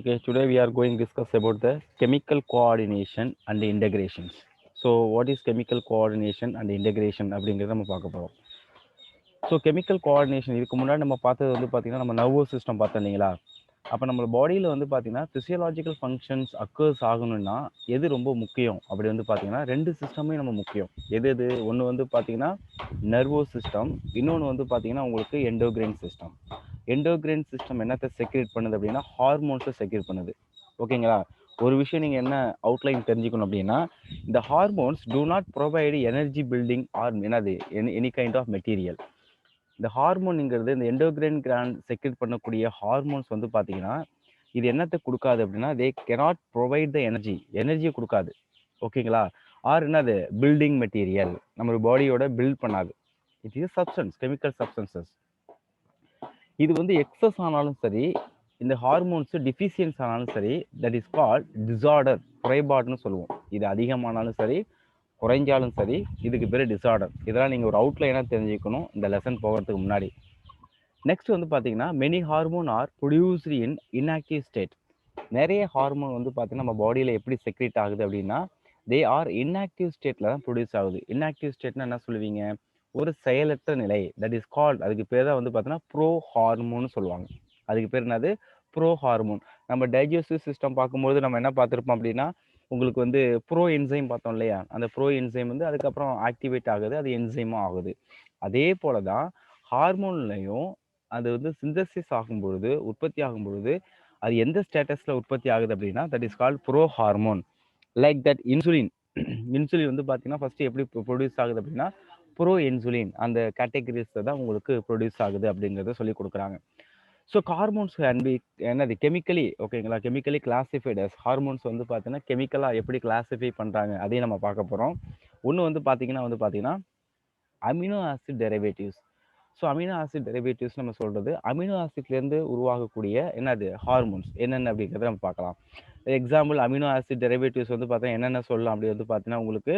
Okay, today we are going to discuss about the chemical coordination and the integrations. So, what is chemical coordination and integration அப்படிங்கிறத நம்ம பார்க்க போகிறோம். So chemical coordination இதுக்கு முன்னாடி நம்ம பார்த்தது வந்து பார்த்தீங்கன்னா நம்ம நர்வஸ் சிஸ்டம் பார்த்தோம் இல்லைங்களா. அப்போ நம்ம பாடியில் வந்து பார்த்தீங்கன்னா ஃபிசியலாஜிக்கல் ஃபங்க்ஷன்ஸ் அக்கர்ஸ் ஆகணும்னா எது ரொம்ப முக்கியம் அப்படி வந்து பார்த்தீங்கன்னா ரெண்டு சிஸ்டமே நம்ம முக்கியம். எது எது ஒன்று வந்து பார்த்தீங்கன்னா நர்வஸ் சிஸ்டம், இன்னொன்று வந்து பார்த்தீங்கன்னா உங்களுக்கு எண்டோகிரைன் சிஸ்டம். எண்டோகிரைன் சிஸ்டம் என்னத்தை செக்ரேட் பண்ணுது அப்படின்னா ஹார்மோன்ஸை செக்ரேட் பண்ணுது. ஓகேங்களா. ஒரு விஷயம் நீங்கள் என்ன அவுட்லைன் தெரிஞ்சுக்கணும் அப்படின்னா இந்த hormones do not provide energy building or என்னது எனி கைண்ட் ஆஃப் மெட்டீரியல். இந்த ஹார்மோனுங்கிறது இந்த எண்டோகிரைன் கிராண்ட் செக்ரேட் பண்ணக்கூடிய ஹார்மோன்ஸ் வந்து பார்த்தீங்கன்னா இது என்னத்தை கொடுக்காது அப்படின்னா தே கெனாட் ப்ரொவைட் த எனர்ஜியை கொடுக்காது. ஓகேங்களா. ஆர் என்னது பில்டிங் மெட்டீரியல் நம்ம பாடியோட பில்ட் பண்ணாது. It is substance, chemical substances. இது வந்து எக்ஸஸ் ஆனாலும் சரி, இந்த ஹார்மோன்ஸ் டிஃபிஷியன்ஸ் ஆனாலும் சரி, தட் இஸ் கால்ட் டிசார்டர், குறைபாடுன்னு சொல்லுவோம். இது அதிகமானாலும் சரி குறைஞ்சாலும் சரி இதுக்கு பேர் டிசார்டர். இதெல்லாம் நீங்கள் ஒரு அவுட்லைனாக தெரிஞ்சுக்கணும் இந்த லெசன் போகிறதுக்கு முன்னாடி. நெக்ஸ்ட் வந்து பார்த்தீங்கன்னா மெனி ஹார்மோன் ஆர் ப்ரொடியூஸ்டு இன் இன்ஆக்டிவ் ஸ்டேட். நிறைய ஹார்மோன் வந்து பார்த்தீங்கன்னா நம்ம பாடியில் எப்படி செக்ரேட் ஆகுது அப்படின்னா தே ஆர் இன்ஆக்டிவ் ஸ்டேட்டில் தான் ப்ரொடியூஸ் ஆகுது. இன்ஆக்டிவ் ஸ்டேட்னா என்ன சொல்லுவீங்க, ஒரு செயலற்ற நிலை. தட் இஸ் கால்ட், அதுக்கு பேர் தான் வந்து பார்த்தீங்கன்னா ப்ரோ ஹார்மோன்னு சொல்லுவாங்க. அதுக்கு பேர் என்னது, ப்ரோ ஹார்மோன். நம்ம டைஜஸ்டிவ் சிஸ்டம் பார்க்கும்போது நம்ம என்ன பார்த்துருப்போம் அப்படின்னா உங்களுக்கு வந்து ப்ரோ என்சைம் பார்த்தோம் இல்லையா, அந்த ப்ரோ என்சைம் வந்து அதுக்கப்புறம் ஆக்டிவேட் ஆகுது, அது என்சைமாக ஆகுது. அதே போல தான் ஹார்மோன்லையும் அது வந்து சிந்தசிஸ் ஆகும்பொழுது, உற்பத்தி ஆகும்பொழுது அது எந்த ஸ்டேட்டஸில் உற்பத்தி ஆகுது அப்படின்னா that is called bro hormone. Like that insulin. Insulin வந்து பார்த்தீங்கன்னா ஃபஸ்ட்டு எப்படி ப்ரொடியூஸ் ஆகுது அப்படின்னா ப்ரோ இன்சுலின் அந்த கேட்டகரிஸில் தான் உங்களுக்கு ப்ரொடியூஸ் ஆகுது அப்படிங்கிறத சொல்லி கொடுக்குறாங்க. ஸோ ஹார்மோன்ஸ் கேன் பி என்னது கெமிக்கலி, ஓகேங்களா, கெமிக்கலி கிளாசிஃபைட் அஸ். ஹார்மோன்ஸ் வந்து பார்த்தீங்கன்னா கெமிக்கலாக எப்படி கிளாஸிஃபை பண்ணுறாங்க அதையும் நம்ம பார்க்க போகிறோம். ஒன்று வந்து பார்த்தீங்கன்னா amino acid derivatives. So amino acid derivatives நம்ம சொல்கிறது அமினோ ஆசிட்லேருந்து உருவாகக்கூடிய என்னது ஹார்மோன்ஸ் என்னென்ன அப்படிங்கிறத நம்ம பார்க்கலாம். எக்ஸாம்பிள் அமினோ ஆசிட் டெரிவேட்டிவ்ஸ் வந்து பார்த்தா என்னென்ன சொல்லலாம் அப்படி வந்து பார்த்தீங்கன்னா உங்களுக்கு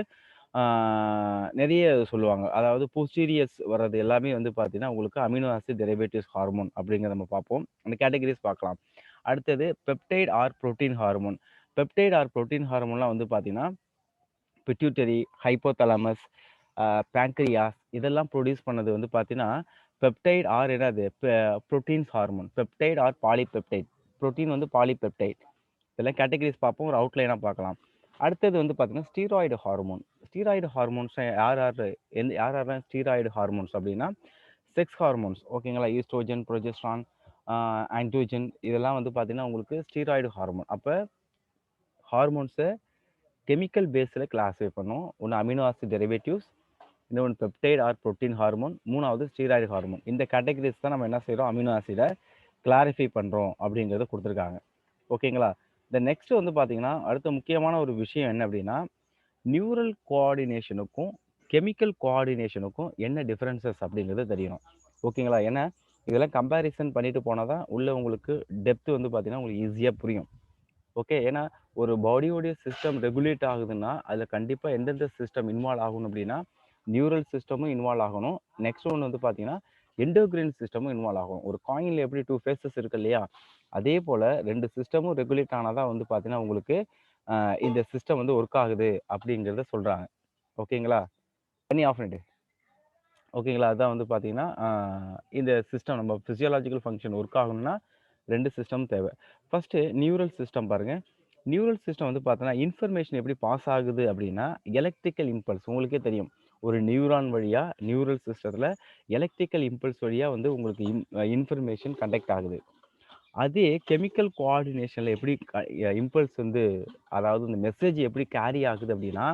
நிறைய சொல்லுவாங்க. அதாவது போஸ்டீரியஸ் வர்றது எல்லாமே வந்து பார்த்தீங்கன்னா உங்களுக்கு அமினோ ஆசிட் டெரிவேட்டிவ்ஸ் ஹார்மோன் அப்படிங்கிறத நம்ம பார்ப்போம். அந்த கேட்டகரிஸ் பார்க்கலாம். அடுத்தது peptide or protein hormone. Peptide or protein ஹார்மோன்லாம் வந்து பார்த்தீங்கன்னா பிட்யூட்டரி, ஹைப்போதலாமஸ், பேங்க்ரியாஸ் இதெல்லாம் ப்ரொடியூஸ் பண்ணது வந்து பார்த்தீங்கன்னா பெப்டைட் ஆர் என்னது proteins hormone. Peptide or polypeptide. Protein வந்து பாலிபெப்டைட். இதெல்லாம் கேட்டகரிஸ் பார்ப்போம், ஒரு அவுட்லைனாக பார்க்கலாம். அடுத்தது வந்து பார்த்தீங்கன்னா ஸ்டீராய்டு ஹார்மோன். ஸ்டீராய்டு ஹார்மோன்ஸ் யாரெல்லாம் ஸ்டீராய்டு ஹார்மோன்ஸ் அப்படின்னா செக்ஸ் ஹார்மோன்ஸ். ஓகேங்களா. ஈஸ்ட்ரோஜன், ப்ரொஜெஸ்ட்ரான், ஆண்ட்ரோஜன் இதெல்லாம் வந்து பார்த்தீங்கன்னா உங்களுக்கு ஸ்டீராய்டு ஹார்மோன். அப்போ ஹார்மோன்ஸை கெமிக்கல் பேஸில் கிளாஸிஃபை பண்ணும். ஒன்று அமினோ ஆசிட் டெரிவேட்டிவ்ஸ், இன்னொன்று பெப்டைட் ஆர் புரோட்டீன் ஹார்மோன், மூணாவது ஸ்டீராய்டு ஹார்மோன். இந்த கேட்டகரிஸ் தான் நம்ம என்ன செய்கிறோம், அமினோ ஆசிடை கிளாரிஃபை பண்ணுறோம் அப்படிங்கிறத கொடுத்துருக்காங்க. ஓகேங்களா. இந்த நெக்ஸ்ட் வந்து பார்த்தீங்கன்னா அடுத்த முக்கியமான ஒரு விஷயம் என்ன அப்படின்னா நியூரல் கோஆர்டினேஷனுக்கும் கெமிக்கல் கோஆர்டினேஷனுக்கும் என்ன டிஃப்ரென்சஸ் அப்படிங்கிறது தெரியணும். ஓகேங்களா. ஏன்னா இதெல்லாம் கம்பேரிசன் பண்ணிட்டு போனால் தான் உள்ள உங்களுக்கு டெப்த் வந்து பார்த்தீங்கன்னா உங்களுக்கு ஈஸியாக புரியும். ஓகே. ஏன்னா ஒரு பாடியோடைய சிஸ்டம் ரெகுலேட் ஆகுதுன்னா அதில் கண்டிப்பாக எந்தெந்த சிஸ்டம் இன்வால்வ் ஆகணும் அப்படின்னா நியூரல் சிஸ்டமும் இன்வால்வ் ஆகணும். நெக்ஸ்ட் ஒன்று வந்து பார்த்தீங்கன்னா எண்டோகிரைன் சிஸ்டமும் இன்வால்வ் ஆகும். ஒரு காயினில் எப்படி 2 ஃபேஸஸ் இருக்கு இல்லையா, அதே போல் 2 சிஸ்டமும் ரெகுலேட் ஆனால் தான் வந்து பார்த்தீங்கன்னா உங்களுக்கு இந்த சிஸ்டம் வந்து ஒர்க் ஆகுது அப்படிங்கிறத சொல்கிறாங்க. ஓகேங்களா. பண்ணி ஆஃப் பண்ணிட்டு. ஓகேங்களா. அதான் வந்து பார்த்தீங்கன்னா இந்த சிஸ்டம் நம்ம ஃபிசியாலஜிக்கல் ஃபங்க்ஷன் ஒர்க் ஆகணும்னா 2 சிஸ்டம் தேவை. ஃபஸ்ட்டு நியூரல் சிஸ்டம் பாருங்கள். நியூரல் சிஸ்டம் வந்து பார்த்தோன்னா இன்ஃபர்மேஷன் எப்படி பாஸ் ஆகுது அப்படின்னா எலக்ட்ரிக்கல் இம்பல்ஸ். உங்களுக்கே தெரியும் ஒரு நியூரான் வழியாக நியூரல் சிஸ்டத்தில் எலக்ட்ரிக்கல் இம்பல்ஸ் வழியாக வந்து உங்களுக்கு இன்ஃபர்மேஷன் கண்டக்ட் ஆகுது. அதே கெமிக்கல் கோஆர்டினேஷனில் எப்படி இம்பல்ஸ் வந்து அதாவது இந்த மெசேஜ் எப்படி கேரி ஆகுது அப்படின்னா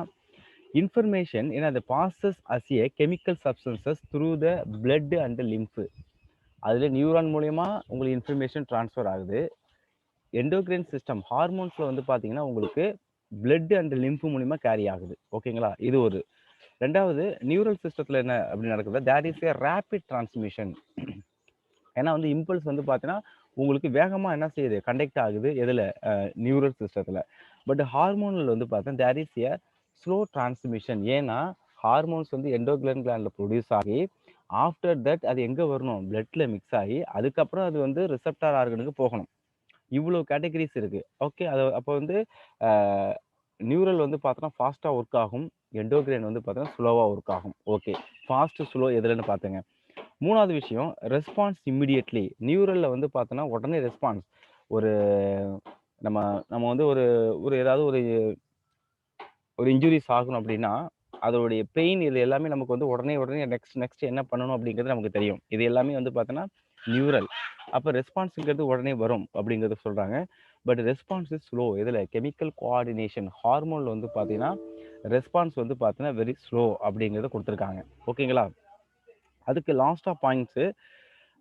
இன்ஃபர்மேஷன் ஏன்னா அது passes as a chemical substances through the blood and lymph. அதில் நியூரான் மூலயமா உங்களுக்கு இன்ஃபர்மேஷன் ட்ரான்ஸ்ஃபர் ஆகுது. எண்டோகிரைன் சிஸ்டம் ஹார்மோன்ஸில் வந்து பார்த்தீங்கன்னா உங்களுக்கு பிளட் அண்ட் லிம்ஃபு மூலிமா கேரி ஆகுது. ஓகேங்களா. இது ஒரு. ரெண்டாவது நியூரல் சிஸ்டத்தில் என்ன அப்படி நடக்குது, there is a rapid transmission. ஏன்னா வந்து இம்பல்ஸ் வந்து பார்த்தீங்கன்னா உங்களுக்கு வேகமாக என்ன செய்யுது, கண்டக்ட் ஆகுது எதில், நியூரல் சிஸ்டத்தில். பட் ஹார்மோனில் வந்து பார்த்தா there is a slow transmission. ஏன்னா ஹார்மோன்ஸ் வந்து எண்டோகிரைன் கிளாண்டில் ப்ரொடியூஸ் ஆகி ஆஃப்டர் தட் அது எங்கே வரணும், பிளட்டில் மிக்ஸ் ஆகி அதுக்கப்புறம் அது வந்து ரிசப்டார் ஆர்கனுக்கு போகணும். இவ்வளோ கேட்டகரிஸ் இருக்கு. ஓகே. அது அப்போ வந்து நியூரல் வந்து பார்த்தோன்னா ஃபாஸ்ட்டாக ஒர்க் ஆகும். எண்டோகிரைன் வந்து பார்த்தோன்னா ஸ்லோவாக ஒர்க் ஆகும். ஓகே. ஃபாஸ்ட் ஸ்லோ எதுலன்னு பார்த்தேங்க. 3வது விஷயம் ரெஸ்பான்ஸ் இமிடியேட்லி. நியூரல்ல வந்து பார்த்தோன்னா உடனே ரெஸ்பான்ஸ். ஒரு நம்ம நம்ம வந்து ஒரு ஒரு ஏதாவது ஒரு இன்ஜுரிஸ் ஆகணும் அப்படின்னா, அதோடைய பெயின் இது எல்லாமே நமக்கு வந்து உடனே நெக்ஸ்ட் என்ன பண்ணணும் அப்படிங்கிறது நமக்கு தெரியும். இது எல்லாமே வந்து பார்த்தோன்னா நியூரல். அப்ப ரெஸ்பான்ஸ்ங்கிறது உடனே வரும் அப்படிங்கிறத சொல்றாங்க. But response is slow. எதுல? கெமிக்கல் கோஆர்டினேஷன் ஹார்மோன்ல வந்து பார்த்தீங்கன்னா, ரெஸ்பான்ஸ் வந்து பார்த்தீங்கன்னா வெரி ஸ்லோ அப்படிங்கிறத குடுத்துருக்காங்க. ஓகேங்களா? அதுக்கு லாஸ்ட்டா points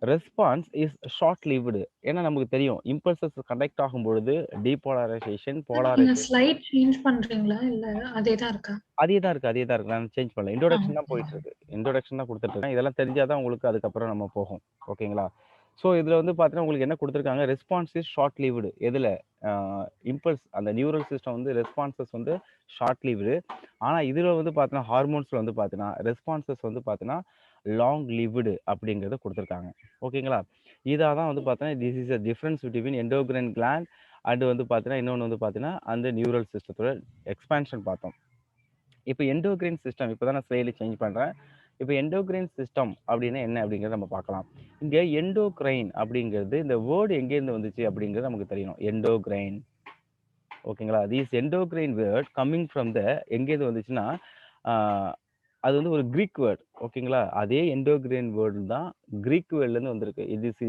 response is short lived. ஏன்னா நமக்கு தெரியும் இம்பல்சஸ் கண்டக்ட் ஆகும்பொழுது டீபோலரைசேஷன், நீங்க போலாரைசேஷன் ஸ்லைட் சேஞ்ச் பண்றீங்களா? இல்ல அதே தான் இருக்கா? அதே தான் இருக்கு. நான் சேஞ்ச் பண்ணல. ஆ. இன்ட்ரோடக்ஷன் தான் போயிட்டு இருக்கு. இன்ட்ரோடக்ஷன் தான் குடுத்துட்டு இருக்கேன். இதெல்லாம் தெரிஞ்சா தான் உங்களுக்கு அதுக்கப்புறம் நம்ம போகும். ஓகேங்களா? ஸோ இதுல வந்து பார்த்தீங்கன்னா, உங்களுக்கு என்ன குடுத்துருக்காங்க, ரெஸ்பான்ஸ் இஸ் ஷார்ட் லிவ்டு. எதுல? அ இம்பல்ஸ் அந்த நியூரல் சிஸ்டம் வந்து ரெஸ்பான்ஸஸ் வந்து ஷார்ட் லிவ்டு. ஆனா இதுல வந்து பார்த்தீங்கன்னா, ஹார்மோன்ஸ்ல வந்து பார்த்தீங்கன்னா, ரெஸ்பான்ஸஸ் வந்து பார்த்தீங்கன்னா, லாங் லிவ்டு அப்படிங்கிறத குடுத்துருக்காங்க. ஓகேங்களா? இதா தான் வந்து பார்த்தீங்கன்னா, this is a difference between endocrine gland and வந்து பார்த்தீங்கன்னா, இன்னொன்னு வந்து பார்த்தீங்கன்னா, அந்த நியூரல் சிஸ்டத்தோட எக்ஸ்பான்ஷன் பார்த்தோம். இப்ப எண்டோகிரைன் சிஸ்டம் இப்ப தான் நான் ஸ்லைடு சேஞ்ச் பண்றேன். இப்ப எண்டோகிரைன் சிஸ்டம் அப்படின்னா என்ன அப்படிங்கிறத நம்ம பார்க்கலாம். இங்க எண்டோகிரைன் அப்படிங்கிறது இந்த வேர்ட் எங்கேருந்து வந்துச்சு அப்படிங்கிறது நமக்கு தெரியணும். எண்டோகிரைன். ஓகேங்களா? This endocrine word coming from the எங்கேருந்து வந்துச்சுன்னா, ஆ அது வந்து ஒரு கிரீக் வேர்ட். ஓகேங்களா? அதே எண்டோகிரைன் வேர்ட் தான் கிரீக் வேர்ட்லேருந்து வந்திருக்கு.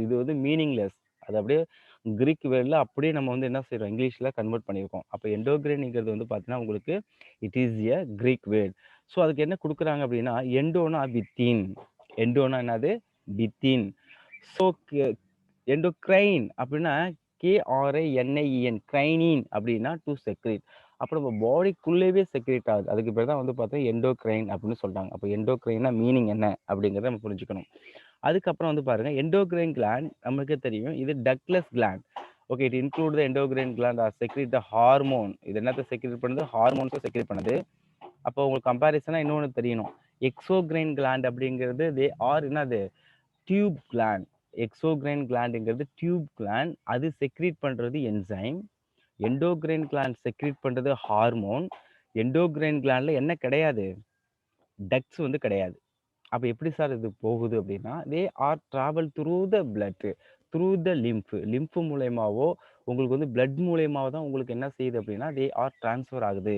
இது வந்து மீனிங்லெஸ். அது அப்படியே கிரீக் வேர்ட்ல அப்படியே நம்ம வந்து என்ன செய்றோம், இங்கிலீஷ்ல கன்வெர்ட் பண்ணியிருக்கோம். அப்ப எண்டோகிரைன்ங்கிறது வந்து பார்த்தீங்கன்னா, உங்களுக்கு it is a Greek word. So அதுக்கு என்ன குடுக்குறாங்க அப்படின்னா, எண்டோனா வித்தின். எண்டோனா என்னது? வித்தின். ஸோ எண்டோகிரைன் அப்படின்னா KRININ கிரைனின் அப்படின்னா டு செக்ரேட். அப்ப நம்ம பாடிக்குள்ளேயே செக்ரேட் ஆகுது. அதுக்கு பேர் தான் வந்து பார்த்தா எண்டோகிரைன் அப்படின்னு சொல்றாங்க. அப்ப எண்டோகிரைன்னா மீனிங் என்ன அப்படிங்கிறத நம்ம புரிஞ்சுக்கணும். அதுக்கப்புறம் வந்து பாருங்க எண்டோகிரைன் கிளாண்ட் நமக்கு தெரியும். இது ductless gland. Okay. It include the endocrine gland are secrete the hormone. இது என்னத்த செக்ரேட் பண்ணுது? ஹார்மோன்ஸ செக்ரேட் பண்ணுது. அப்போ உங்களுக்கு கம்பேரிசனா இன்னொன்னு தெரியணும். எக்ஸோகிரைன் கிளாண்ட் அப்படிங்கிறது தே ஆர் என்னது? Tube gland. எக்ஸோகிரைன் கிளாண்டுங்கிறது டியூப் கிளாண்ட். அது செக்ரீட் பண்றது என்சைம். எண்டோகிரைன் கிளாண்ட் செக்ரீட் பண்றது ஹார்மோன். எண்டோகிரைன் கிளாண்ட்ல என்ன கிடையாது? டக்ட்ஸ் வந்து கிடையாது. அப்ப எப்படி சார் இது போகுது அப்படின்னா, they are travel through the blood, through the lymph மூலியமாவோ உங்களுக்கு வந்து பிளட் மூலியமாவோ தான் உங்களுக்கு என்ன செய்யுது அப்படின்னா, தே ஆர் டிரான்ஸ்ஃபர் ஆகுது.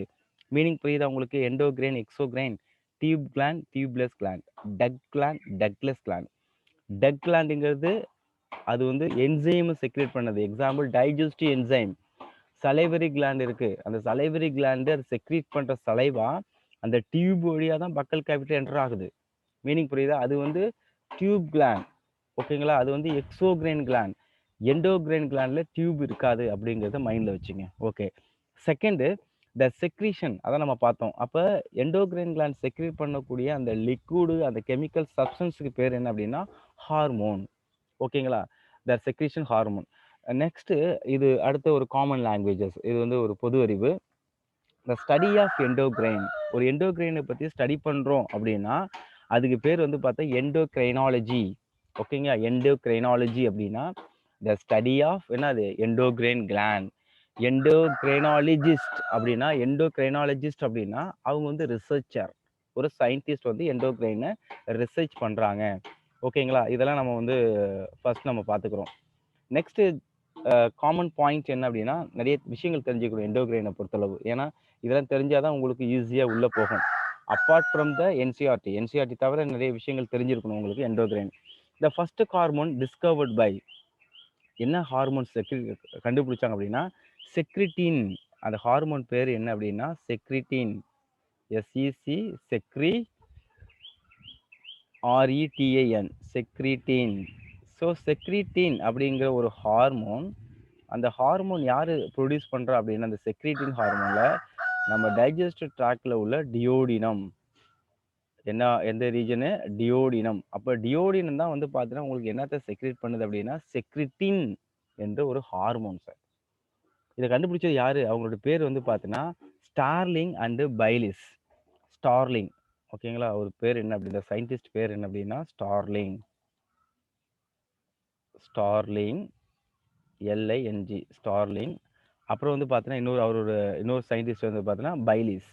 மீனிங் புரியுதா உங்களுக்கு? Endocrine, exocrine, tube gland, tubeless gland, duct gland, ductless gland. Duct கிளாண்டுங்கிறது அது வந்து என்சைம் செக்ரேட் பண்ணது. Example digestive enzyme. Salivary gland இருக்கு. அந்த சலைவரி கிளாண்ட் அது செக்ரீட் பண்ற சலைவா அந்த டியூப் வழியா தான் பக்கல் கேவிட்டி என்டர் ஆகுது. மீனிங் புரியுதா? அது வந்து டியூப் கிளாண்ட். ஓகேங்களா? அது வந்து எக்ஸோகிரைன் கிளாண்ட். எண்டோகிரைன் கிளாண்ட்ல டியூப் இருக்காது அப்படிங்கிறத மைண்ட்ல வச்சுங்க. ஓகே. செகண்ட் த செக்ரீஷன் அதான் நம்ம பார்த்தோம். அப்ப எண்டோகிரைன் கிளாண்ட் செக்ரீட் பண்ணக்கூடிய அந்த லிக்விடு அந்த கெமிக்கல் சப்ஸ்டன்ஸ்க்கு பேர் என்ன அப்படின்னா ஹார்மோன். ஓகேங்களா? த செக்ரீஷன் ஹார்மோன். நெக்ஸ்ட் இது அடுத்த ஒரு காமன் லாங்குவேஜஸ். இது வந்து ஒரு பொது அறிவு. The study of endocrine. ஒரு எண்டோகிரைனை பத்தி ஸ்டடி பண்றோம் அப்படின்னா அதுக்கு பேர் வந்து பார்த்தா எண்டோகிரைனாலஜி. ஓகேங்களா? எண்டோகிரைனாலஜி அப்படின்னா த ஸ்டடி ஆஃப் என்னது? Endocrine gland. எண்டோகிரைனாலஜிஸ்ட் அப்படின்னா எண்டோகிரைனாலஜிஸ்ட் அப்படின்னா அவங்க வந்து ரிசர்ச்சர். ஒரு சயின்டிஸ்ட் வந்து எண்டோகிரைனை ரிசர்ச் பண்றாங்க. ஓகேங்களா? இதெல்லாம் நம்ம வந்து ஃபர்ஸ்ட் நம்ம பார்த்துக்கிறோம். நெக்ஸ்ட் காமன் பாயிண்ட் என்ன அப்படின்னா நிறைய விஷயங்கள் தெரிஞ்சுக்கணும் எண்டோகிரைனை பொறுத்தளவு. ஏன்னா இதெல்லாம் தெரிஞ்சாதான் உங்களுக்கு ஈஸியா உள்ள போகும். அப்பார்ட் ஃப்ரம் த என்சிஆர்டி தவிர நிறைய விஷயங்கள் தெரிஞ்சிருக்கணும் உங்களுக்கு endocrine. The first hormone discovered by என்ன ஹார்மோன் கண்டுபிடிச்சாங்க அப்படின்னா செக்ரிட்டின். அந்த ஹார்மோன் பேர் என்ன அப்படின்னா செக்ரிட்டின். எஸ்இசி செக்ரி ஆர்இடிஏஎன் செக்ரிட்டின். ஸோ செக்ரிட்டின் அப்படிங்கிற ஒரு ஹார்மோன். அந்த ஹார்மோன் யாரு ப்ரொடியூஸ் பண்றா அப்படின்னா அந்த செக்ரிட்டின் ஹார்மோன்ல நம்ம டைஜஸ்டிவ் ட்ராக்ல உள்ள டியோடினம். எந்த ரீஜனு? டியோடினம். அப்ப டியோடினம் தான் வந்து பார்த்தீங்கன்னா உங்களுக்கு என்னத்த செக்ரேட் பண்ணுது அப்படின்னா செக்ரிட்டின் என்ற ஒரு ஹார்மோன் சார். இதை கண்டுபிடிச்சது யாரு? அவங்களோட பேர் வந்து பார்த்தீங்கன்னா ஸ்டார்லிங் அண்ட் பைலிஸ். ஸ்டார்லிங். ஓகேங்களா? ஒரு பேர் என்ன அப்படி இந்த சயின்டிஸ்ட் பேர் என்ன அப்படின்னா ஸ்டார்லிங். Starling LING starling. அப்புறம் வந்து பார்த்தீங்கன்னா இன்னொரு சயின்டிஸ்ட் வந்து பார்த்தீங்கன்னா பைலிஸ்.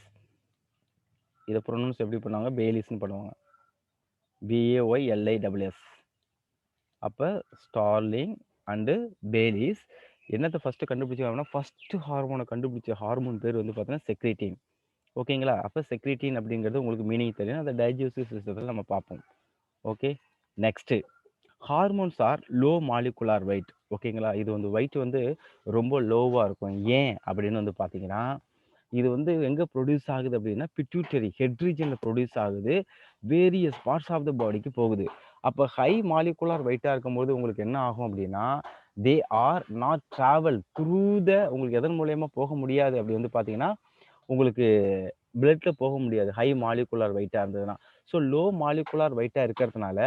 இதை ப்ரொனவுன்ஸ் எப்படி பண்ணுவாங்க? பேலிஸ்ன்னு பண்ணுவாங்க. BAYLISS. அப்போ ஸ்டார்லிங் அண்டு பேலிஸ் என்னத்தை ஃபஸ்ட்டு கண்டுபிடிச்சாங்கன்னா, ஃபஸ்ட்டு ஹார்மோனை கண்டுபிடிச்ச ஹார்மோன் பேர் வந்து பார்த்தீங்கன்னா செக்ரிட்டின். ஓகேங்களா? அப்போ செக்ரிட்டின் அப்படிங்கிறது உங்களுக்கு மீனிங் தெரியும். அந்த டைஜஸ்டிவ் சிஸ்டத்தில் நம்ம பார்ப்போம். Okay, next hormones are low molecular weight. ஓகேங்களா? இது வந்து வெயிட் வந்து ரொம்ப லோவாக இருக்கும். ஏன் அப்படின்னு வந்து பார்த்தீங்கன்னா, இது வந்து எங்கே ப்ரொடியூஸ் ஆகுது அப்படின்னா பிட்யூட்டரி ஹெட் ரீஜனில் ப்ரொடியூஸ் ஆகுது. வேரியஸ் பார்ட்ஸ் ஆஃப் த பாடிக்கு போகுது. அப்போ ஹை மாலிகுலார் வெயிட்டாக இருக்கும்போது உங்களுக்கு என்ன ஆகும் அப்படின்னா, they R not travel through உங்களுக்கு எதன் மூலயமா போக முடியாது அப்படி வந்து பார்த்தீங்கன்னா, உங்களுக்கு பிளட்ல போக முடியாது ஹை மாலிகுலார் வெயிட்டாக இருந்ததுன்னா. ஸோ லோ மாலிகுலார் வெயிட்டாக இருக்கிறதுனால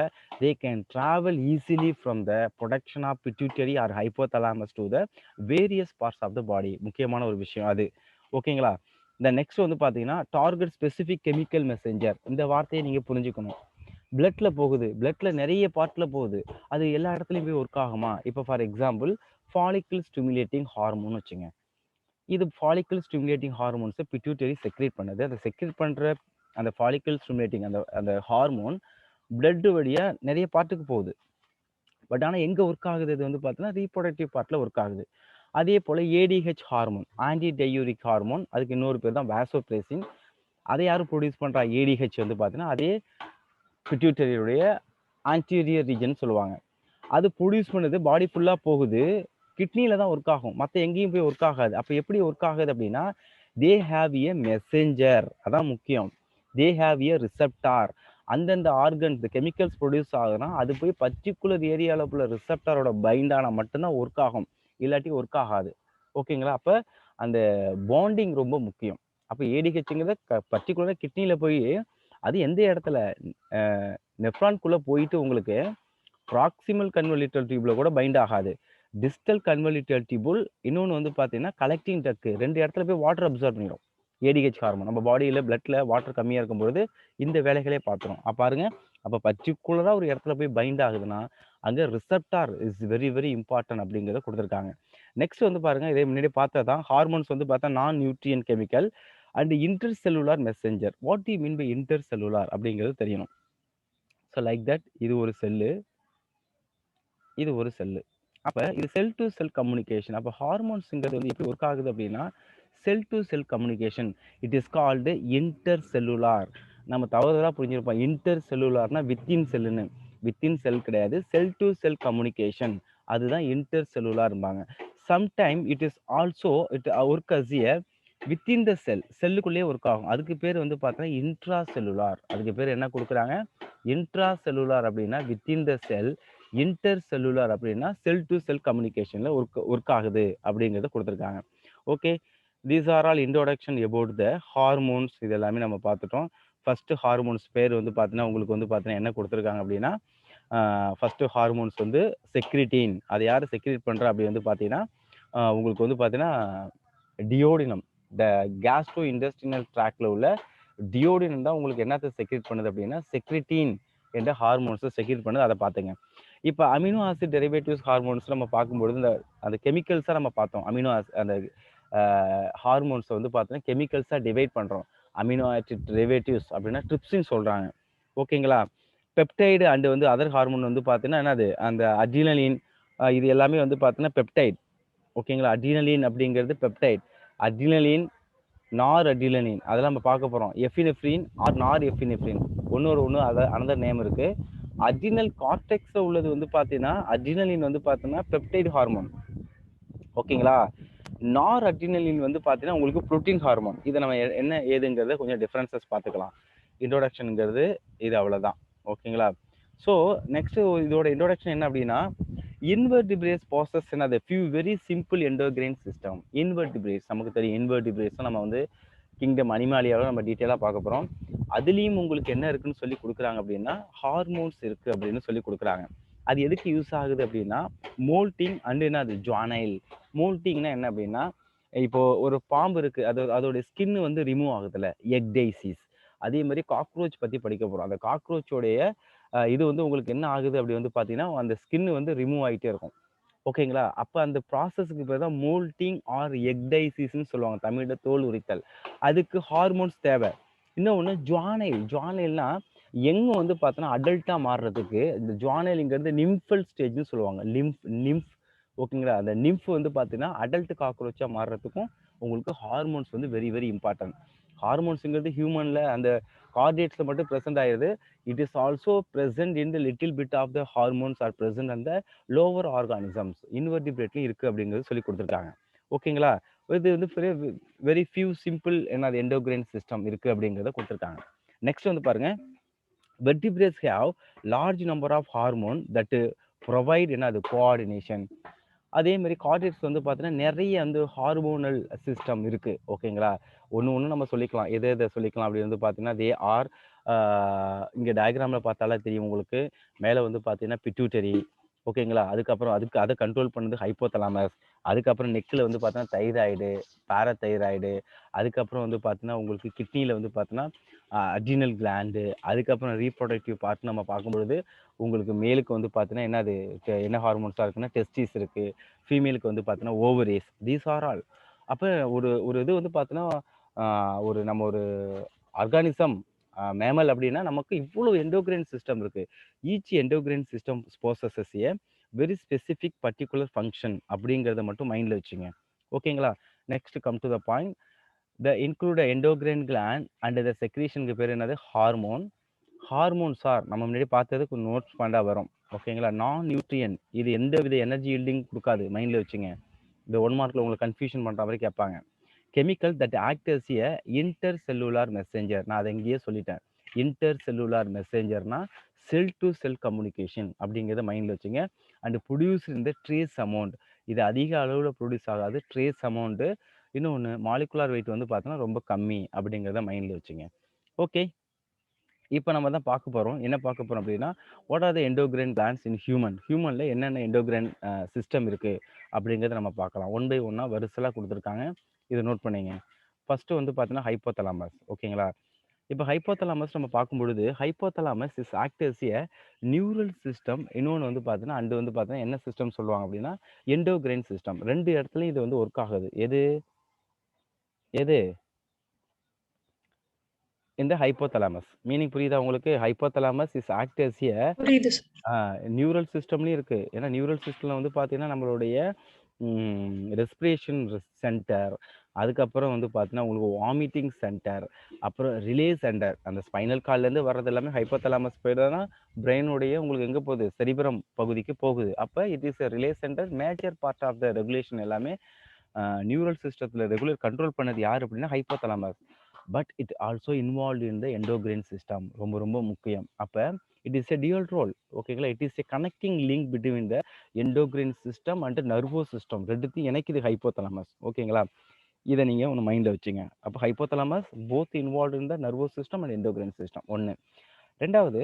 they can travel easily from the production of pituitary or hypothalamus to the various parts of the body. முக்கியமான ஒரு விஷயம் அது. ஓகேங்களா? இந்த நெக்ஸ்ட் வந்து பார்த்தீங்கன்னா டார்கெட் ஸ்பெசிஃபிக் கெமிக்கல் மெசேஞ்சர். இந்த வார்த்தையை நீங்கள் புரிஞ்சுக்கணும். பிளட்ல போகுது, பிளட்ல நிறைய பார்ட்டில் போகுது, அது எல்லா இடத்துலையும் போய் ஒர்க் ஆகுமா? இப்போ for example follicle stimulating hormone வச்சுங்க. இது ஃபாலிக்கல் ஸ்டிமுலேட்டிங் ஹார்மோன்ஸை பிட்யூட்டரி செக்ரேட் பண்ணுது. அதை செக்ரேட் பண்ணுற அந்த ஃபாலிக்கல் ஸ்டிமுலேட்டிங் அந்த அந்த ஹார்மோன் பிளட் வழியாக நிறைய பார்ட்டுக்கு போகுது. பட் ஆனால் எங்கே ஒர்க் ஆகுது? இது வந்து பார்த்தீங்கன்னா ரீப்ரொடக்டிவ் பார்ட்டில் ஒர்க் ஆகுது. அதே போல் ADH hormone, anti diuretic hormone, அதுக்கு இன்னொரு பேர் தான் வாசோப்ரெசின். அதை யாரும் ப்ரொடியூஸ் பண்ணுறா? ஏடிஹெச் வந்து பார்த்தீங்கன்னா அதே பிட்யூட்டரியுடைய ஆன்டீரியர் ரீஜன் சொல்லுவாங்க. அது ப்ரொடியூஸ் பண்ணுது, பாடி ஃபுல்லாக போகுது, கிட்னியில் தான் ஒர்க் ஆகும், மற்ற எங்கேயும் போய் ஒர்க் ஆகாது. அப்போ எப்படி ஒர்க் ஆகுது அப்படின்னா, தே ஹாவ் ஏ மெசேஞ்சர். அதான் முக்கியம். They have a receptor. அந்தந்த ஆர்கன்ஸ் கெமிக்கல்ஸ் ப்ரொடியூஸ் ஆகுதுன்னா அது போய் பர்டிகுலர் ஏரியாவில் உள்ள ரிசப்டாரோட பைண்டான மட்டும்தான் ஒர்க் ஆகும், இல்லாட்டி ஒர்க் ஆகாது. ஓகேங்களா? அப்போ அந்த பாண்டிங் ரொம்ப முக்கியம். அப்போ ஏடிஹெச்ங்கிறத பர்டிகுலராக கிட்னியில் போய் அது எந்த இடத்துல நெஃப்ரான்குள்ளே போயிட்டு உங்களுக்கு ப்ராக்சிமல் கன்வலிட்டல் டியூப்ல கூட பைண்ட் ஆகாது. டிஸ்டல் கன்வலிட்டல் டியூபுல் இன்னொன்று வந்து பார்த்தீங்கன்னா கலெக்டிங் டக்கு, 2 இடத்துல போய் வாட்டர் அப்சர்வ் பண்ணிடும். ஏடிஹெச் ஹார்மோன் நம்ம பாடியில் பிளட்ல வாட்டர் கம்மியாக இருக்கும்பொழுது இந்த வேலைகளே பார்த்துரும். பாருங்க, அப்போ பர்டிகுலராக ஒரு இடத்துல போய் பைண்ட் ஆகுதுன்னா அங்கே receptor is very very important அப்படிங்கிறத கொடுத்துருக்காங்க. நெக்ஸ்ட் வந்து பாருங்க, இதே முன்னாடி பார்த்தா தான் ஹார்மோன்ஸ் வந்து பார்த்தா non nutrient chemical and intercellular messenger. What you mean by intercellular அப்படிங்கிறது தெரியணும். ஸோ லைக் தட் இது ஒரு செல்லு, இது ஒரு செல்லு. அப்போ இது செல் டு செல் கம்யூனிகேஷன். அப்போ ஹார்மோன்ஸுங்கிறது வந்து எப்படி ஒர்க் ஆகுது அப்படின்னா cell to cell communication. It is called intercellular. நம்ம தவறுதலாக புரிஞ்சிருப்போம். இன்டர் செல்லுலார்னா வித்தின் செல்லுன்னு. வித்தின் செல் கிடையாது, செல் டு செல் கம்யூனிகேஷன். அதுதான் இன்டர் செல்லுலார்பாங்க. Sometime it is also it work as a within the cell, செல்லுக்குள்ளேயே ஒர்க் ஆகும். அதுக்கு பேர் வந்து பார்த்தீங்கன்னா இன்ட்ரா செல்லுலார். அதுக்கு பேர் என்ன கொடுக்குறாங்க? இன்ட்ரா செல்லுலார் அப்படின்னா within the sell, inter cellular அப்படின்னா செல் டு செல் கம்யூனிகேஷனில் ஒர்க் ஆகுது அப்படிங்கிறத கொடுத்துருக்காங்க. Okay, these are all introduction about the hormones. இது எல்லாமே நம்ம பார்த்துட்டோம். ஃபஸ்ட்டு ஹார்மோன்ஸ் பேர் வந்து பார்த்தீங்கன்னா உங்களுக்கு வந்து பார்த்தீங்கன்னா என்ன கொடுத்துருக்காங்க அப்படின்னா, ஃபஸ்ட்டு ஹார்மோன்ஸ் வந்து செக்ரிட்டின். அதை யார் செக்ரிட் பண்ணுறா அப்படி வந்து பார்த்தீங்கன்னா உங்களுக்கு வந்து பார்த்தீங்கன்னா டியோடினம். இந்த கேஸ்ட்ரோ இண்டஸ்ட்ரியல் ட்ராக்ல உள்ள டியோடினம் தான் உங்களுக்கு என்னத்தை செக்ரிட் பண்ணுது அப்படின்னா செக்ரிட்டின் என்ற ஹார்மோன்ஸை செக்ரிட் பண்ணுது. அதை பார்த்துங்க. இப்போ அமினோ ஆசிட் டெரிவேட்டிவ்ஸ் ஹார்மோன்ஸ் நம்ம பார்க்கும்பொழுது அந்த கெமிக்கல்ஸாக நம்ம பார்த்தோம். அமினோ அந்த ஹார்மோன்ஸை வந்து பார்த்தீங்கன்னா கெமிக்கல்ஸாக டிவைட் பண்ணுறோம். அமினோ ஆசிட் டெரிவேட்டிவ்ஸ் அப்படின்னா ட்ரிப்சின் சொல்கிறாங்க. ஓகேங்களா? பெப்டைடு அண்டு வந்து அதர் ஹார்மோன் வந்து பார்த்தீங்கன்னா என்னது அந்த அட்ரினலின், இது எல்லாமே வந்து பார்த்தீங்கன்னா பெப்டைட். ஓகேங்களா? அட்ரினலின் அப்படிங்கிறது பெப்டைட். அட்ரினலின், நார் அட்ரினலின் அதெல்லாம் நம்ம பார்க்க போகிறோம். எஃபினெஃப்ரின் ஆர் நார் எஃபினெஃப்ரின் ஒன்று அதை அனதர் நேம் இருக்குது. அட்ரினல் கார்டெக்ஸில் உள்ளது வந்து பார்த்தீங்கன்னா அட்ரினலின் வந்து பார்த்தீங்கன்னா பெப்டைட் ஹார்மோன். ஓகேங்களா? நார் அட்ரினலின் வந்து பார்த்தீங்கன்னா உங்களுக்கு புரோட்டீன் ஹார்மோன். இதை நம்ம என்ன ஏதுங்கிறத கொஞ்சம் டிஃப்ரென்சஸ் பார்த்துக்கலாம். இன்ட்ரோடக்ஷனுங்கிறது இது அவ்வளோதான். ஓகேங்களா? ஸோ நெக்ஸ்ட் இதோட இன்ட்ரோடக்ஷன் என்ன அப்படின்னா இன்வெர்டிபிரேட்ஸ் ப்ராசஸ் என்னது few very simple endocrine system. Invertebrates நமக்கு தெரியும். இன்வெர்டிபிரேட்ஸ் நம்ம வந்து கிங்டம் அனிமாலியாவை நம்ம டீட்டெயிலாக பார்க்க போகிறோம். அதுலேயும் உங்களுக்கு என்ன இருக்குன்னு சொல்லி கொடுக்குறாங்க அப்படின்னா ஹார்மோன்ஸ் இருக்குது அப்படின்னு சொல்லி கொடுக்குறாங்க. அது எதுக்கு யூஸ் ஆகுது அப்படின்னா மோல்டிங் அண்ட் என்ன அது ஜுவானைல். மோல்டிங்னா என்ன அப்படின்னா இப்போ ஒரு பாம்பு இருக்குது, அதோட ஸ்கின்னு வந்து ரிமூவ் ஆகுதுல்ல, எக்டைசிஸ். அதே மாதிரி காக்ரோச் பற்றி படிக்க போகிறோம். அந்த காக்ரோச்சோடைய இது வந்து உங்களுக்கு என்ன ஆகுது அப்படி வந்து பார்த்தீங்கன்னா அந்த ஸ்கின் வந்து ரிமூவ் ஆகிட்டே இருக்கும். ஓகேங்களா? அப்ப அந்த ப்ராசஸ்க்கு பேர் தான் மோல்டிங் ஆர் எக்டைசிஸ்ன்னு சொல்லுவாங்க. தமிழ்ல தோல் உரித்தல். அதுக்கு ஹார்மோன்ஸ் தேவை. இன்னொன்னு ஜுவானைல். ஜுவானைல்னா வந்து பார்த்தோன்னா, அடல்ட்டா மாறுறதுக்கு இந்த ஜுவானைல்ங்கிறது நிம்ஃபல் ஸ்டேஜ்ன்னு சொல்லுவாங்க. நிம்ஃப் ஓகேங்களா? அந்த நிம்ஃப் வந்து பார்த்தீங்கன்னா, அடல்ட் காக்ரோச்சா மாறுறதுக்கும் உங்களுக்கு ஹார்மோன்ஸ் வந்து வெரி வெரி இம்பார்ட்டன்ட். ஹார்மோன்ஸ்ங்கிறது ஹியூமன்ல அந்த கார்டியேட்ஸ்ல மட்டும் பிரசன்ட் ஆயிருது. It is also present in the little bit of the hormones are present அந்த லோவர் ஆர்கானிசம்ஸ் இன்வெர்டிபிரேட்லையும் இருக்கு அப்படிங்கிறது சொல்லி கொடுத்துருக்காங்க. ஓகேங்களா? இது வந்து வெரி ஃபியூ சிம்பிள் என்னது எண்டோகிரைன் சிஸ்டம் இருக்கு அப்படிங்கிறத கொடுத்துருக்காங்க. நெக்ஸ்ட் வந்து பாருங்க, vertebrates have large number of hormone that provide என்னது கோஆர்டினேஷன். அதே மாதிரி கார்டியேட்ஸ் வந்து பார்த்தீங்கன்னா நிறைய வந்து ஹார்மோனல் சிஸ்டம் இருக்கு. ஓகேங்களா? ஒன்று ஒன்று நம்ம சொல்லிக்கலாம். எதை எதை சொல்லிக்கலாம் அப்படி வந்து பார்த்தீங்கன்னா தே ஆர் இங்கே டயக்ராமில் பார்த்தாலே தெரியும் உங்களுக்கு. மேலே வந்து பார்த்தீங்கன்னா பிட்யூட்டரி. ஓகேங்களா? அதுக்கப்புறம் அதை கண்ட்ரோல் பண்ணது ஹைப்போதலாமஸ். அதுக்கப்புறம் நெக்கில் வந்து பார்த்தீங்கன்னா தைராய்டு, பாராதைராய்டு. அதுக்கப்புறம் வந்து பார்த்தீங்கன்னா உங்களுக்கு கிட்னியில் வந்து பார்த்தீங்கன்னா அட்ரினல் கிளாண்டு. அதுக்கப்புறம் ரீப்ரொடக்டிவ் பார்ட் நம்ம பார்க்கும்பொழுது உங்களுக்கு மேலுக்கு வந்து பார்த்தீங்கன்னா என்னது என்ன ஹார்மோன்ஸாக இருக்குன்னா டெஸ்டிஸ் இருக்கு. ஃபீமேலுக்கு வந்து பார்த்தீங்கன்னா ஓவரீஸ். These are all. அப்போ ஒரு ஒரு இது வந்து பார்த்தீங்கன்னா ஒரு நம்ம ஒரு ஆர்கானிசம் மேமல் அப்படின்னா நமக்கு இவ்வளோ எண்டோகிரைன் சிஸ்டம் இருக்கு. Each endocrine system possesses a very specific particular function அப்படிங்கிறத மட்டும் மைண்டில் வச்சுங்க. ஓகேங்களா? Next come to the point. The include endocrine gland and the செக்ரீஷனுக்கு பேர் என்னது ஹார்மோன். ஹார்மோன்ஸ் ஆர் நம்ம முன்னாடி பார்த்ததுக்கு நோட்ஸ் பண்ணா வரும். ஓகேங்களா? நான் நியூட்ரியன். இது எந்த வித எனர்ஜி ஈல்டிங் கொடுக்காது. மைண்டில் வச்சுங்க. இந்த 1 மார்க்கில் உங்களுக்கு கன்ஃபியூஷன் பண்ணுற மாதிரி கேட்பாங்க. Chemical that act as a intercellular messenger. நான் அதை இங்கேயே சொல்லிட்டேன். இன்டர் செல்லுலார் மெசேஞ்சர்னா செல் டு செல் கம்யூனிகேஷன் அப்படிங்கிறத மைண்டில் வச்சுங்க. அண்ட் ப்ரொடியூஸ் இந்த ட்ரேஸ் அமௌண்ட். இது அதிக அளவில் ப்ரொடியூஸ் ஆகாது. Trace amount. இன்னொன்று மாலிகுலார் வெயிட் வந்து பார்த்தோன்னா ரொம்ப கம்மி அப்படிங்கிறத மைண்டில் வச்சுங்க. ஓகே, இப்போ நம்ம தான் பார்க்க போகிறோம். என்ன பார்க்க போகிறோம் அப்படின்னா, what are the endocrine glands in human. ஹியூமனில் என்னென்ன எண்டோகிரைன் சிஸ்டம் இருக்குது அப்படிங்கிறத நம்ம பார்க்கலாம். ஒன் பை ஒன்னாக வரிசலாக கொடுத்துருக்காங்க. இதை நோட் பண்ணிங்க. ஃபஸ்ட்டு வந்து பார்த்தீங்கன்னா ஹைப்போதலாமஸ். ஓகேங்களா? இப்போ ஹைப்போதலாமஸ் நம்ம பார்க்கும்பொழுது hypothalamus is act as a neural system. இன்னொன்று வந்து பார்த்தீங்கன்னா அண்டு வந்து பார்த்தீங்கன்னா என்ன சிஸ்டம் சொல்லுவாங்க அப்படின்னா எண்டோகிரைன் சிஸ்டம். 2 இடத்துலையும் இது வந்து ஒர்க் ஆகுது. எது எது இந்த ஹைப்போதலாமஸ். மீனிங் புரியுதா உங்களுக்கு? Hypothalamus is act as a புரியுது சார். நியூரல் சிஸ்டம்லையும் இருக்குது. ஏன்னா நியூரல் சிஸ்டமில் வந்து பார்த்தீங்கன்னா நம்மளுடைய ரெஸ்பிரேஷன் சென்டர், அதுக்கப்புறம் வந்து பார்த்தீங்கன்னா உங்களுக்கு வாமிட்டிங் சென்டர், அப்புறம் ரிலே சென்டர். அந்த ஸ்பைனல் கார்ட்லேருந்து வர்றது எல்லாமே ஹைப்போதலாமஸ் போய்ட்டு பிரெயினுடைய உங்களுக்கு எங்கே போகுது? செரிபரம் பகுதிக்கு போகுது. அப்போ it is a relay centre. Major part of the regulation எல்லாமே நியூரல் சிஸ்டத்தில் ரெகுலர் கண்ட்ரோல் பண்ணது யார் அப்படின்னா hypothalamus. But it also involve in the endocrine system. ரொம்ப ரொம்ப முக்கியம். அப்போ it is a dual role. ஓகேங்களா? It is a connecting link between the endocrine system and nervous system. ரெண்டுத்தையும் இணைக்குது ஹைப்போதலாமஸ். ஓகேங்களா? இதை நீங்கள் ஒன்று மைண்டில் வச்சுங்க. அப்போ hypothalamus both involve in the நர்வோ system and endocrine system. ஒன்று. ரெண்டாவது,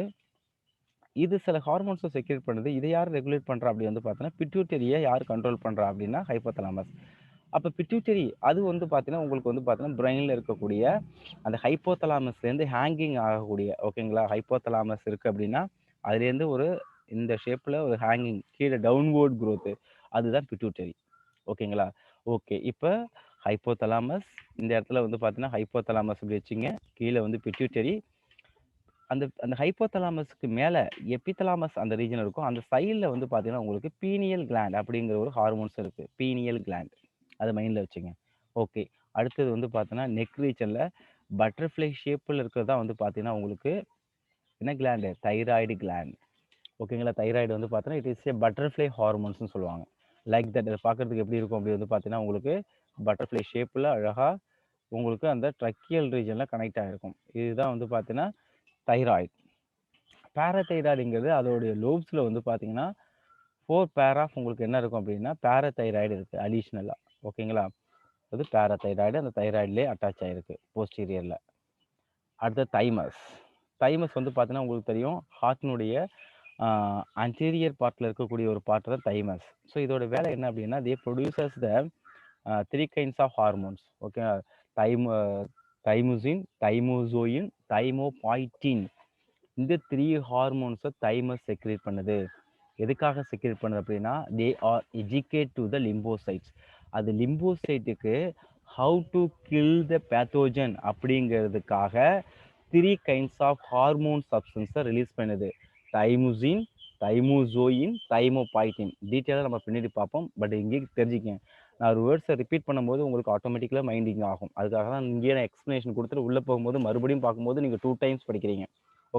இது சில ஹார்மோன்ஸை செக்ரேட் பண்ணுது. இதை யார் ரெகுலேட் பண்ணுறா அப்படி வந்து பார்த்தீங்கன்னா பிட்யூட்டரியை யார் கண்ட்ரோல் பண்ணுறா அப்படின்னா ஹைப்போதலாமஸ். அப்போ பிட்யூட்டரி அது வந்து பார்த்தீங்கன்னா உங்களுக்கு வந்து பார்த்தீங்கன்னா பிரெயினில் இருக்கக்கூடிய அந்த ஹைப்போதலாமஸ்லேருந்து ஹேங்கிங் ஆகக்கூடிய, ஓகேங்களா? ஹைப்போதலாமஸ் இருக்குது அப்படின்னா அதுலேருந்து ஒரு இந்த ஷேப்பில் ஒரு ஹேங்கிங் கீழே டவுன்வோர்ட் growth, அதுதான் பிட்யூட்டரி. ஓகேங்களா? ஓகே, இப்போ ஹைப்போதலாமஸ் இந்த இடத்துல வந்து பார்த்தீங்கன்னா ஹைப்போதலாமஸ் இப்படி வச்சுங்க. கீழே வந்து பிட்யூட்டரி. அந்த அந்த ஹைப்போதலாமஸ்க்கு மேலே எபிதலாமஸ் அந்த ரீஜன் இருக்கும். அந்த சைடில் வந்து பார்த்தீங்கன்னா உங்களுக்கு பீனியல் கிளாண்ட் அப்படிங்கிற ஒரு ஹார்மோன்ஸ் இருக்குது. Pineal gland. அதை மைண்டில் வச்சுங்க. ஓகே, அடுத்தது வந்து பார்த்தீங்கன்னா நெக் ரீஜனில் பட்டர்ஃப்ளை ஷேப்பில் இருக்கிறது தான் வந்து பார்த்தீங்கன்னா உங்களுக்கு என்ன கிளாண்டு? Thyroid gland. ஓகேங்களா? தைராய்டு வந்து பார்த்தீங்கன்னா இட் இஸ் ஏ பட்டர்ஃப்ளை ஹார்மோன்ஸ்னு சொல்லுவாங்க. Like that. அதை பார்க்குறதுக்கு எப்படி இருக்கும் அப்படி வந்து பார்த்தீங்கன்னா உங்களுக்கு பட்டர்ஃப்ளை ஷேப்பில் அழகாக உங்களுக்கு அந்த ட்ரக்கியல் ரீஜனில் கனெக்ட் ஆகிருக்கும். இதுதான் வந்து பார்த்தீங்கன்னா தைராய்டு. பேராதைராய்டுங்கிறது அதோடைய லோப்ஸில் வந்து பார்த்தீங்கன்னா 4 பேர் ஆஃப் உங்களுக்கு என்ன இருக்கும் அப்படின்னா பேராதைராய்டு இருக்குது அடிஷ்னலாக. ஓகேங்களா? அது பேராதைராய்டு அந்த தைராய்டுலேயே அட்டாச் ஆகிருக்கு போஸ்டீரியரில். அடுத்த தைமஸ். தைமஸ் வந்து பார்த்தீங்கன்னா உங்களுக்கு தெரியும் ஹார்ட்டினுடைய அன்டீரியர் பார்ட்டில் இருக்கக்கூடிய ஒரு பார்ட் தான் தைமஸ். ஸோ இதோட வேலை என்ன அப்படின்னா they produces the 3 kinds of hormones. Okay, தைம தைமுசின், தைமோசோயின், தைமோபாய்டின். இந்த 3 ஹார்மோன்ஸை தைமஸ் செக்ரேட் பண்ணுது. எதுக்காக செக்ரேட் பண்ணுது அப்படின்னா they are educate to the lymphocytes. அது லிம்போசைட்டுக்கு how to kill the pathogen அப்படிங்கிறதுக்காக 3 கைண்ட்ஸ் ஆஃப் ஹார்மோன் சப்ஸ்டன்ஸை ரிலீஸ் பண்ணுது. தைமுசின், தைமோசோயின், தைமோபாய்டின். டீட்டெயிலாக நம்ம பின்னாடி பார்ப்போம். பட் இங்கே தெரிஞ்சுக்கங்க, நான் ஒரு வேர்ட்ஸை ரிப்பீட் பண்ணும்போது உங்களுக்கு ஆட்டோமேட்டிக்கலாக மைண்டிங் ஆகும். அதுக்காக தான் இங்கேயே நான் எக்ஸ்ப்ளனேஷன் கொடுத்துட்டு உள்ளே போகும்போது மறுபடியும் பார்க்கும்போது நீங்கள் 2 டைம்ஸ் படிக்கிறீங்க.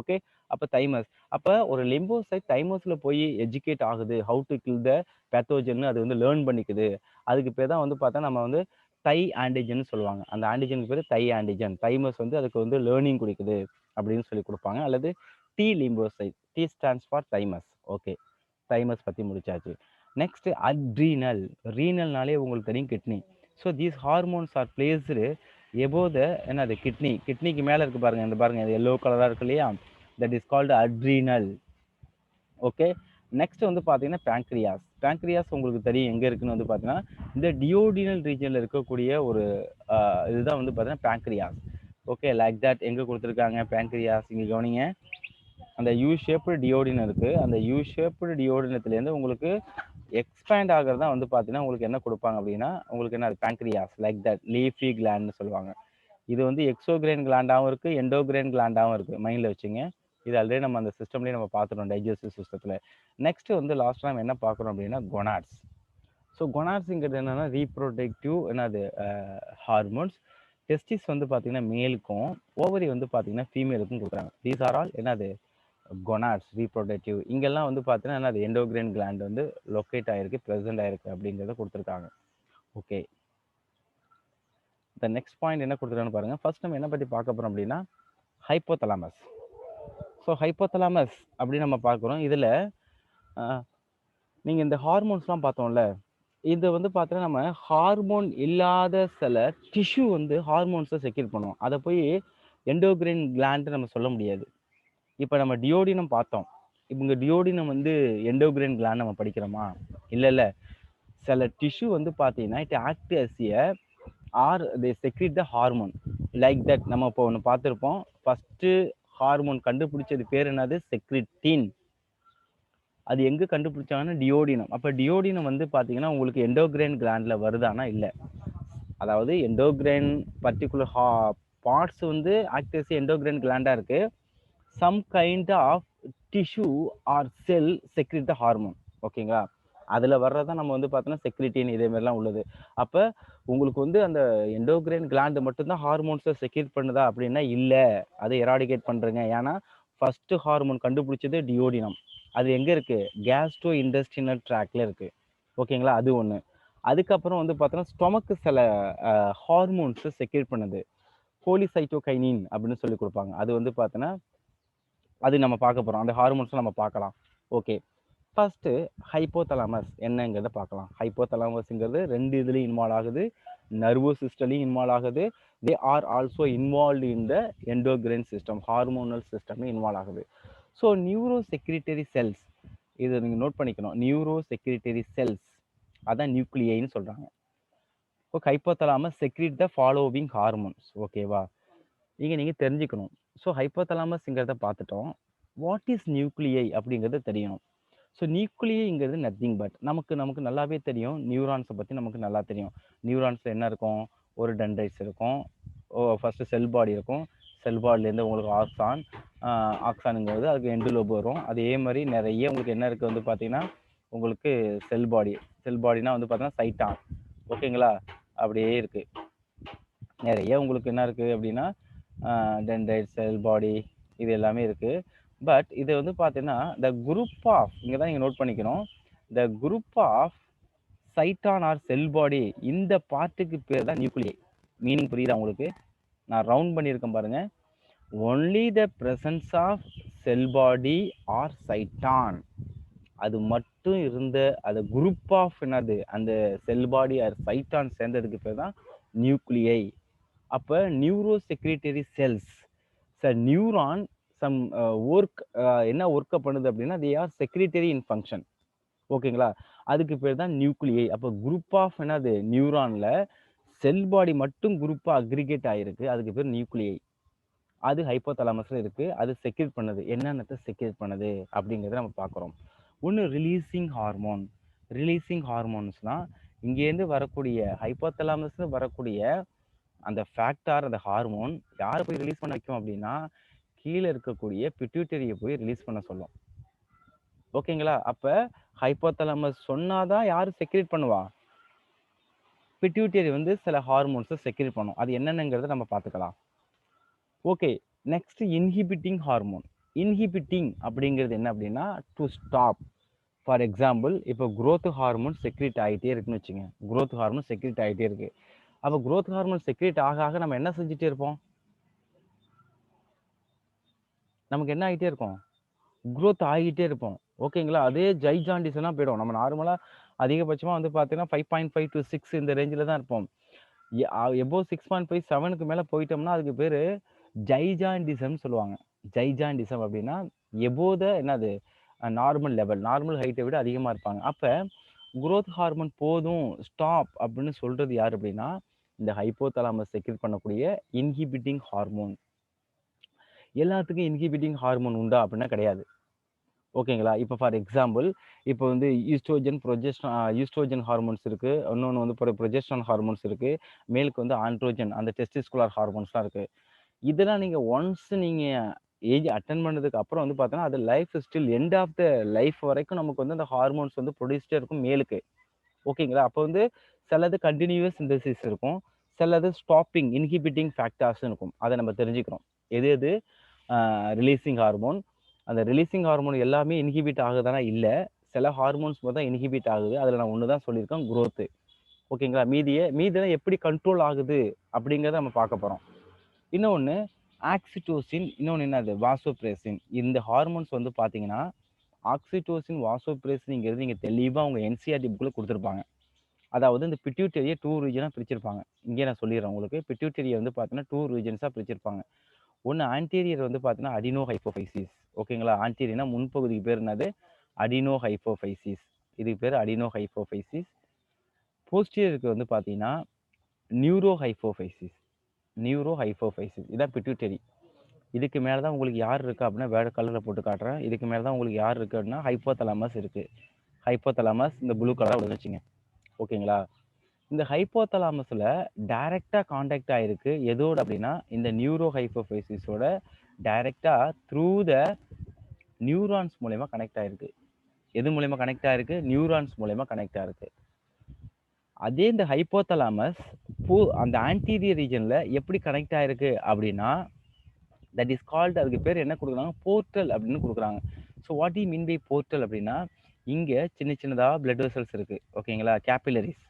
ஓகே, அப்போ தைமஸ், அப்போ ஒரு லிம்போசைட் தைமஸில் போய் எஜுகேட் ஆகுது, how to kill the pathogen அது வந்து லேர்ன் பண்ணிக்குது. அதுக்கு பேர் தான் வந்து பார்த்தா நம்ம வந்து தை ஆன்டிஜன் சொல்லுவாங்க. அந்த ஆன்டிஜனுக்கு பேர் தை ஆன்டிஜன். தைமஸ் வந்து அதுக்கு வந்து லேர்னிங் கொடுக்குது அப்படின்னு சொல்லி கொடுப்பாங்க. அல்லது T lymphocyte, T stands for thymus. Okay, thymus பற்றி முடிச்சாச்சு. Next adrenal. ரீனல்னாலே உங்களுக்கு தெரியும் kidney. So these hormones are placed above the என்னது கிட்னி. கிட்னிக்கு மேலே இருக்கு பாருங்க, இந்த பாருங்க இது எல்லோ கலராக இருக்கு இல்லையா, that is called adrenal. Okay, next வந்து பார்த்தீங்கன்னா பேங்க்ரியாஸ். பேங்க்ரியாஸ் உங்களுக்கு தெரியும் எங்கே இருக்குன்னு வந்து பார்த்தீங்கன்னா இந்த டியோடினல் ரீஜனில் இருக்கக்கூடிய ஒரு இதுதான் வந்து பார்த்தீங்கன்னா பேங்க்ரியாஸ். ஓகே, லைக் தட் எங்கே கொடுத்துருக்காங்க பேங்க்ரியாஸ், இங்கே கவனிங்க. அந்த யூ ஷேப்டு டியோடினம் இருக்குது. அந்த யூ ஷேப்டு டியோடினத்துலேருந்து உங்களுக்கு எக்ஸ்பேண்ட் ஆகிறது தான் வந்து பார்த்தீங்கன்னா உங்களுக்கு என்ன கொடுப்பாங்க அப்படின்னா உங்களுக்கு என்ன பேங்க்ரியாஸ், லைக் தட் லீஃபி கிளாண்ட்னு சொல்லுவாங்க. இது வந்து எக்ஸோகிரைன் கிளாண்டாகவும் இருக்குது, எண்டோகிரைன் கிளாண்டாகவும் இருக்குது. மைண்டில் வச்சுங்க. இது ஆல்ரெடி நம்ம அந்த சிஸ்டம்லேயே நம்ம பார்த்துட்டோம், டைஜஸ்டிவ் சிஸ்டத்தில். நெக்ஸ்ட் வந்து லாஸ்ட்டாக நம்ம என்ன பார்க்குறோம் அப்படின்னா கொனாட்ஸ். ஸோ கொனாட்ஸுங்கிறது என்னென்னா ரீப்ரொடக்டிவ் என்னது ஹார்மோன்ஸ். டெஸ்டிஸ் வந்து பார்த்தீங்கன்னா மேலுக்கும், ஓவரி வந்து பார்த்தீங்கன்னா ஃபீமேலுக்கும் கொடுக்குறாங்க. தீஸ் ஆர் ஆல் என்னது கொனாட்ஸ், ரீப்ரொடக்டிவ். இங்கெல்லாம் வந்து பார்த்தீங்கன்னா என்னது எண்டோகிரைன் கிளாண்ட் வந்து லொக்கேட் ஆகிருக்கு, ப்ரெசென்ட் ஆகிருக்கு அப்படிங்கிறத கொடுத்துருக்காங்க. ஓகே, த நெக்ஸ்ட் பாயிண்ட் என்ன கொடுத்துருக்கான்னு பாருங்கள். ஃபர்ஸ்ட் நம்ம என்ன பற்றி பார்க்க போகிறோம் அப்படின்னா ஹைப்போதலாமஸ். ஸோ ஹைப்போதலாமஸ் அப்படி நம்ம பார்க்குறோம். இதில் நீங்கள் இந்த ஹார்மோன்ஸ்லாம் பார்த்தோம்ல, இது வந்து பார்த்தீங்கன்னா நம்ம ஹார்மோன் இல்லாத சில டிஷ்யூ வந்து ஹார்மோன்ஸை செக்ரேட் பண்ணுவோம். அதை போய் எண்டோகிரைன் கிளாண்ட் நம்ம சொல்ல முடியாது. இப்போ நம்ம டியோடினம் பார்த்தோம். இவங்க டியோடினம் வந்து எண்டோகிரைன் கிளாண்ட் நம்ம படிக்கிறோமா? இல்லை. சில டிஷ்யூ வந்து பார்த்தீங்கன்னா it act as a or they secrete the hormone, like that. நம்ம இப்போ ஒன்று பார்த்துருப்போம். ஃபஸ்ட்டு ஹார்மோன் கண்டுபிடிச்சது பேர் என்னது? செக்ரிட்டின். அது எங்கே கண்டுபிடிச்சாங்கன்னா டியோடினம். அப்போ டியோடினம் வந்து பார்த்தீங்கன்னா உங்களுக்கு எண்டோகிரைன் கிளாண்டில் வருதானா? இல்லை. அதாவது எண்டோகிரைன் பர்டிகுலர் பார்ட்ஸ் வந்து ஆக்டர்ஸ் எண்டோகிரைன் கிளாண்டாக இருக்குது. Some kind of tissue or cell secrete the hormone. ஓகேங்களா, அதில் வர்றதான் நம்ம வந்து பார்த்தோன்னா செக்ரிட்டின் இதே மாதிரிலாம் உள்ளது. அப்போ உங்களுக்கு வந்து அந்த எண்டோகிரைன் கிளாண்டு மட்டும்தான் ஹார்மோன்ஸை செக்ரேட் பண்ணுதா அப்படின்னா இல்லை, அதை எராடிகேட் பண்ணுறேங்க. ஏன்னா ஃபஸ்ட்டு ஹார்மோன் கண்டுபிடிச்சது டியோடினம். அது எங்கே இருக்குது? கேஸ்ட்ரோ இண்டஸ்ட்ரியல் ட்ராக்ல இருக்குது. ஓகேங்களா, அது ஒன்று. அதுக்கப்புறம் வந்து பார்த்தோன்னா ஸ்டொமக்கு சில ஹார்மோன்ஸை செக்ரேட் பண்ணுது, கோலிசைட்டோகைனின் அப்படின்னு சொல்லி கொடுப்பாங்க. அது வந்து பார்த்தோன்னா அது நம்ம பார்க்க போகிறோம். அந்த ஹார்மோன்ஸை நம்ம பார்க்கலாம். ஓகே, ஃபஸ்ட்டு ஹைப்போதலாமஸ் என்னங்கிறத பார்க்கலாம். ஹைப்போதலாமஸ்ங்கிறது 2 இதுலேயும் இன்வால்வ் ஆகுது. நர்வஸ் சிஸ்டம்லையும் இன்வால்வ் ஆகுது. They are also involved in the endocrine system, hormonal சிஸ்டம்லையும் இன்வால்வ் ஆகுது. ஸோ நியூரோ செக்ரிட்டரி செல்ஸ், இதை நீங்கள் நோட் பண்ணிக்கணும். நியூரோ செக்ரிட்டரி செல்ஸ் அதான் நியூக்ளியைன்னு சொல்கிறாங்க. So hypothalamus secrete the following hormones. ஓகேவா, இங்கே நீங்கள் தெரிஞ்சுக்கணும். ஸோ ஹைப்போதலாமஸ்ங்கிறத பார்த்துட்டோம். வாட் இஸ் நியூக்ளியை அப்படிங்கிறது தெரியணும். ஸோ நியூக்ளியைங்கிறது நத்திங் பட் நமக்கு நல்லாவே தெரியும். நியூரான்ஸை பற்றி நமக்கு நல்லா தெரியும். நியூரான்ஸில் என்ன இருக்கும்? ஒரு டென்ட்ரைட்ஸ் இருக்கும். ஃபஸ்ட்டு செல் பாடி இருக்கும். செல் பாடிலேருந்து உங்களுக்கு ஆக்சானுங்கிறது அதுக்கு எண்டுலோப் வரும். அதே மாதிரி நிறைய உங்களுக்கு என்ன இருக்குது வந்து பார்த்தீங்கன்னா உங்களுக்கு செல் பாடினா வந்து பார்த்தீங்கன்னா சைட்டான். ஓகேங்களா, அப்படியே இருக்குது. நிறைய உங்களுக்கு என்ன இருக்குது அப்படின்னா டென்ட்ரைட், செல் பாடி, இது எல்லாமே இருக்குது. பட் இது வந்து பார்த்தீங்கன்னா த குரூப் ஆஃப், இங்கே தான் நீங்கள் நோட் பண்ணிக்கணும், த குரூப் ஆஃப் சைட்டான் ஆர் செல் பாடி, இந்த பார்ட்டுக்கு பேர் தான் நியூக்ளியை. மீனிங் புரியுதா உங்களுக்கு? நான் ரவுண்ட் பண்ணியிருக்கேன் பாருங்க. Only the presence of cell body are cyton, அது மட்டும் இருந்த அந்த குரூப் ஆஃப் என்னது அந்த செல் பாடி ஆர் சைட்டான் சேர்ந்ததுக்கு பேர் தான் நியூக்ளியை. அப்போ neuro secretory cells, neuron some work, என்ன ஒர்க்கை பண்ணுது அப்படின்னா they are secretory in function. ஓகேங்களா, அதுக்கு பேர் தான் நியூக்ளியை. அப்போ குரூப் ஆஃப் என்னது நியூரானில் செல் பாடி மட்டும் குரூப்பாக அக்ரிகேட் ஆகிருக்கு, அதுக்கு பேர் நியூக்ளியை. அது ஹைப்போதலாமஸில் இருக்குது. அது செக்ரேட் பண்ணுது. என்னென்னத்தை செக்ரேட் பண்ணுது அப்படிங்கிறத நம்ம பார்க்குறோம். ஒன்று ரிலீசிங் ஹார்மோன். ரிலீசிங் ஹார்மோன்ஸ்னால் இங்கேருந்து வரக்கூடிய ஹைப்போதலாமஸ்ல வரக்கூடிய அந்த ஃபேக்டார், அந்த ஹார்மோன் யாரை போய் ரிலீஸ் பண்ண வைக்கும் அப்படின்னா கீழே இருக்கக்கூடிய பிட்யூட்டரியை போய் ரிலீஸ் பண்ண சொல்லும். ஓகேங்களா? அப்போ ஹைப்போதலாமஸ் சொன்னாதான் யார் செக்ரேட் பண்ணுவா? பிட்யூட்டரி வந்து சில ஹார்மோன்ஸை செக்ரேட் பண்ணும். அது என்னென்னங்கிறத நம்ம பார்த்துக்கலாம். Okay, next inhibiting hormone. Inhibiting அப்படிங்கிறது என்ன அப்படின்னா டு ஸ்டாப். ஃபார் எக்ஸாம்பிள், இப்போ growth ஹார்மோன் செக்ரேட் ஆகிட்டே இருக்குன்னு வச்சுங்க. growth ஹார்மோன் செக்ரேட் ஆகிட்டே இருக்கு. அப்போ growth ஹார்மோன் செக்ரேட் ஆக ஆக நம்ம என்ன செஞ்சுட்டே இருப்போம்? நமக்கு என்ன ஆகிட்டே இருக்கும்? growth ஆகிட்டே இருப்போம். ஓகேங்களா? அதே ஜைஜாண்டிஸ்லாம் போயிடும். நம்ம நார்மலாக அதிகபட்சமாக வந்து பார்த்தீங்கன்னா 5.5 to 6 இந்த ரேஞ்சில் தான் இருப்போம். எபோவ் 6.5 7க்கு மேலே போயிட்டோம்னா அதுக்கு பேர் ஜைஜாண்டிசம் சொல்லுவாங்க. ஜைஜாண்டிசம் அப்படின்னா எபோவ் த என்னது நார்மல் லெவல், நார்மல் ஹைட்டை விட அதிகமாக இருப்பாங்க. அப்போ growth ஹார்மோன் போதும் ஸ்டாப் அப்படின்னு சொல்கிறது யார் அப்படின்னா இந்த ஹைப்போதலாமஸ் செக்ரேட் பண்ணக்கூடிய இன்ஹிபிட்டிங் ஹார்மோன். எல்லாத்துக்கும் இன்ஹிபிட்டிங் ஹார்மோன் உண்டா அப்படின்னா கிடையாது. ஓகேங்களா? இப்போ ஃபார் எக்ஸாம்பிள், இப்போ வந்து ஈஸ்ட்ரோஜன் ஹார்மோன்ஸ் இருக்குது. இன்னொன்று வந்து ப்ரொஜெஸ்ட்ரான் ஹார்மோன்ஸ் இருக்குது. மேலுக்கு வந்து ஆண்ட்ரோஜன், அந்த டெஸ்டிஸ்குலர் ஹார்மோன்ஸ்லாம் இருக்குது. இதெல்லாம் நீங்கள் ஒன்ஸ் நீங்கள் ஏஜ் அட்டன் பண்ணதுக்கு அப்புறம் வந்து பார்த்தோன்னா அது life still end of the life வரைக்கும் நமக்கு வந்து அந்த ஹார்மோன்ஸ் வந்து ப்ரொடியூஸ்டே இருக்கும் மேலுக்கு. ஓகேங்களா? அப்போ வந்து சிலது கண்டினியூஸ் சிந்தசிஸ் இருக்கும், சிலது ஸ்டாப்பிங் இன்ஹிபிட்டிங் ஃபேக்டர்ஸ் இருக்கும். அதை நம்ம தெரிஞ்சுக்கிறோம். எது எது ரிலீசிங் ஹார்மோன், அந்த ரிலீசிங் ஹார்மோன் எல்லாமே இன்ஹிபிட் ஆகுதானா இல்லை, சில ஹார்மோன்ஸ் மட்டும் தான் இன்ஹிபிட் ஆகுது. அதில் நான் ஒன்று தான் சொல்லியிருக்கேன், growth. ஓகேங்களா? மீதியெல்லாம் எப்படி கண்ட்ரோல் ஆகுது அப்படிங்கிறத நம்ம பார்க்க போகிறோம். இன்னொன்று ஆக்சிடோசின், இன்னொன்று என்னது வாசோப்ரேசின். இந்த ஹார்மோன்ஸ் வந்து பார்த்தீங்கன்னா ஆக்சிடோசின் வாசோப்ரேசின்ங்கிறது நீங்கள் தெளிவாக அவங்க என்சிஆர்டி புக்கில் கொடுத்துருப்பாங்க. அதாவது இந்த பிட்யூட்டரியை 2 ரீஜனாக பிரிச்சிருப்பாங்க. இங்கே நான் சொல்லிடுறேன் உங்களுக்கு. பிட்யூட்டரியை வந்து பார்த்தீங்கன்னா 2 ரீஜன்ஸாக பிரிச்சிருப்பாங்க. ஒன்று ஆன்டீரியர் வந்து பார்த்தீங்கன்னா அடினோ ஹைப்போஃபைசிஸ். ஓகேங்களா? ஆன்டீரியர்னா முன்பகுதிக்கு பேர் என்னது? அடினோ ஹைப்போஃபைசிஸ். இதுக்கு பேர் அடினோ ஹைப்போஃபைசிஸ். போஸ்டீரியருக்கு வந்து பார்த்தீங்கன்னா நியூரோ ஹைப்போஃபைசிஸ். நியூரோ ஹைப்போஃபைசிஸ் இதான் பிட்யூட்டரி. இதுக்கு மேலே தான் உங்களுக்கு யார் இருக்குது அப்படின்னா வேறு கலரில் போட்டு காட்டுறேன். இதுக்கு மேலே தான் உங்களுக்கு யார் இருக்குது அப்படின்னா ஹைப்போதலாமஸ் இருக்குது. ஹைப்போதலாமஸ் இந்த ப்ளூ கலர் வச்சுங்க. ஓகேங்களா? இந்த ஹைப்போதலாமஸில் டைரெக்டாக காண்டாக்ட் ஆகிருக்கு எதோடு அப்படின்னா இந்த நியூரோ ஹைப்போஃபைசிஸோட டைரெக்டாக த்ரூ த நியூரான்ஸ் மூலயமா கனெக்ட் ஆகிருக்கு. எது மூலயமா கனெக்ட் ஆகிருக்கு? நியூரான்ஸ் மூலயமா கனெக்ட் ஆகிருக்கு. அதே இந்த ஹைப்போதலாமஸ் அந்த ஆன்டீரியர் ரீஜனில் எப்படி கனெக்ட் ஆகிருக்கு அப்படின்னா தட் இஸ் கால்டு, அதுக்கு பேர் என்ன கொடுக்குறாங்க? போர்ட்டல் அப்படின்னு கொடுக்குறாங்க. So what you mean by portal அப்படின்னா இங்கே சின்ன சின்னதாக பிளட் வெசல்ஸ் இருக்குது. ஓகேங்களா? கேபிலரிஸ்.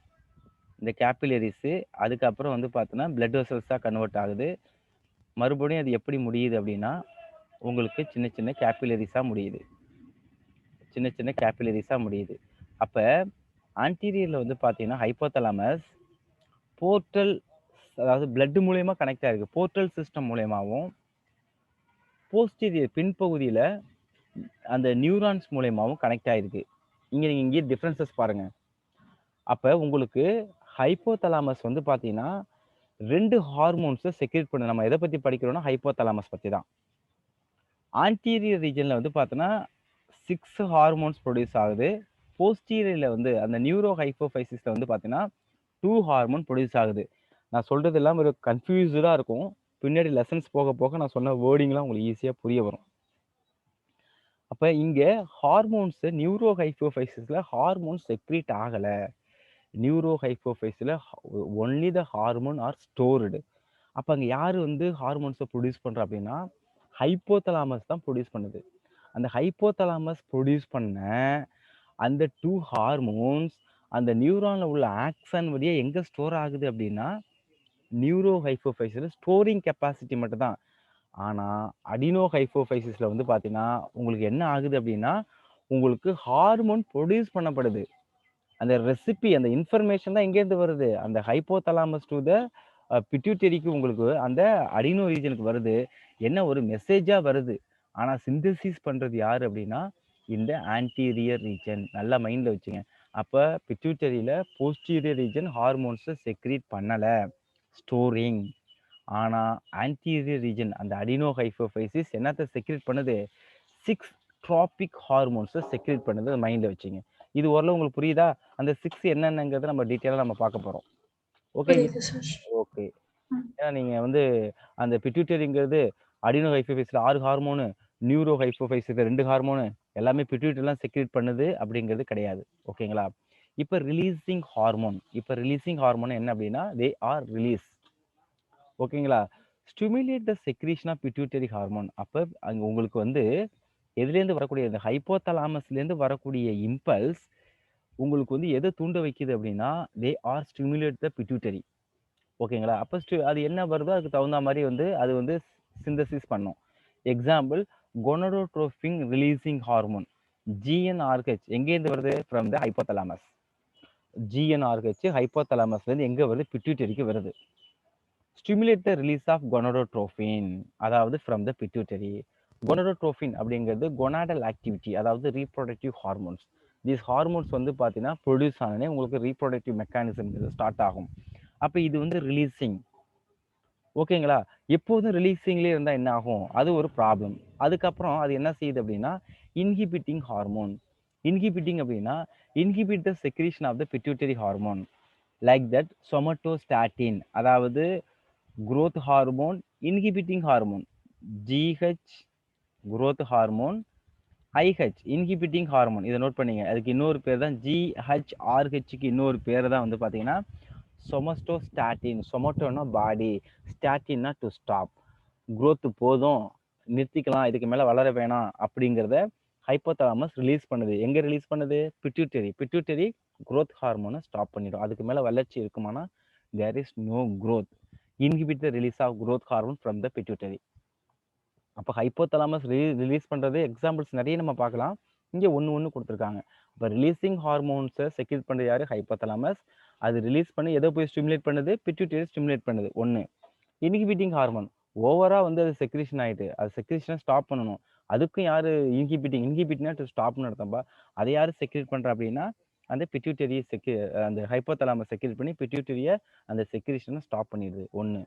இந்த கேபிலரிஸு அதுக்கப்புறம் வந்து பார்த்தோன்னா பிளட் வெசல்ஸாக கன்வெர்ட் ஆகுது. மறுபடியும் அது எப்படி முடியுது அப்படின்னா உங்களுக்கு சின்ன சின்ன கேபிலரிஸாக முடியுது. சின்ன சின்ன கேபிலரிஸாக முடியுது. அப்போ ஆன்டீரியரில் வந்து பார்த்தீங்கன்னா ஹைப்போதலாமஸ் போர்ட்டல், அதாவது பிளட் மூலயமா கனெக்ட் ஆகிருக்கு. போர்ட்டல் சிஸ்டம் மூலயமாவும் போஸ்டீரியர் பின்பகுதியில் அந்த நியூரான்ஸ் மூலயமாவும் கனெக்ட் ஆகிருக்கு. நீங்கள் இங்கே டிஃப்ரென்சஸ் பாருங்கள். அப்போ உங்களுக்கு ஹைப்போதலாமஸ் வந்து பார்த்தீங்கன்னா 2 ஹார்மோன்ஸை செக்ரேட் பண்ணு. நம்ம எதை பற்றி படிக்கிறோம்னா ஹைப்போதலாமஸ் பற்றி தான். ஆன்டீரியர் ரீஜனில் வந்து பார்த்தோன்னா 6 ஹார்மோன்ஸ் ப்ரொடியூஸ் ஆகுது. போஸ்டீரியரில் வந்து அந்த நியூரோ ஹைப்போஃபைசிஸில் வந்து பார்த்தீங்கன்னா 2 ஹார்மோன் ப்ரொடியூஸ் ஆகுது. நான் சொல்கிறது எல்லாம் ஒரு கன்ஃபியூஸ்டாக இருக்கும். பின்னாடி லெசன்ஸ் போக போக நான் சொன்ன வேர்டிங்லாம் உங்களுக்கு ஈஸியாக புரிய வரும். அப்போ இங்கே ஹார்மோன்ஸு நியூரோ ஹைப்போஃபைசிஸில் ஹார்மோன்ஸ் செக்ரீட் ஆகலை. நியூரோ ஹைப்போஃபைஸில் only the hormone are stored. அப்போ அங்கே யார் வந்து ஹார்மோன்ஸை ப்ரொடியூஸ் பண்ணுறா அப்படின்னா ஹைப்போதலாமஸ் தான் ப்ரொடியூஸ் பண்ணுது. அந்த ஹைப்போதலாமஸ் ப்ரொடியூஸ் பண்ண அந்த 2 ஹார்மோன்ஸ் அந்த நியூரானில் உள்ள ஆக்சன் வழியாக எங்கே ஸ்டோர் ஆகுது அப்படின்னா நியூரோ ஹைப்போஃபைஸில் ஸ்டோரிங் கெப்பாசிட்டி மட்டும்தான். ஆனால் அடினோ ஹைப்போஃபைசிஸில் வந்து பார்த்தீங்கன்னா உங்களுக்கு என்ன ஆகுது அப்படின்னா உங்களுக்கு ஹார்மோன் ப்ரொடியூஸ் பண்ணப்படுது. அந்த ரெசிபி, அந்த இன்ஃபர்மேஷன் தான் எங்கேருந்து வருது? அந்த ஹைப்போதலாமஸ் டு த பிட்யூட்டரிக்கு உங்களுக்கு அந்த அடினோ ரீஜனுக்கு வருது. என்ன ஒரு மெசேஜாக வருது. ஆனால் சிந்தசிஸ் பண்ணுறது யார் அப்படின்னா இந்த ஆன்டீரியர் ரீஜன். நல்லா மைண்டில் வச்சுங்க. அப்போ பிட்யூட்டரியில் போஸ்டீரியர் ரீஜன் ஹார்மோன்ஸை செக்ரீட் பண்ணலை, ஸ்டோரிங். ஆனால் ஆன்டீரியர் ரீஜன் அந்த அடினோ ஹைப்போஃபைசிஸ் என்னத்தை செக்ரீட் பண்ணுது? 6 ட்ராபிக் ஹார்மோன்ஸை செக்ரேட் பண்ணுறது மைண்டில் வச்சுங்க. இது ஓரளவு உங்களுக்கு புரியுதா? அந்த 6 என்னென்னங்கிறத நம்ம டீட்டெயிலாக நம்ம பார்க்க போகிறோம். ஓகே. புரியுது சார். ஓகே. ம். ஏன்னா நீங்கள் வந்து அந்த பிட்யூட்டரிங்கிறது அடினோ ஹைப்போஃபைஸில் 6 ஹார்மோனு, நியூரோ ஹைப்போஃபைஸில் 2 ஹார்மோனு எல்லாமே பிட்யூட்டரிலாம் செக்ரேட் பண்ணுது அப்படிங்கிறது கிடையாது. ஓகேங்களா? இப்போ ரிலீசிங் ஹார்மோன் என்ன அப்படின்னா தே ஆர் ரிலீஸ். ஓகேங்களா? Stimulate the secretion of pituitary hormone. அப்போ அங்கே உங்களுக்கு வந்து எதுலேருந்து வரக்கூடிய இந்த ஹைப்போதலாமஸ்லேருந்து வரக்கூடிய இம்பல்ஸ் உங்களுக்கு வந்து எதை தூண்ட வைக்குது அப்படின்னா they R stimulate the pituitary. ஓகேங்களா? அப்போ அது என்ன வருதோ அதுக்கு தகுந்த மாதிரி வந்து அது வந்து சிந்தசிஸ் பண்ணும். Example gonadotropin releasing hormone GnRH எங்கேருந்து வருது? From the hypothalamus. ஜிஎன்ஆர்ஹெச் ஹைப்போதலாமஸ்லேருந்து எங்கே வருது? பிட்யூட்டரிக்கு வருது. Stimulate the release of gonadotropin அதாவது ஃப்ரம் த பிட்யூட்டரி. கொனடோட்ரோபின் அப்படிங்கிறது கொனாடல் ஆக்டிவிட்டி அதாவது ரீப்ரொடக்டிவ் ஹார்மோன்ஸ். தீஸ் ஹார்மோன்ஸ் வந்து பார்த்தீங்கன்னா ப்ரொடியூஸ் ஆனே உங்களுக்கு ரீப்ரொடக்டிவ் மெக்கானிசம் ஸ்டார்ட் ஆகும். அப்போ இது வந்து ரிலீசிங். ஓகேங்களா? எப்போதும் ரிலீசிங்லேயே இருந்தால் என்ன ஆகும்? அது ஒரு ப்ராப்ளம். அதுக்கப்புறம் அது என்ன செய்யுது அப்படின்னா இன்ஹிபிட்டிங் ஹார்மோன். இன்ஹிபிட்டிங் அப்படின்னா inhibit the secretion of the pituitary hormone like that somatostatin அதாவது growth hormone, inhibiting hormone GH growth hormone, IH inhibiting hormone. இதை நோட் பண்ணிங்க. அதுக்கு இன்னொரு பேர் தான் ஜிஹெச்ஆர்ஹெச்சுக்கு இன்னொரு பேர் தான் வந்து பார்த்தீங்கன்னா சொமஸ்டோஸ்டாட்டின். சொமட்டோனா பாடி, ஸ்டாட்டின்னா டு ஸ்டாப். growth போதும், நிறுத்திக்கலாம், இதுக்கு மேலே வளர வேணாம் அப்படிங்கிறத ஹைப்போதாலமஸ் ரிலீஸ் பண்ணுது. எங்கே ரிலீஸ் பண்ணுது? பிட்யூட்டரி. பிட்யூட்டரி growth ஹார்மோனை ஸ்டாப் பண்ணிடும். அதுக்கு மேலே வளர்ச்சி இருக்குமானா there is no growth. Inhibit the release of growth hormone from the pituitary. அப்போ ஹைப்போதலாமஸ் ரிலீஸ் பண்ணுறது எக்ஸாம்பிள்ஸ் நிறைய நம்ம பார்க்கலாம். இங்கே ஒன்று கொடுத்துருக்காங்க. இப்போ ரிலீசிங் ஹார்மோன்ஸை செக்ரேட் பண்ணுறது யார்? ஹைப்போதலாமஸ். அது ரிலீஸ் பண்ணி எதை போய் ஸ்டிமுலேட் பண்ணுது? பிட்யூட்டரி ஸ்டிமுலேட் பண்ணுது. ஒன்று. இன்ஹிபிட்டிங் ஹார்மோன் ஓவராக வந்து அது செக்ரீஷன் ஆகிட்டு அது செக்ரீஷனை ஸ்டாப் பண்ணணும். அதுக்கும் யார் இன்ஹிபிட்னா டு ஸ்டாப்னு அர்த்தம்பா. அதை யார் செக்ரேட் பண்ணுறா அப்படின்னா அந்த பிட்யூட்டரியை அந்த ஹைப்போதலாமஸ் செக்ரேட் பண்ணி பிட்யூட்டரியை அந்த செக்ரீஷனை ஸ்டாப் பண்ணிடுது. ஒன்று.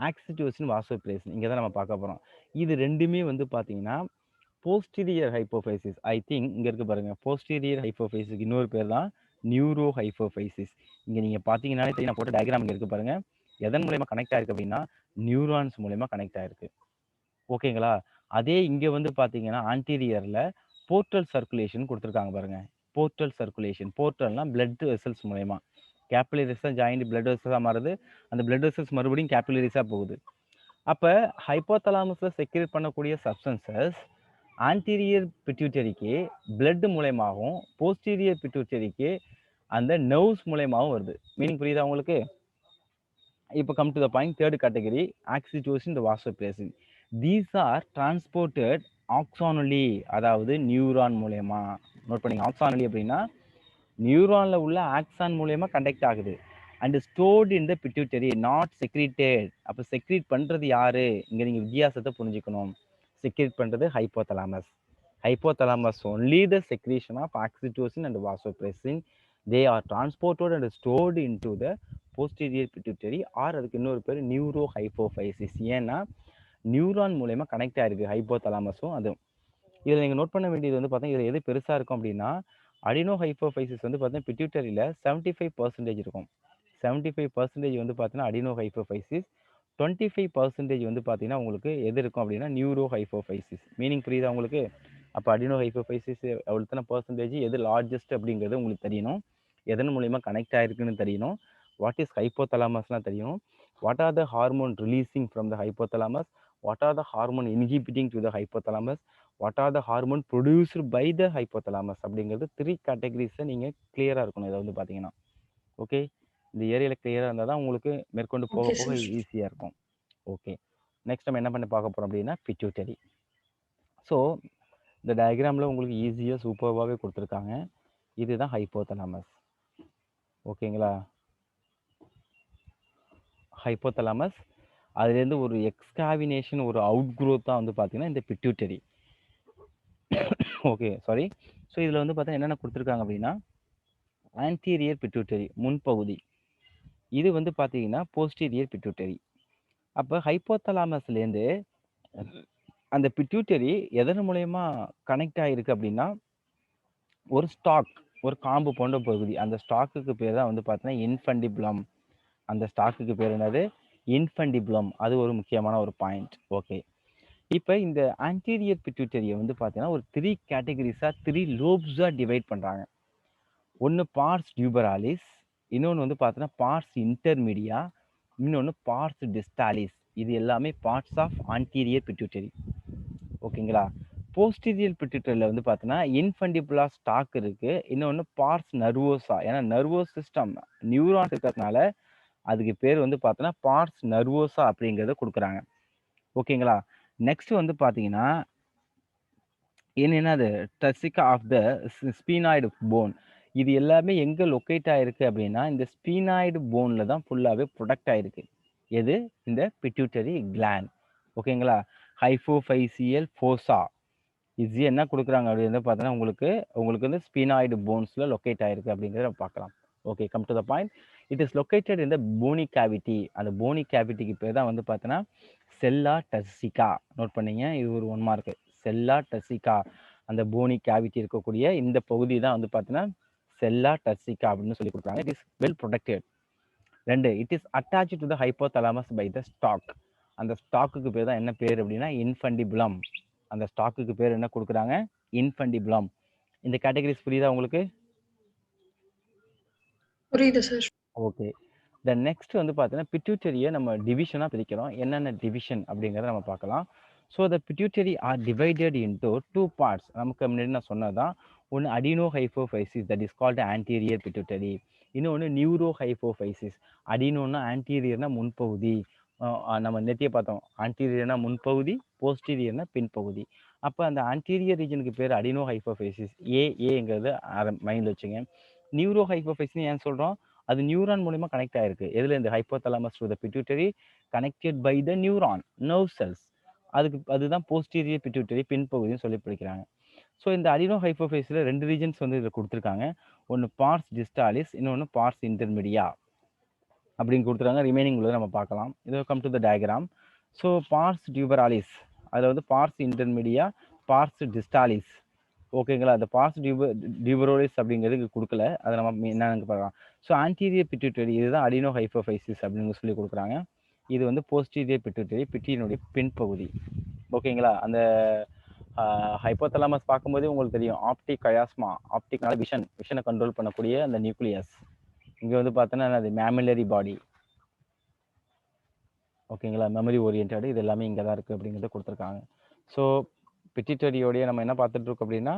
ஆக்சிடோசின் வாசோபிரேசின் இங்கே தான் நம்ம பார்க்க போகிறோம். இது ரெண்டுமே வந்து பார்த்தீங்கன்னா போஸ்டீரியர் ஹைப்போஃபைசிஸ். ஐ திங்க் இங்கே இருக்கு பாருங்கள். போஸ்டீரியர் ஹைப்போஃபைசிஸ்க்கு இன்னொரு பேர் தான் நியூரோ ஹைப்போஃபைசிஸ். இங்கே நீங்கள் பார்த்தீங்கன்னாலே தெரியும். நான் போட்ட டயக்ராம் இங்கே இருக்கு பாருங்கள். எதன் மூலயமா கனெக்ட் ஆயிருக்கு அப்படின்னா நியூரான்ஸ் மூலயமா கனெக்ட் ஆயிருக்கு. ஓகேங்களா? அதே இங்கே வந்து பார்த்தீங்கன்னா ஆன்டீரியரில் போர்ட்டல் சர்க்குலேஷன் கொடுத்துருக்காங்க பாருங்க. Portal circulation. போர்ட்டல்னா பிளட் வெசல்ஸ் மூலயமா கேபிலரிஸ் தான் ஜாயிண்ட் பிளட் வெசல்ஸாக மாறுது. அந்த பிளட் வெசல்ஸ் மறுபடியும் கேபிலரிஸாக போகுது. அப்போ ஹைப்போதலாமஸில் செக்ரேட் பண்ணக்கூடிய சப்ஸ்டன்சஸ் ஆன்டீரியர் பிட்யூட்டரிக்கு பிளட் மூலயமாகவும் போஸ்டீரியர் பிட்யூட்டரிக்கு அந்த நர்வ்ஸ் மூலயமாவும் வருது. மீனிங் புரியுதா உங்களுக்கு? இப்போ come to the point. Third category oxytocin vasopressin. These are transported axonally அதாவது நியூரான் மூலயமா. நோட் பண்ணிங்க. ஆக்சானலி அப்படின்னா நியூரானில் உள்ள ஆக்சான் மூலயமா கண்டக்ட் ஆகுது. And stored in the pituitary not secreted. அப்போ செக்ரீட் பண்ணுறது யாரு? இங்கே நீங்கள் வித்தியாசத்தை புரிஞ்சுக்கணும். செக்ரீட் பண்ணுறது hypothalamus. Hypothalamus only the secretion of oxytocin and vasopressin. They are transported and stored into the posterior pituitary or அதுக்கு இன்னொரு பேர் நியூரோ ஹைப்போஃபைசிஸ். ஏன்னா நியூரான் மூலயமா கனெக்ட் ஆயிருக்கு ஹைப்போதலாமஸும். அதுவும் இதில் நீங்கள் நோட் பண்ண வேண்டியது வந்து பார்த்தீங்கன்னா இதில் எது பெருசாக இருக்கும் அப்படின்னா அடினோ ஹைப்போஃபைசிஸ் வந்து பார்த்தீங்கன்னா பிட்யூட்டரியில் 75% இருக்கும். 75% வந்து பார்த்தீங்கன்னா அடினோ ஹைப்போஃபைசிஸ். 25% வந்து பார்த்தீங்கன்னா உங்களுக்கு எது இருக்கும் அப்படின்னா நியூரோ ஹைப்போஃபைசிஸ். மீனிங் புரியுதா உங்களுக்கு? அப்போ அடினோ ஹைப்போஃபைசிஸ் எவ்வளோத்தனை பர்சன்டேஜ் எது லார்ஜஸ்ட் அப்படிங்கிறது உங்களுக்கு தெரியணும். எதன் மூலயமா கனெக்ட் ஆயிருக்குன்னு தெரியணும். வாட் இஸ் ஹைப்போதலாமஸ்லாம் தெரியணும். What are the hormone releasing from the hypothalamus, what are the hormone inhibiting to the hypothalamus, what are the hormone produced by the hypothalamus அப்படிங்கிறது 3 கேட்டகரிஸை நீங்கள் கிளியராக இருக்கணும். இதை வந்து பார்த்தீங்கன்னா ஓகே. இந்த ஏரியாவில் கிளியராக இருந்தால் தான் உங்களுக்கு மேற்கொண்டு போக ஓகே போக சார். ஈஸியாக இருக்கும். ஓகே. நெக்ஸ்ட் நம்ம என்ன பண்ணி பார்க்க போகிறோம் அப்படின்னா பிட்யூட்டரி. ஸோ இந்த டயக்ராமில் உங்களுக்கு ஈஸியாக சூப்பர்வாகவே கொடுத்துருக்காங்க. இதுதான் ஹைப்போதலாமஸ். ஓகேங்களா? ஹைப்போதலாமஸ் அதுலேருந்து ஒரு எக்ஸ்காவினேஷன் ஒரு அவுட் க்ரோத் தான் வந்து பார்த்தீங்கன்னா இந்த பிட்யூட்டரி. Okay sorry. ஸோ இதில் வந்து பார்த்தா என்னென்ன கொடுத்துருக்காங்க அப்படின்னா ஆன்டீரியர் பிட்யூட்டரி முன்பகுதி, இது வந்து பார்த்தீங்கன்னா போஸ்டீரியர் பிட்யூட்டரி. அப்போ ஹைப்போதலாமஸ்லேருந்து அந்த பிட்யூட்டரி எதன் மூலயமா கனெக்ட் ஆயிருக்கு அப்படின்னா ஒரு ஸ்டாக், ஒரு காம்பு போன்ற பகுதி. அந்த ஸ்டாக்குக்கு பேர் தான் வந்து பார்த்தீங்கன்னா இன்ஃபண்டிபுலம். அந்த ஸ்டாக்குக்கு பேர் என்னது? இன்ஃபண்டிபுலம். அது ஒரு முக்கியமான ஒரு பாயிண்ட். ஓகே. இப்போ இந்த ஆன்டீரியர் பிட்யூட்டரியை வந்து பார்த்தீங்கன்னா ஒரு 3 கேட்டகரிஸாக 3 லோப்ஸாக டிவைட் பண்ணுறாங்க. ஒன்று பார்ஸ் டியூபராலிஸ், இன்னொன்று வந்து பார்த்தீங்கன்னா பார்ஸ் இன்டர்மீடியா, இன்னொன்று பார்ஸ் டிஸ்டாலிஸ். இது எல்லாமே பார்ட்ஸ் ஆஃப் ஆன்டீரியர் பிட்யூட்டரி. ஓகேங்களா? போஸ்டீரியர் பிட்யூட்டரியில் வந்து பார்த்தீங்கன்னா இன்ஃபண்டிபுலா ஸ்டாக் இருக்கு, இன்னொன்று பார்ஸ் நர்வோசா. ஏன்னா நர்வோஸ் சிஸ்டம் நியூரான் இருக்கிறதுனால அதுக்கு பேர் வந்து பார்த்தோன்னா பார்ஸ் நர்வோசா அப்படிங்கிறத கொடுக்குறாங்க. ஓகேங்களா? நெக்ஸ்ட் வந்து பார்த்தீங்கன்னா என்னது டசிகா ஆஃப் த ஸ்பீனாய்டு போன். இது எல்லாமே எங்கே லொக்கேட் ஆயிருக்கு அப்படின்னா இந்த ஸ்பீனாய்டு போனில் தான் ஃபுல்லாகவே ப்ரொடக்ட் ஆயிருக்கு. எது? இந்த பிட்யூட்டரி கிளாண்ட். ஓகேங்களா? ஹைஃபோஃபைசியல் ஃபோசா இது என்ன கொடுக்குறாங்க அப்படின்னு பார்த்தோன்னா உங்களுக்கு வந்து ஸ்பீனாய்டு போன்ஸில் லொக்கேட் ஆயிருக்கு அப்படிங்கிறத பார்க்கலாம். Okay, come to the point. It is located இந்த போனி கேவிட்டி. அந்த போனி கேவிட்டிக்கு பேர் தான் வந்து பார்த்தோன்னா செல்லா டசிகா. நோட் பண்ணீங்க, இது ஒரு 1 மார்க். செல்லா டசிகா. அந்த போனி கேவிட்டி இருக்கக்கூடிய இந்த பகுதி தான் வந்து பார்த்தீங்கன்னா செல்லா டசிகா அப்படின்னு சொல்லி கொடுக்குறாங்க. It is well protected. 2, it is attach to the hypothalamus by the stalk. அந்த ஸ்டாக்குக்கு பேர் தான் என்ன பேர் அப்படின்னா இன்ஃபண்டிபுலம். அந்த ஸ்டாக்குக்கு பேர் என்ன கொடுக்குறாங்க? இன்ஃபண்டிபுலம். இந்த கேட்டகரிஸ் புரியுதா உங்களுக்கு? புரியுது சார். ஓகே. த நெக்ஸ்ட் வந்து பார்த்தீங்கன்னா பிட்யூட்டரியை நம்ம டிவிஷனாக பிரிக்கிறோம். என்னென்ன டிவிஷன் அப்படிங்கிறத நம்ம பார்க்கலாம். So the pituitary are divided into 2 parts. நமக்கு முன்னாடி நான் சொன்னதான். ஒன்று adenohypophysis, that is called anterior pituitary. இன்னொன்று நியூரோ ஹைஃபோஃபைசிஸ். அடினோன்னா ஆன்டீரியர்னா முன்பகுதி. நம்ம நெத்தியை பார்த்தோம். ஆன்டீரியர்னா முன்பகுதி, போஸ்டீரியர்னா பின்பகுதி. அப்போ அந்த ஆன்டீரியர் ரீஜனுக்கு பேர் அடினோ ஹைஃபோஃபைசிஸ். ஏங்கிறது மைண்டில் வச்சுங்க. நியூரோ ஹைஃபோஃபைசிஸ் ஏன் சொல்கிறோம்? அது நியூரான் மூலமா கனெக்ட் ஆயிருக்கு. எதுல? இந்த hypothalamus to the pituitary connected by the neuron nerve cells. அதுதான் போஸ்டீரியர் பிட்யூட்டரி பின்பகுதின்னு சொல்லி பிடிக்கிறாங்க. ஸோ இந்த அடினோ ஹைப்போஃபைஸில் 2 ரீஜன்ஸ் வந்து இதில் கொடுத்துருக்காங்க. ஒன்று பார்ஸ் டிஸ்டாலிஸ், இன்னொன்று பார்ஸ் இன்டர்மீடியா அப்படின்னு கொடுத்துருக்காங்க. ரிமைனிங் உள்ளதை நம்ம பார்க்கலாம். இது come to the diagram. So pars tuberalis, அதில் வந்து பார்ஸ் இன்டர்மீடியா, பார்ஸ் டிஸ்டாலிஸ். ஓகேங்களா? அந்த பார்ஸ் டியூபரோலிஸ் அப்படிங்கிறது கொடுக்கல, அதை நம்ம என்னன்னு பார்க்கலாம். ஸோ ஆன்டீரியர் பிட்யூட்டரி இதுதான் அடினோ ஹைப்போஃபைசிஸ் அப்படின்னு சொல்லி கொடுக்குறாங்க. இது வந்து போஸ்டீரியர் பிட்யூட்டரி, பிட்யூட்டரியினுடைய பின்பகுதி. ஓகேங்களா? அந்த ஹைப்போதலாமஸ் பார்க்கும்போதே உங்களுக்கு தெரியும், ஆப்டிக் கயாஸ்மா. ஆப்டிக்னால விஷனை கண்ட்ரோல் பண்ணக்கூடிய அந்த நியூக்ளியஸ். இங்கே வந்து பார்த்தோன்னா அது மேமிலரி பாடி. ஓகேங்களா? மெமரி ஓரியன்ட் இது எல்லாமே இங்கே தான் இருக்குது அப்படிங்கிறத கொடுத்துருக்காங்க. ஸோ பிட்யூட்டரியோடைய நம்ம என்ன பார்த்துட்டு இருக்கோம் அப்படின்னா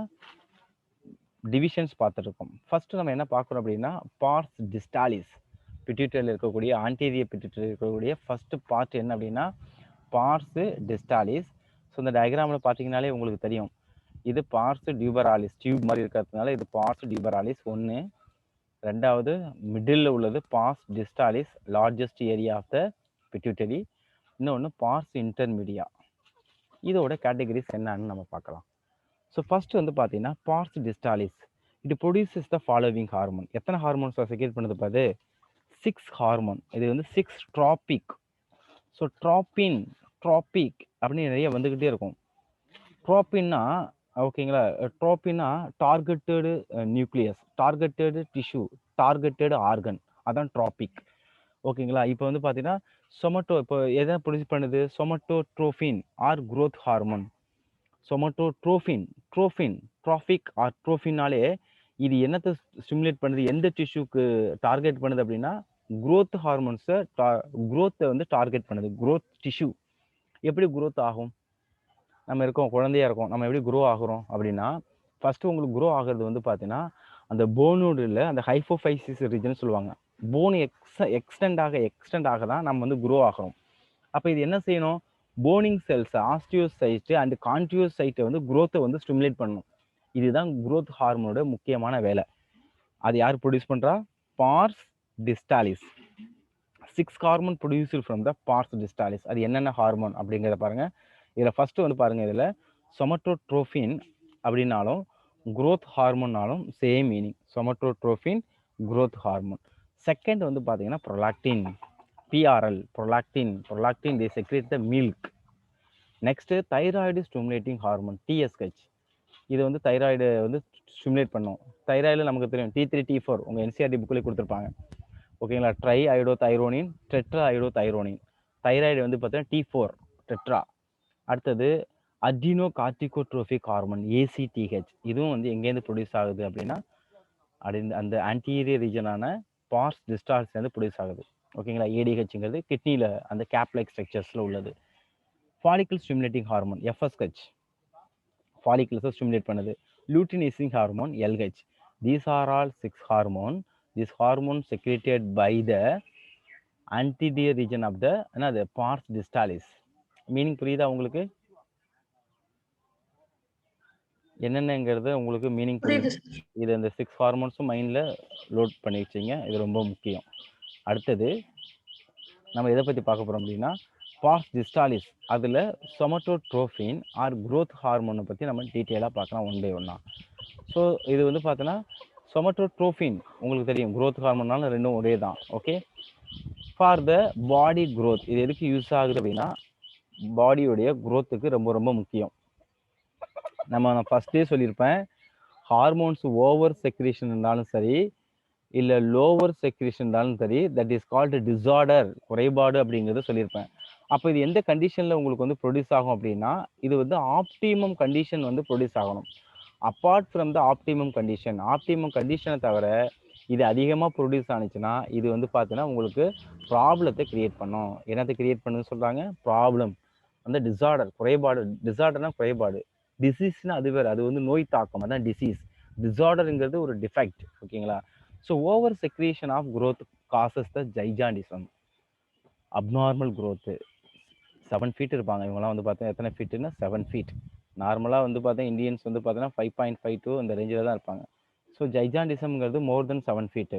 டிவிஷன்ஸ் பார்த்துருக்கோம். ஃபர்ஸ்ட் நம்ம என்ன பார்க்குறோம் அப்படின்னா பார்ஸ் டிஸ்டாலிஸ். பிட்யூட்டரியில் இருக்கக்கூடிய ஆன்டீரியர் பிட்யூட்டரியில் இருக்கக்கூடிய ஃபர்ஸ்ட் பார்ட் என்ன அப்படின்னா பார்ஸ் டிஸ்டாலிஸ். ஸோ இந்த டயக்ராமில் பார்த்தீங்கன்னாலே உங்களுக்கு தெரியும், இது பார்ஸ் டியூபராலிஸ். டியூப் மாதிரி இருக்கிறதுனால இது பார்ஸ் டியூபராலிஸ் 1. ரெண்டாவது மிடில் உள்ளது pars distalis, largest area of the pituitary. இன்னொன்று பார்ஸ் இன்டர்மீடியா. இதோட கேட்டகரிஸ் என்னன்னு நம்ம பார்க்கலாம். ஸோ ஃபர்ஸ்ட் வந்து பார்த்தீங்கன்னா pars distalis. It produces the following hormone. எத்தனை ஹார்மோன்ஸ் செக்ரேட் பண்ணுது பாரு? 6 ஹார்மோன். இது வந்து 6 ட்ராபிக். ஸோ ட்ராபிக் அப்படின்னு நிறைய வந்துக்கிட்டே இருக்கும். ட்ரோபின்னா ஓகேங்களா? ட்ரோபின்னா targeted nucleus, targeted tissue, targeted organ, அதான் ட்ராபிக். ஓகேங்களா? இப்போ வந்து பார்த்தீங்கன்னா சொமட்டோ இப்போ எதை ப்ரொடியூஸ் பண்ணுது? Somatotropin or growth hormone. Somatotropin, trophic or ட்ரோஃபின்னாலே இது என்னத்தை ஸ்டிமுலேட் பண்ணுது? எந்த டிஷ்யூக்கு டார்கெட் பண்ணுது அப்படின்னா குரோத் ஹார்மோன்ஸை குரோத்தை வந்து டார்கெட் பண்ணுது. Growth tissue. எப்படி குரோத் ஆகும்? நம்ம இருக்கோம், குழந்தையா இருக்கோம், நம்ம எப்படி குரோ ஆகுறோம் அப்படின்னா ஃபர்ஸ்ட் உங்களுக்கு குரோ ஆகிறது வந்து பார்த்தீங்கன்னா அந்த போனோடில் அந்த ஹைப்போஃபைசிஸ் ரீஜன் சொல்லுவாங்க. போன் எக்ஸ்டெண்ட் ஆக தான் நம்ம வந்து குரோ ஆகிறோம். அப்போ இது என்ன செய்யணும்? போனிங் செல்ஸ், ஆஸ்டியோசைட்டு அண்ட் கான்டியோசைட்டை வந்து குரோத்தை வந்து ஸ்டிமுலேட் பண்ணணும். இதுதான் குரோத் ஹார்மோனோட முக்கியமான வேலை. அது யார் ப்ரொடியூஸ் பண்ணுறா? Pars distalis. 6 hormone produced from the pars distalis. அது என்னென்ன ஹார்மோன் அப்படிங்கிறத பாருங்கள். இதில் ஃபஸ்ட்டு வந்து பாருங்கள், இதில் சொமட்டோட்ரோஃபின் அப்படின்னாலும் குரோத் ஹார்மோன்னாலும் same meaning. Somatotropin growth hormone. Second வந்து பார்த்தீங்கன்னா prolactin, PRL, prolactin they secrete the milk. Next thyroid stimulating hormone TSH. இது வந்து தைராய்டு வந்து ஸ்டிமுலேட் பண்ணும். தைராய்டில் நமக்கு தெரியும் T3 T4 உங்கள் என்சிஆர்டி புக்கில் கொடுத்துருப்பாங்க. ஓகேங்களா, ட்ரை ஐடோ தைரோனின், டெட்ரா ஐடோ தைரோனின். தைராய்டு வந்து பார்த்தீங்கன்னா T4 டெட்ரா. அடுத்தது அட்ரினோ கார்டிகோட்ரோபிக் ஹார்மோன் ஏசிடிஹெச். இதுவும் வந்து எங்கேருந்து ப்ரொடியூஸ் ஆகுது அப்படின்னா அந்த ஆன்டீரியர் ரீஜனான பாஸ் டிஸ்டால்ஸ்லேருந்து ப்ரொடியூஸ் ஆகுது. ஓகேங்களா, ஏடிஹெச்ங்கிறது கிட்னியில் அந்த கேப்லைக் ஸ்ட்ரக்சர்ஸில் உள்ளது. ஃபாலிக்கல் ஸ்டிமுலேட்டிங் ஹார்மோன் எஃப்எஸ்ஹெச், ஃபாலிக்கல்ஸை ஸ்டிமுலேட் பண்ணுது. Luteinising hormone LH. These are all 6 hormone. This hormone secreted by the anterior region of the என்னது பார்ஸ் டிஸ்டாலிஸ். மீனிங் புரியுதா உங்களுக்கு? என்னென்னங்கிறது உங்களுக்கு மீனிங் புரியுது புரியுது. சார். இது இந்த 6 ஹார்மோன்ஸும் மைண்டில் லோட் பண்ணி வச்சிங்க, இது ரொம்ப முக்கியம். அடுத்தது நம்ம எதை பற்றி பார்க்க போகிறோம் அப்படின்னா பாஸ் டிஸ்டாலிஸ். அதில் சொமட்டோட்ரோஃபின் ஆர் growth ஹார்மோனை பற்றி நம்ம டீட்டெயிலாக பார்க்கலாம் ஒன் பை ஒன்னா. ஸோ இது வந்து பார்த்தோன்னா சொமட்டோட்ரோஃபின் உங்களுக்கு தெரியும், growth ஹார்மோனால ரெண்டும் ஒரே தான். Okay, for the body growth. இது எதுக்கு யூஸ் ஆகுது அப்படின்னா பாடியோடைய growthக்கு ரொம்ப ரொம்ப முக்கியம். நான் ஃபர்ஸ்டே சொல்லியிருப்பேன், ஹார்மோன்ஸ் ஓவர் செக்ரேஷன் இருந்தாலும் சரி இல்லை லோவர் செக்ரேஷன் இருந்தாலும் சரி, தட் இஸ் கால்டு டிசார்டர், குறைபாடு அப்படிங்கிறத சொல்லியிருப்பேன். அப்போ இது எந்த கண்டிஷனில் உங்களுக்கு வந்து ப்ரொடியூஸ் ஆகும் அப்படின்னா இது வந்து ஆப்டிமம் கண்டிஷன் வந்து ப்ரொடியூஸ் ஆகணும். அப்பார்ட் ஃப்ரம் த ஆப்டிமம் கண்டிஷனை தவிர இது அதிகமாக ப்ரொடியூஸ் ஆனிச்சுன்னா இது வந்து பார்த்தீங்கன்னா உங்களுக்கு ப்ராப்ளத்தை கிரியேட் பண்ணும். என்னத்தை கிரியேட் பண்ணுன்னு சொல்கிறாங்க? ப்ராப்ளம், அந்த டிசார்டர், குறைபாடு. டிசார்டர்னா குறைபாடு, டிசீஸ்னா அது வேறு, அது வந்து நோய் தாக்கம், அதான் டிசீஸ். டிசார்டருங்கிறது ஒரு டிஃபெக்ட். ஓகேங்களா, so over secretion of growth causes the gigantism, abnormal growth. 7 feet இருப்பாங்க இவங்கலாம் வந்து பார்த்தீங்கன்னா எத்தனை ஃபீட்டுன்னா 7 feet. நார்மலாக வந்து பார்த்தீங்கன்னா இந்தியன்ஸ் வந்து பார்த்தீங்கன்னா 5.52 அந்த ரேஞ்சில் தான் இருப்பாங்க. ஸோ ஜைஜாண்டிசம்ங்கிறது மோர் தென் 7 feet.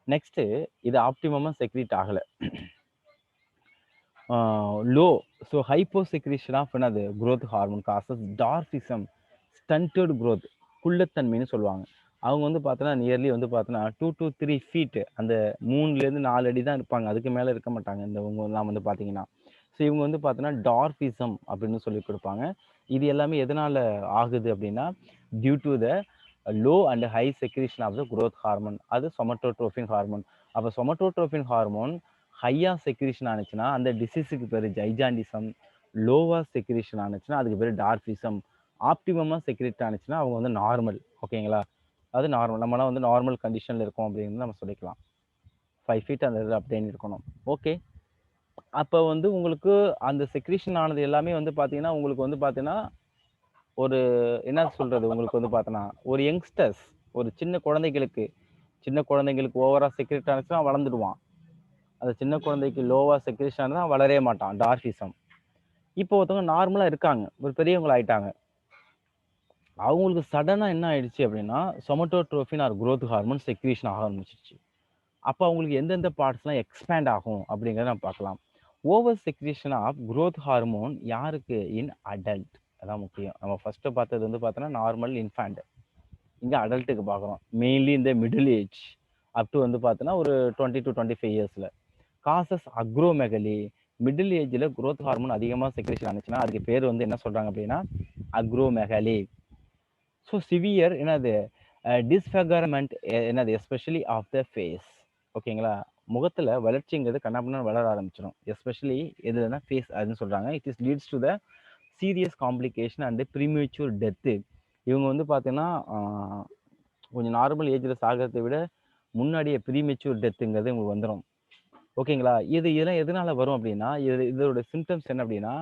நெக்ஸ்ட்டு இது ஆப்டிமமாக செக்ரீட் ஆகலை, low. So hyposecretion of என்னது growth hormone causes dwarfism, stunted growth, குள்ளத்தன்மைன்னு சொல்லுவாங்க. அவங்க வந்து பார்த்தோன்னா நியர்லி வந்து பார்த்தோன்னா 2 to 3 feet, அந்த 3லேருந்து 4 அடி தான் இருப்பாங்க, அதுக்கு மேலே இருக்க மாட்டாங்க இந்த இவங்கலாம் வந்து பார்த்தீங்கன்னா. ஸோ இவங்க வந்து பார்த்தோன்னா டார்ஃபிசம் அப்படின்னு சொல்லி கொடுப்பாங்க. இது எல்லாமே எதனால் ஆகுது அப்படின்னா due to the low and high secretion of the growth hormone, அது சொமட்டோட்ரோபின் ஹார்மோன். அப்போ சொமட்டோட்ரோபின் ஹார்மோன் ஹையாக செக்ரேஷன் ஆனிச்சுன்னா அந்த டிசீஸுக்கு பேர் ஜைஜாண்டிசம். லோவாக செக்ரேஷன் ஆனிச்சுன்னா அதுக்கு பேர் டார்ஃபிசம். ஆப்டிமமாக செக்ரேட் ஆனிச்சுன்னா அவங்க வந்து நார்மல். ஓகேங்களா, அது நார்மல், நம்மளாம் வந்து நார்மல் கண்டிஷனில் இருக்கோம் அப்படின்னு நம்ம சொல்லிக்கலாம். 5 feet அந்த இதில் அப்படியே இருக்கணும். ஓகே, அப்போ வந்து உங்களுக்கு அந்த செக்ரேஷன் ஆனது எல்லாமே வந்து பார்த்தீங்கன்னா உங்களுக்கு வந்து பார்த்தீங்கன்னா ஒரு என்ன சொல்கிறது, உங்களுக்கு வந்து பார்த்தோன்னா ஒரு யங்ஸ்டர்ஸ், ஒரு சின்ன குழந்தைங்களுக்கு ஓவராக செக்ரேட் ஆனிச்சுன்னா வளர்ந்துடுவான். அந்த சின்ன குழந்தைக்கு லோவாக செக்ரேஷன் ஆனால் வளரவே மாட்டான், டார்ஃபிசம். இப்போ ஒருத்தவங்க நார்மலாக இருக்காங்க, ஒரு பெரியவங்க ஆயிட்டாங்க, அவங்களுக்கு சடனாக என்ன ஆயிடுச்சு அப்படின்னா சொமட்டோட்ரோபின் ஆர் growth ஹார்மோன் செக்ரேஷன் ஆக ஆரம்பிச்சிருச்சு. அப்போ அவங்களுக்கு எந்தெந்த பார்ட்ஸ்லாம் எக்ஸ்பேண்ட் ஆகும் அப்படிங்கிறத நம்ம பார்க்கலாம். Over secretion of growth hormone யாருக்கு? In adult. அதான் முக்கியம். நம்ம ஃபர்ஸ்ட்டு பார்த்தது வந்து பார்த்தோன்னா நார்மல் இன்ஃபேண்ட், இங்கே அடல்ட்டுக்கு பார்க்குறோம். மெயின்லி இந்த மிடில் ஏஜ் அப் டு வந்து பார்த்தோன்னா ஒரு 20 to 25 இயர்ஸில். காசஸ் அக்ரோமெகலி, மிடில் ஏஜில் growth ஹார்மோன் அதிகமாக செக்ரேஷன் ஆனிச்சுன்னா அதுக்கு பேர் வந்து என்ன சொல்கிறாங்க அப்படின்னா அக்ரோமெகலி. ஸோ சிவியர் என்னது டிஸ்ஃபெகர்மெண்ட் என்னது எஸ்பெஷலி ஆஃப் த ஃபேஸ். ஓகேங்களா, முகத்தில் வளர்ச்சிங்கிறது கண்ணாபின்னா வளர ஆரம்பிச்சிடும், எஸ்பெஷலி எதுனா ஃபேஸ் அதுன்னு சொல்கிறாங்க. It is leads to the serious complication and premature death. இவங்க வந்து பார்த்தீங்கன்னா கொஞ்சம் நார்மல் ஏஜில் சாகிறதை விட முன்னாடியே ப்ரீமெச்சூர் டெத்துங்கிறது இவங்களுக்கு வந்துடும். ஓகேங்களா, இதெல்லாம் எதனால வரும் அப்படின்னா இதோட சிம்டம்ஸ் என்ன அப்படின்னா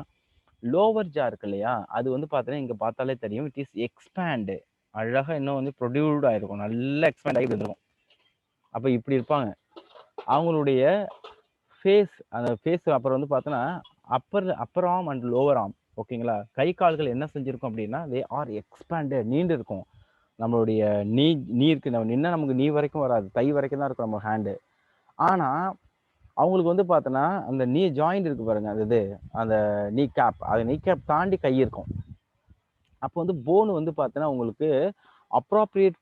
லோவர் ஜா இருக்கு இல்லையா, அது வந்து பார்த்தீங்கன்னா இங்கே பார்த்தாலே தெரியும், இட் இஸ் எக்ஸ்பேண்டு. அழகாக இன்னும் வந்து ப்ரொடியூல்ட் ஆகிருக்கும், நல்லா எக்ஸ்பேண்ட் ஆகி வந்துடும். அப்போ இப்படி இருப்பாங்க. அவங்களுடைய ஃபேஸ், அந்த ஃபேஸ் அப்புறம் வந்து பார்த்தோன்னா upper arm and lower arm. ஓகேங்களா, கை கால்கள் என்ன செஞ்சுருக்கும் அப்படின்னா தே ஆர் எக்ஸ்பேண்டட், நீண்டு இருக்கும். நம்மளுடைய நீ இருக்கு, நம்ம நின்னா நமக்கு நீ வரைக்கும் வராது, தை வரைக்கும் தான் இருக்கும் நம்ம ஹேண்டு. ஆனால் அவங்களுக்கு வந்து பார்த்தோன்னா அந்த நீ ஜாயிண்ட் இருக்கு பாருங்க, அது அந்த நீ கேப், அது நீ கேப் தாண்டி கை இருக்கும். அப்போ வந்து போன் வந்து பார்த்தோன்னா உங்களுக்கு அப்ராப்ரியேட்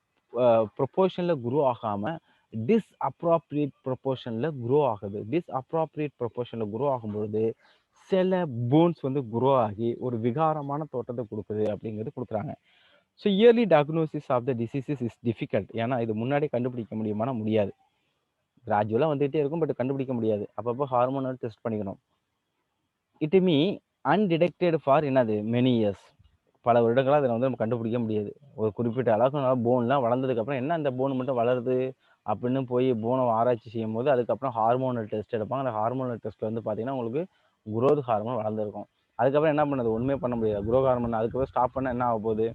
ப்ரொப்போர்ஷனில் குரோ ஆகாமல் டிஸ்அப்ராப்ரியேட் ப்ரொப்போர்ஷனில் குரோ ஆகுது. டிஸ்அப்ராப்ரியேட் ப்ரொப்போர்ஷனில் குரோ ஆகும்பொழுது சில போன்ஸ் வந்து குரோ ஆகி ஒரு விகாரமான தோற்றத்தை கொடுக்குது அப்படிங்கிறது கொடுக்குறாங்க. So early diagnosis of the diseases is difficult. ஏன்னா இது முன்னாடி கண்டுபிடிக்க முடியுமானா முடியாது. கிராஜுவலாக வந்துகிட்டே இருக்கும், பட் கண்டுபிடிக்க முடியாது. அப்பப்போ ஹார்மோனல் டெஸ்ட் பண்ணிக்கணும். இட் மீ அன்டிடெக்டட் ஃபார் என்னது மெனி இயர்ஸ். பல வருடங்களாக அதை வந்து நம்ம கண்டுபிடிக்க முடியாது. ஒரு குறிப்பிட்ட அளவுக்கு போன்லாம் வளர்ந்ததுக்கப்புறம் என்ன அந்த போன் மட்டும் வளருது அப்படின்னு போய் போனை ஆராய்ச்சி செய்யும் போது அதுக்கப்புறம் ஹார்மோனல் டெஸ்ட் எடுப்பாங்க. அந்த ஹார்மோனல் டெஸ்ட்டில் வந்து பார்த்தீங்கன்னா உங்களுக்கு குரோத் ஹார்மோன் வளர்ந்துருக்கும். அதுக்கப்புறம் என்ன பண்ணுது, ஒன்றுமே பண்ண முடியாது. குரோத் ஹார்மோன் அதுக்கப்புறம் ஸ்டாப் பண்ணால் என்ன ஆக போகுது,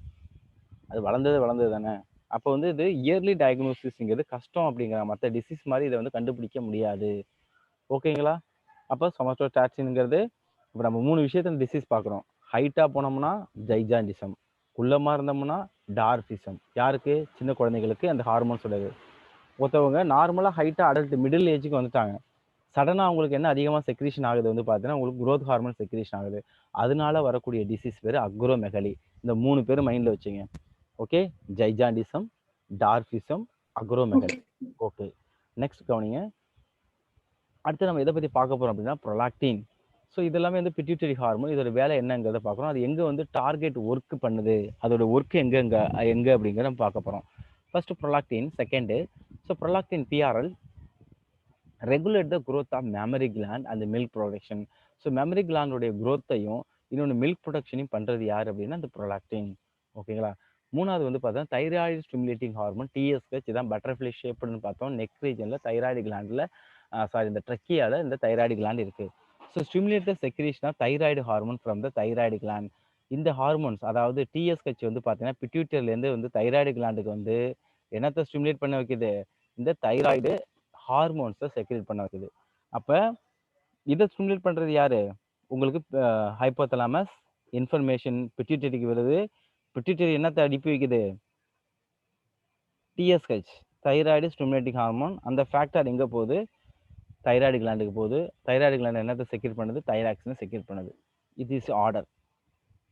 அது வளர்ந்தது தானே. அப்போ வந்து இது இயர்லி டயக்னோசிஸ்ங்கிறது கஷ்டம் அப்படிங்கிற மற்ற டிசீஸ் மாதிரி இதை வந்து கண்டுபிடிக்க முடியாது. ஓகேங்களா? அப்போ சொமட்டோடாக்சின்ங்கிறது இப்போ நம்ம 3 விஷயத்துல டிசீஸ் பார்க்குறோம். ஹைட்டாக போனோம்னா ஜைஜாண்டிசம், குள்ளமாக இருந்தோம்னா டார்ஃபிசம். யாருக்கு? சின்ன குழந்தைகளுக்கு அந்த ஹார்மோன்ஸ் உடையது. ஒருத்தவங்க நார்மலாக ஹைட்டாக அடல்ட் மிடில் ஏஜுக்கு வந்துட்டாங்க, சடனாக அவங்களுக்கு என்ன அதிகமாக செக்ரீஷன் ஆகுது வந்து பார்த்தீங்கன்னா உங்களுக்கு குரோத் ஹார்மோன் செக்ரீஷன் ஆகுது. அதனால வரக்கூடிய டிசீஸ் பேர் அக்ரோமெகலி. இந்த 3 பேர் மைண்டில் வச்சுங்க. Okay, gigantism, dwarfism, acromegaly. Okay, next கவனிங்க. அடுத்து நம்ம எதை பற்றி பார்க்க போகிறோம் அப்படின்னா ப்ரொலாக்டின். ஸோ இதெல்லாமே வந்து பிட்யூட்டரி ஹார்மோன். இதோட வேலை என்னங்கிறத பார்க்குறோம். அது எங்கே வந்து டார்கெட் ஒர்க் பண்ணுது, அதோட ஒர்க் எங்கே அப்படிங்கிறத நம்ம பார்க்க போகிறோம். First prolactin, second. So prolactin PRL regulate the growth of mammary gland and milk production. So mammary கிளாண்டோடைய growthையும் இன்னொன்று மில்க் ப்ரொடக்ஷனையும் பண்ணுறது யார் அப்படின்னா அந்த ப்ரொலாக்டின். ஓகேங்களா? மூணாவது வந்து பார்த்தா தைராய்டு ஸ்டிமுலேட்டிங் ஹார்மோன் டிஎஸ்ஹெச். இதான் பட்டர்ஃப்ளை ஷேப்னு பார்த்தோம். நெக் ரீஜனில் தைராய்டு கிளாண்டில் இந்த ட்ரக்கியாவில் இந்த தைராய்டு கிளாண்ட் இருக்குது. So stimulate the secretion of thyroid hormone from the thyroid gland. இந்த ஹார்மோன்ஸ் அதாவது டிஎஸ்ஹெச் வந்து பார்த்தீங்கன்னா பிட்யூட்டர்லேருந்து வந்து தைராய்டு கிளாண்டுக்கு வந்து என்னத்தை ஸ்டிமுலேட் பண்ண வைக்குது, இந்த தைராய்டு ஹார்மோன்ஸை செக்ரேட் பண்ண வைக்குது. அப்போ இதை ஸ்டிமுலேட் பண்ணுறது யாரு? உங்களுக்கு ஹைப்போதலாமஸ். இன்ஃபர்மேஷன் பிட்யூட்டரிக்கு வருது. பிட்யூட்டரி என்னத்தை அனுப்பி வைக்குது? TSH, thyroid stimulating hormone. அந்த ஃபேக்டர் எங்கே போகுது? தைராய்டு கிளாண்டுக்கு போகுது. தைராய்டு கிளாண்ட் என்னத்தை செக்ரேட் பண்ணுது? தைராக்சினை செக்ரேட் பண்ணுது. இது இஸ் ஆர்டர்.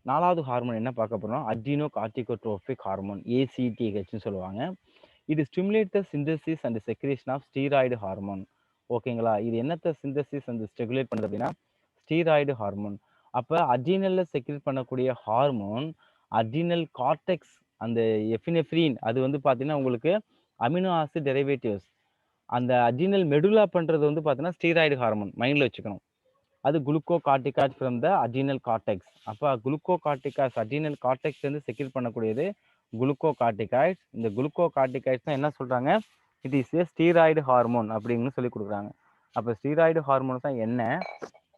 நாலாவது ஹார்மோன் என்ன பார்க்க போகிறோம்? அட்ரினோ கார்டிகோட்ரோபிக் ஹார்மோன், ஏசிடிஹெச்னு சொல்லுவாங்க. இது stimulate the synthesis and secretion of steroid hormone. ஓகேங்களா? இது என்னத்தை சிந்தசிஸ் அண்ட் ஸ்டெகுலேட் பண்ணுறது அப்படின்னா ஸ்டீராய்டு ஹார்மோன். அப்போ அட்ரினலில் செக்ரேட் பண்ணக்கூடிய ஹார்மோன் அட்ரினல் கார்டெக்ஸ், அந்த எஃபினெஃப்ரின், அது வந்து பார்த்தீங்கன்னா உங்களுக்கு அமினோ ஆசிட் டெரிவேட்டிவ்ஸ். அந்த அட்ரினல் மெடுலா பண்ணுறது வந்து பார்த்தீங்கன்னா ஸ்டீராய்டு ஹார்மோன். மைண்டில் வச்சுக்கணும். அது glucocorticoid from the adrenal cortex. அப்போ குளுக்கோ கார்டிகாய்ஸ் அட்ரினல் கார்டெக்ஸ் வந்து செக்ரேட் பண்ணக்கூடியது குளுக்கோ கார்டிகாய்ட்ஸ். இந்த குளுக்கோ கார்டிகாய்ட்ஸ் தான் என்ன சொல்கிறாங்க? It is a steroid hormone அப்படின்னு சொல்லி கொடுக்குறாங்க. அப்போ ஸ்டீராய்டு ஹார்மோன் தான் என்ன,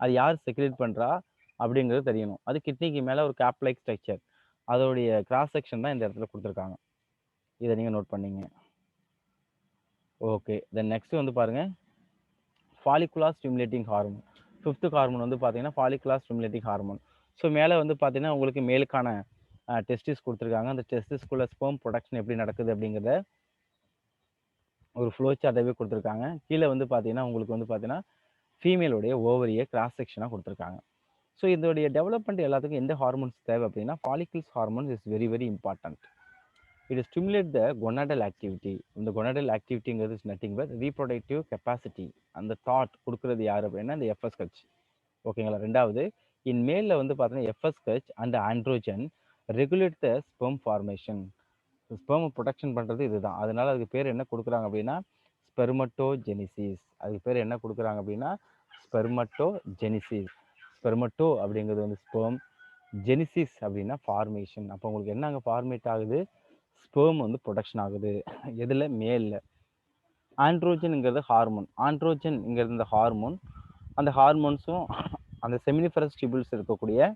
அது யார் செக்ரேட் பண்ணுறா அப்படிங்கிறது தெரியணும். அது கிட்னிக்கு மேலே ஒரு கேப் லைக் ஸ்ட்ரக்சர், அதோடைய கிராஸ் செக்ஷன் தான் இந்த இடத்துல கொடுத்துருக்காங்க. இதை நீங்கள் நோட் பண்ணீங்க. ஓகே, தென் நெக்ஸ்ட் வந்து பாருங்க follicular stimulating hormone. Fifth hormone வந்து பார்த்தீங்கன்னா ஃபாலிகுலார் ஸ்டிமுலேட்டிங் ஹார்மோன். ஸோ மேலே வந்து பார்த்தீங்கன்னா உங்களுக்கு மேலுக்கான டெஸ்டிஸ் கொடுத்துருக்காங்க. அந்த டெஸ்டிஸ்குள்ள ஸ்பெர்ம் ப்ரொடக்ஷன் எப்படி நடக்குது அப்படிங்கிறத ஒரு ஃப்ளோ சார்ட்டாகவே கொடுத்துருக்காங்க. கீழே வந்து பார்த்தீங்கன்னா உங்களுக்கு வந்து பார்த்தீங்கன்னா ஃபீமேலுடைய ஓவரியை கிராஸ் செக்ஷனாக கொடுத்துருக்காங்க. ஸோ இதோடைய டெவலப்மெண்ட் எல்லாத்துக்கும் எந்த ஹார்மோன்ஸ் தேவை அப்படின்னா follicles hormones is very very important. It stimulate the gonadal activity. இந்த கொனாடல் ஆக்டிவிட்டிங்கிறது is nothing but reproductive capacity. அந்த தாட் கொடுக்குறது யார் அப்படின்னா இந்த எஃப்எஸ்ஹெச். ஓகேங்களா? ரெண்டாவது இன் மேலில் வந்து பார்த்தீங்கன்னா FSH and androgen regulate the sperm formation. Sperm production பண்ணுறது இதுதான். அதனால அதுக்கு பேர் என்ன கொடுக்குறாங்க அப்படின்னா ஸ்பெர்மட்டோஜெனிசிஸ். அதுக்கு பேர் என்ன கொடுக்குறாங்க அப்படின்னா ஸ்பெர்மட்டோஜெனிசிஸ். ஸ்பெர்மட்டோ அப்படிங்கிறது வந்து ஸ்பெர்ம், ஜெனிசிஸ் அப்படின்னா ஃபார்மேஷன். அப்போ உங்களுக்கு என்ன அங்கே ஃபார்மேட் ஆகுது? ஸ்பெர்ம் வந்து ப்ரொடக்ஷன் ஆகுது. எதில்? மேலில். ஆண்ட்ரோஜன்ங்கிறது ஹார்மோன். ஆண்ட்ரோஜன்ங்கிறது இந்த ஹார்மோன். அந்த ஹார்மோன்ஸும் அந்த செமினிஃபரஸ் டியூபிள்ஸ் இருக்கக்கூடிய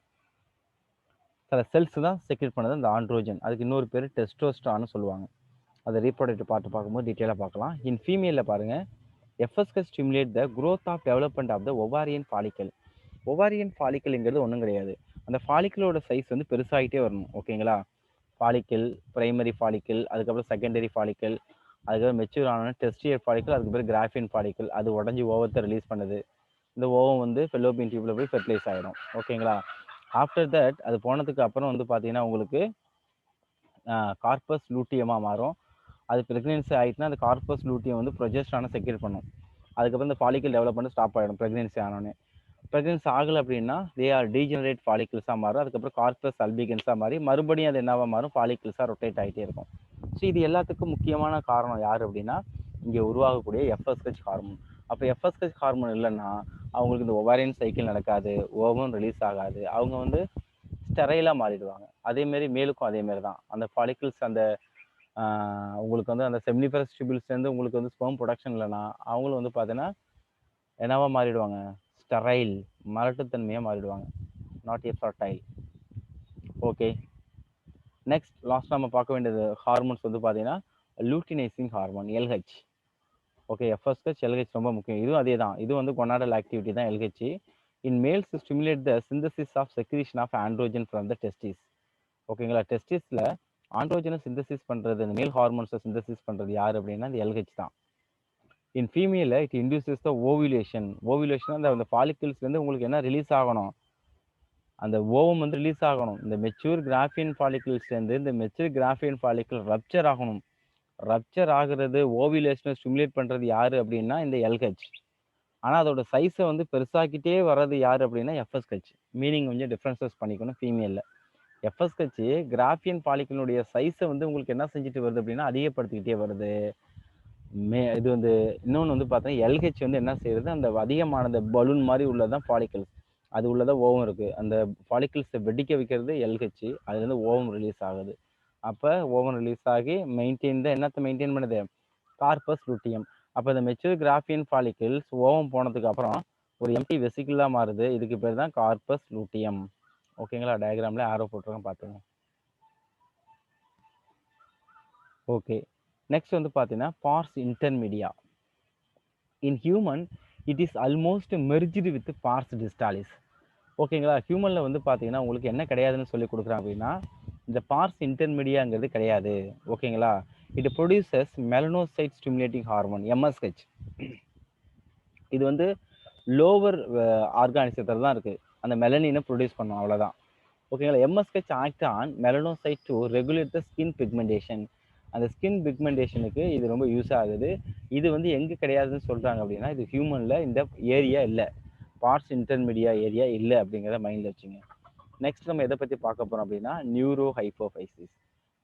சில செல்ஸ் தான் செக்ரேட் பண்ணது அந்த ஆண்ட்ரோஜன். அதுக்கு இன்னொரு பேர் டெஸ்டோஸ்டான்னு சொல்லுவாங்க. அதை ரீப்ரொடக்டிவ் பார்த்து பார்க்கும்போது டீட்டெயிலாக பார்க்கலாம். இன் ஃபீமேலில் பாருங்கள் FSH stimulate the growth of development of the ovarian follicle. Ovarian ஃபாலிக்கல்ங்கிறது ஒன்றும் கிடையாது, அந்த ஃபாலிக்கலோட சைஸ் வந்து பெருசாகிட்டே வரணும். ஓகேங்களா? ஃபாலிக்கல், பிரைமரி ஃபாலிக்கல், அதுக்கப்புறம் செகண்டரி ஃபாலிக்கல், அதுக்கப்புறம் மெச்சூர் ஆன டெஸ்டியர் ஃபாலிக்கல், அதுக்கு பேர் கிராஃபின் ஃபாலிக்கல். அது உடஞ்சி ஓவத்தை ரிலீஸ் பண்ணுது. இந்த ஓவம் வந்து ஃபெல்லோபியன் டியூப்ல போய் ஃபெர்டிலைஸ் ஆகிடும். ஓகேங்களா? ஆஃப்டர் தட் அது போனதுக்கு அப்புறம் வந்து பார்த்தீங்கன்னா உங்களுக்கு கார்பஸ் லூட்டியமாக மாறும். அது ப்ரெக்னென்சி ஆகிட்டுனா அந்த கார்பஸ் லூட்டியம் வந்து ப்ரொஜெஸ்ட்ரானை செக்ரேட் பண்ணும். அதுக்கப்புறம் இந்த ஃபாலிக்கல் டெவலப்மெண்ட் ஸ்டாப் ஆகிடும் ப்ரெக்னென்சி ஆனோடனே. ப்ரெக்னன்சி ஆகலை அப்படின்னா தே ஆர் டீஜெனரேட் ஃபாலிக்கிள்ஸாக மாறும். அதுக்கப்புறம் கார்பஸ் அல்பிகன்ஸாக மாறி மறுபடியும் அது என்னவா மாறும், ஃபாலிக்கிள்ஸாக ரொட்டேட் ஆகிட்டே இருக்கும். ஸோ இது எல்லாத்துக்கும் முக்கியமான காரணம் யார் அப்படின்னா இங்கே உருவாகக்கூடிய எஃப்எஸ்ஹெச் ஹார்மோன். அப்போ எஃப்எஸ்ஹெச் ஹார்மோன் இல்லைன்னா அவங்களுக்கு இந்த ஒவாரியன் சைக்கிள் நடக்காது, ஓவம் ரிலீஸ் ஆகாது, அவங்க வந்து ஸ்டெரைலாக மாறிடுவாங்க. அதேமாரி மேலுக்கும் அதேமாரி தான். அந்த ஃபாலிக்கிள்ஸ் அந்த உங்களுக்கு வந்து அந்த செமினிஃபரஸ் டியூபிள்ஸ்லேருந்து உங்களுக்கு வந்து ஸ்பெர்ம் ப்ரொடக்ஷன் இல்லைன்னா அவங்களும் வந்து பார்த்தீங்கன்னா என்னவா மாறிடுவாங்க, ஸ்டெரைல், மலட்டுத்தன்மையாக மாறிடுவாங்க, not a fertile. Okay, next last நம்ம பார்க்க வேண்டியது ஹார்மோன்ஸ் வந்து பார்த்தீங்கன்னா luteinizing hormone LH. Okay, FSH LH ரொம்ப முக்கியம். இதுவும் அதே தான், இது வந்து கொனாடல் ஆக்டிவிட்டி தான் LH. In males stimulate the synthesis of secretion of androgen from the testis. ஓகேங்களா, டெஸ்டிஸில் ஆண்ட்ரோஜனை சிந்தசிஸ் பண்ணுறது, இந்த மேல் ஹார்மோன்ஸை சிந்தசிஸ் பண்ணுறது யார் அப்படின்னா இந்த எல்ஹெச் தான். இன் ஃபீமேல it induces the ovulation. Ovulation அந்த ஃபாலிக்கிள்ஸ்லேருந்து உங்களுக்கு என்ன ரிலீஸ் ஆகணும், அந்த ஓவம் வந்து ரிலீஸ் ஆகணும். இந்த மெச்சூர் கிராஃபியன் ஃபாலிக்கிள்ஸ்லேருந்து இந்த மெச்சூர் கிராஃபியன் ஃபாலிக்கிள் ரப்சர் ஆகணும். ரப்சர் ஆகுறது, ஓவிலேஷனை ஸ்டிமுலேட் பண்ணுறது யார் அப்படின்னா இந்த எல்ஹெச். ஆனால் அதோட சைஸை வந்து பெருசாக்கிட்டே வர்றது யார் அப்படின்னா எஃப்எஸ்ஹெச். மீனிங் கொஞ்சம் டிஃப்ரென்சஸ் பண்ணிக்கணும் ஃபீமேலில். எஃப்எஸ்ஹெச் கிராஃபியன் ஃபாலிக்கிளுடைய சைஸை வந்து உங்களுக்கு என்ன செஞ்சுட்டு வருது அப்படின்னா அதிகப்படுத்திக்கிட்டே வருது. இது வந்து இன்னொன்று வந்து பார்த்தீங்கன்னா எல்ஹெச் வந்து என்ன செய்யுது, அந்த அதிகமானது பலூன் மாதிரி உள்ளதான் ஃபாலிக்கிள்ஸ், அது உள்ளதான் ஓவம் இருக்குது. அந்த ஃபாலிக்கிள்ஸை வெடிக்க வைக்கிறது எல்ஹெச், அதுலேருந்து ஓவம் ரிலீஸ் ஆகுது. அப்போ ஓவம் ரிலீஸ் ஆகி மெயின்டைன் தான் என்னத்தை மெயின்டைன் பண்ணுது, கார்பஸ் லூட்டியம். அப்போ இந்த மெச்சூர் கிராஃபியன் ஃபாலிக்கிள்ஸ் ஓவம் போனதுக்கு அப்புறம் ஒரு எம்டி வெசிக்கிளாக மாறுது. இதுக்கு பேர் தான் கார்பஸ் லூட்டியம். ஓகேங்களா, டயக்ராமில் ஆரோ போட்டிருக்கேன் பார்த்துங்க. ஓகே, நெக்ஸ்ட் வந்து பார்த்தீங்கன்னா pars intermedia. In human it is almost merged with pars distalis. ஓகேங்களா, ஹியூமனில் வந்து பார்த்தீங்கன்னா உங்களுக்கு என்ன கிடையாதுன்னு சொல்லி கொடுக்குறாங்க அப்படின்னா இந்த பார்ஸ் இன்டர்மீடியாங்கிறது கிடையாது. ஓகேங்களா, it produces melanocyte stimulating hormone MSH. இது வந்து லோவர் ஆர்கானிசத்தில் தான் இருக்குது, அந்த மெலனினை ப்ரொடியூஸ் பண்ணும், அவ்வளோதான். ஓகேங்களா, MSH act on melanocyte to regulate the skin pigmentation. அந்த ஸ்கின் பிக்மெண்டேஷனுக்கு இது ரொம்ப யூஸ் ஆகுது. இது வந்து எங்கே கிடையாதுன்னு சொல்கிறாங்க அப்படின்னா இது ஹியூமனில் இந்த ஏரியா இல்லை, பார்ட்ஸ் இன்டர்மீடியா ஏரியா இல்லை அப்படிங்கிறத மைண்டில் வச்சுங்க. நெக்ஸ்ட் நம்ம எதை பற்றி பார்க்க போகிறோம் அப்படின்னா நியூரோ ஹைப்போஃபைசிஸ்,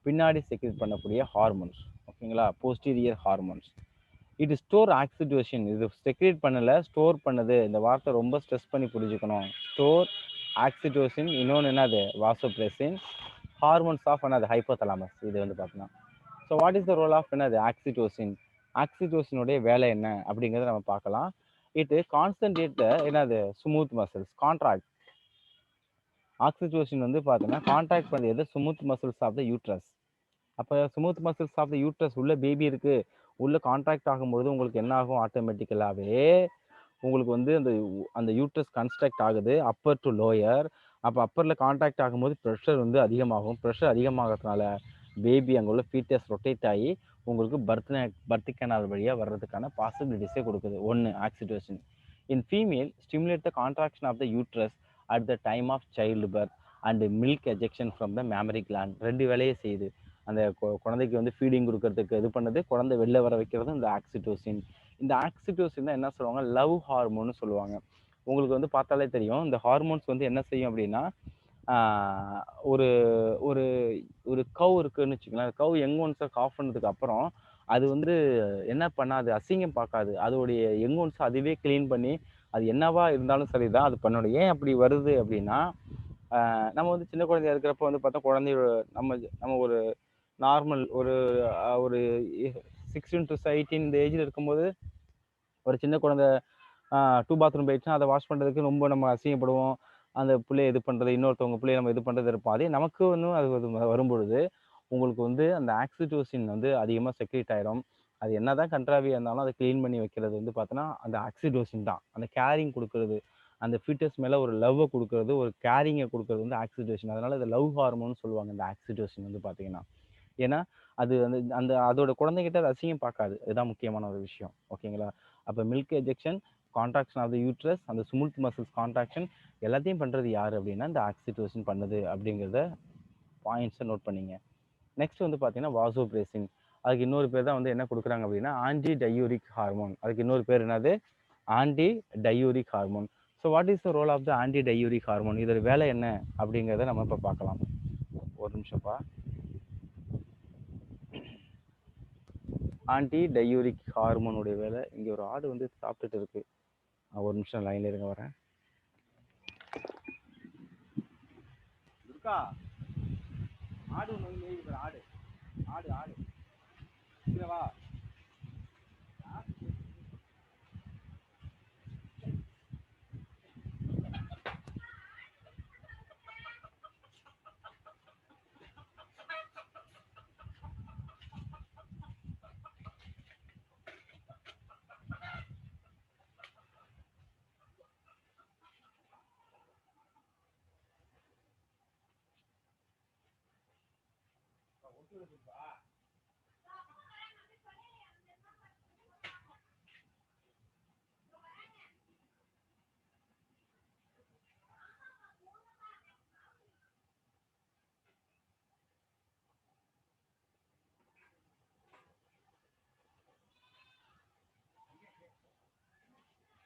பின்னாடி செக்ரெட் பண்ணக்கூடிய ஹார்மோன்ஸ். ஓகேங்களா, போஸ்டீரியர் ஹார்மோன்ஸ். இது ஸ்டோர் ஆக்சிடோசின், இது செக்ரேட் பண்ணலை, ஸ்டோர் பண்ணுது. இந்த வார்த்தை ரொம்ப ஸ்ட்ரெஸ் பண்ணி புரிஞ்சுக்கணும். ஸ்டோர் ஆக்சிடோசின், இன்னொன்று என்னது வாசோப்ரெசின், ஹார்மோன்ஸ் ஆஃப் என்னது ஹைப்போதலாமஸ். இது வந்து பார்த்தீங்கன்னா so what is the role of என்னது ஆக்சிடோசின். ஆக்சிடோசினுடைய வேலை என்ன அப்படிங்கிறத நம்ம பார்க்கலாம். இட் கான்சன்ட்ரேட் என்னது ஸ்மூத் மசில்ஸ் கான்ட்ராக்ட். ஆக்சிடோசின் வந்து பார்த்தீங்கன்னா கான்ட்ராக்ட் பண்ணுறது smooth muscles of the uterus. அப்போ smooth muscles of the uterus உள்ள பேபி இருக்குது, உள்ள கான்ட்ராக்ட் ஆகும்போது உங்களுக்கு என்ன ஆகும், ஆட்டோமேட்டிக்கலாகவே உங்களுக்கு வந்து அந்த அந்த யூட்ரஸ் கன்ஸ்ட்ரக்ட் ஆகுது அப்பர் டு லோயர். அப்போ அப்பரில் கான்ட்ராக்ட் ஆகும்போது ப்ரெஷர் வந்து அதிகமாகும். ப்ரெஷர் அதிகமாகிறதுனால பேபி அங்கே உள்ள ஃபீட்டஸ் ரொட்டேட் ஆகி உங்களுக்கு பர்த் கேனால் வழியாக வர்றதுக்கான பாசிபிலிட்டிஸே கொடுக்குது. ஒன்று oxytocin. In female stimulate the contraction of the uterus at the time of child birth and milk ejection from the mammary gland. ரெண்டு வேலையை செய்யுது. அந்த குழந்தைக்கு வந்து ஃபீடிங் கொடுக்கறதுக்கு இது பண்ணது, குழந்தை வெளில வர வைக்கிறது இந்த ஆக்சிடோசின். இந்த ஆக்சிடோசின் தான் என்ன சொல்லுவாங்க, லவ் ஹார்மோன்னு சொல்லுவாங்க. உங்களுக்கு வந்து பார்த்தாலே தெரியும் இந்த ஹார்மோன்ஸ் வந்து என்ன செய்யும் அப்படின்னா ஒரு ஒரு ஒரு கவ் இருக்குன்னு வச்சுக்கலாம். கவ் யங் ஒன்ஸை காஃப் பண்ணதுக்கு அப்புறம் அது வந்து என்ன பண்ணாது, அசிங்கம் பார்க்காது, அதோடைய யங் ஒன்ஸை அதுவே க்ளீன் பண்ணி அது என்னவா இருந்தாலும் சரி தான் அது பண்ணணும். ஏன் அப்படி வருது அப்படின்னா நம்ம வந்து சின்ன குழந்தையா இருக்கிறப்ப வந்து பார்த்தா குழந்தைய நம்ம நம்ம ஒரு நார்மல் ஒரு ஒரு 16 to 18 இந்த ஏஜில் இருக்கும்போது ஒரு சின்ன குழந்தை 2 பாத்ரூம் போயிடுச்சுன்னா அதை வாஷ் பண்ணுறதுக்கு ரொம்ப நம்ம அசிங்கப்படுவோம். அந்த பிள்ளைய இது பண்ணுறது, இன்னொருத்தவங்க பிள்ளைய நம்ம இது பண்ணுறது இருப்போம். அதே நமக்கு வந்து அது வரும்பொழுது உங்களுக்கு வந்து அந்த ஆக்சிடோசின் வந்து அதிகமாக செக்ரேட் ஆயிரும். அது என்ன தான் கண்ட்ராவியாக இருந்தாலும் அதை க்ளீன் பண்ணி வைக்கிறது வந்து பார்த்தோன்னா அந்த ஆக்சிடோசின் தான். அந்த கேரிங் கொடுக்குறது, அந்த ஃபீட்டஸ் மேலே ஒரு லவ்வை கொடுக்குறது, ஒரு கேரிங்கை கொடுக்குறது வந்து ஆக்சிடோசின். அதனால் இது லவ் ஹார்மோன்னு சொல்லுவாங்க இந்த ஆக்சிடோசின் வந்து பார்த்தீங்கன்னா. ஏன்னா அது வந்து அந்த அதோட குழந்தைகிட்ட அது அசிங்கம் பார்க்காது. இதுதான் முக்கியமான ஒரு விஷயம். ஓகேங்களா, அப்போ milk ejection, contraction of the uterus, அந்த ஸ்மூத் மசில்ஸ் கான்ட்ராக்ஷன் எல்லாத்தையும் பண்ணுறது யார் அப்படின்னா இந்த ஆக்சிடோசின் பண்ணுது அப்படிங்கிறத பாயிண்ட்ஸை நோட் பண்ணிங்க. நெக்ஸ்ட் வந்து பார்த்தீங்கன்னா வாசோப்ரெசின். அதுக்கு இன்னொரு பேர் தான் வந்து என்ன கொடுக்குறாங்க அப்படின்னா ஆன்டி டயூரிக் ஹார்மோன். அதுக்கு இன்னொரு பேர் என்னது antidiuretic hormone. So what is the role of the antidiuretic hormone, இதோட வேலை என்ன அப்படிங்கிறத நம்ம இப்போ பார்க்கலாம். ஒரு நிமிஷம்ப்பா. ஆன்டி டையூரிக் ஹார்மோனுடைய வேலை, இங்கே ஒரு ஆடு வந்து சாப்பிட்டுட்டு இருக்கு. ஒரு நிமிஷம் லைனில் இருங்க, வரேன். இருக்கா ஆடு ஒன்று வந்து மேய்க்கு, ஆடு ஆடு ஆடு வா.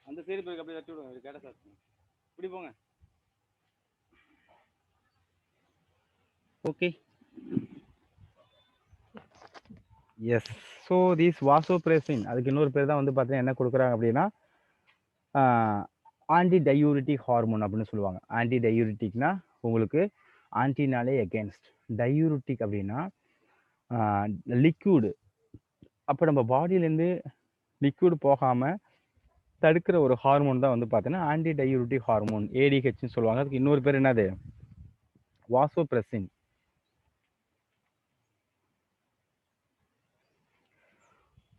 அந்த சைடு போய் அப்படியே தட்டி விடுங்க, கேட்ட சார் இப்படி போங்க. Okay, yes. So this vasopressin, அதுக்கு இன்னொரு பேர் தான் வந்து பார்த்தீங்கன்னா என்ன கொடுக்குறாங்க அப்படின்னா ஆன்டி டையூரிட்டிக் ஹார்மோன் அப்படின்னு சொல்லுவாங்க. ஆன்டி டையூரிட்டிக்னா உங்களுக்கு ஆன்டினாலே எகென்ஸ்ட், டையூரிட்டிக் அப்படின்னா லிக்யூடு. அப்போ நம்ம பாடியிலேருந்து லிக்யூடு போகாமல் தடுக்கிற ஒரு ஹார்மோன் தான் வந்து பார்த்தீங்கன்னா ஆன்டி டையூரிட்டிக் ஹார்மோன், ஏடிஹெச்னு சொல்லுவாங்க. அதுக்கு இன்னொரு பேர் என்னது, vasopressin.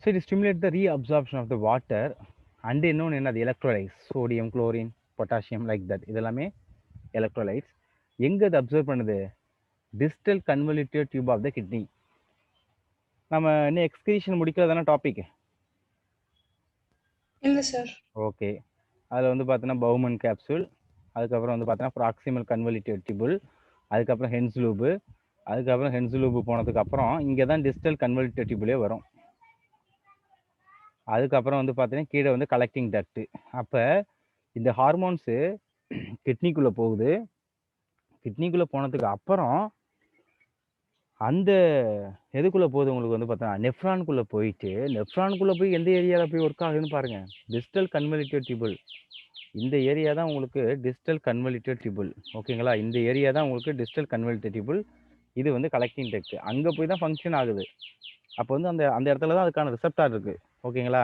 So it stimulates the reabsorption of the water and இன்னொன்று என்னது, electrolytes, sodium, chlorine, potassium, like that. இதெல்லாமே எலக்ட்ரோலைட்ஸ். எங்கே அது அப்சர்வ் பண்ணுது, distal convoluted tube of the kidney. நம்ம இன்னும் எக்ஸ்கிரீஷன் முடிக்கிறதான டாபிக். இல்ல சார். ஓகே, அதில் வந்து பார்த்தீங்கன்னா பவுமன் கேப்சூல், அதுக்கப்புறம் வந்து பார்த்தீங்கன்னா ப்ராக்சிமல் கன்வல்யூட்டட் டியூபிள், அதுக்கப்புறம் ஹென்ஸ்லூபு, அதுக்கப்புறம் ஹென்ஸ்லூபு போனதுக்கப்புறம் இங்கே தான் டிஸ்டல் கன்வல்யூட்டட் டியூபிளே வரும். அதுக்கப்புறம் வந்து பார்த்தீங்கன்னா கீழே வந்து கலெக்டிங் டக்ட். அப்போ இந்த ஹார்மோன்ஸு கிட்னிக்குள்ளே போகுது. கிட்னிக்குள்ளே போனதுக்கு அப்புறம் அந்த எதுக்குள்ளே போகுது உங்களுக்கு வந்து பார்த்தா நெஃப்ரானுக்குள்ளே போயிட்டு, நெஃப்ரானுக்குள்ளே போய் எந்த ஏரியாவில் போய் ஒர்க் ஆகுதுன்னு பாருங்கள், டிஸ்டல் கன்வல்யூட்டட் டியூபிள். இந்த ஏரியா தான் உங்களுக்கு டிஸ்டல் கன்வல்யூட்டட் டியூபிள். ஓகேங்களா, இந்த ஏரியா தான் உங்களுக்கு டிஸ்டல் கன்வல்யூட்டட் டியூபிள். இது வந்து கலெக்டிங் டக்ட். அங்கே போய் தான் ஃபங்க்ஷன் ஆகுது. அப்போ வந்து அந்த அந்த இடத்துல தான் அதுக்கான ரிசப்டார் இருக்குது. ஓகேங்களா.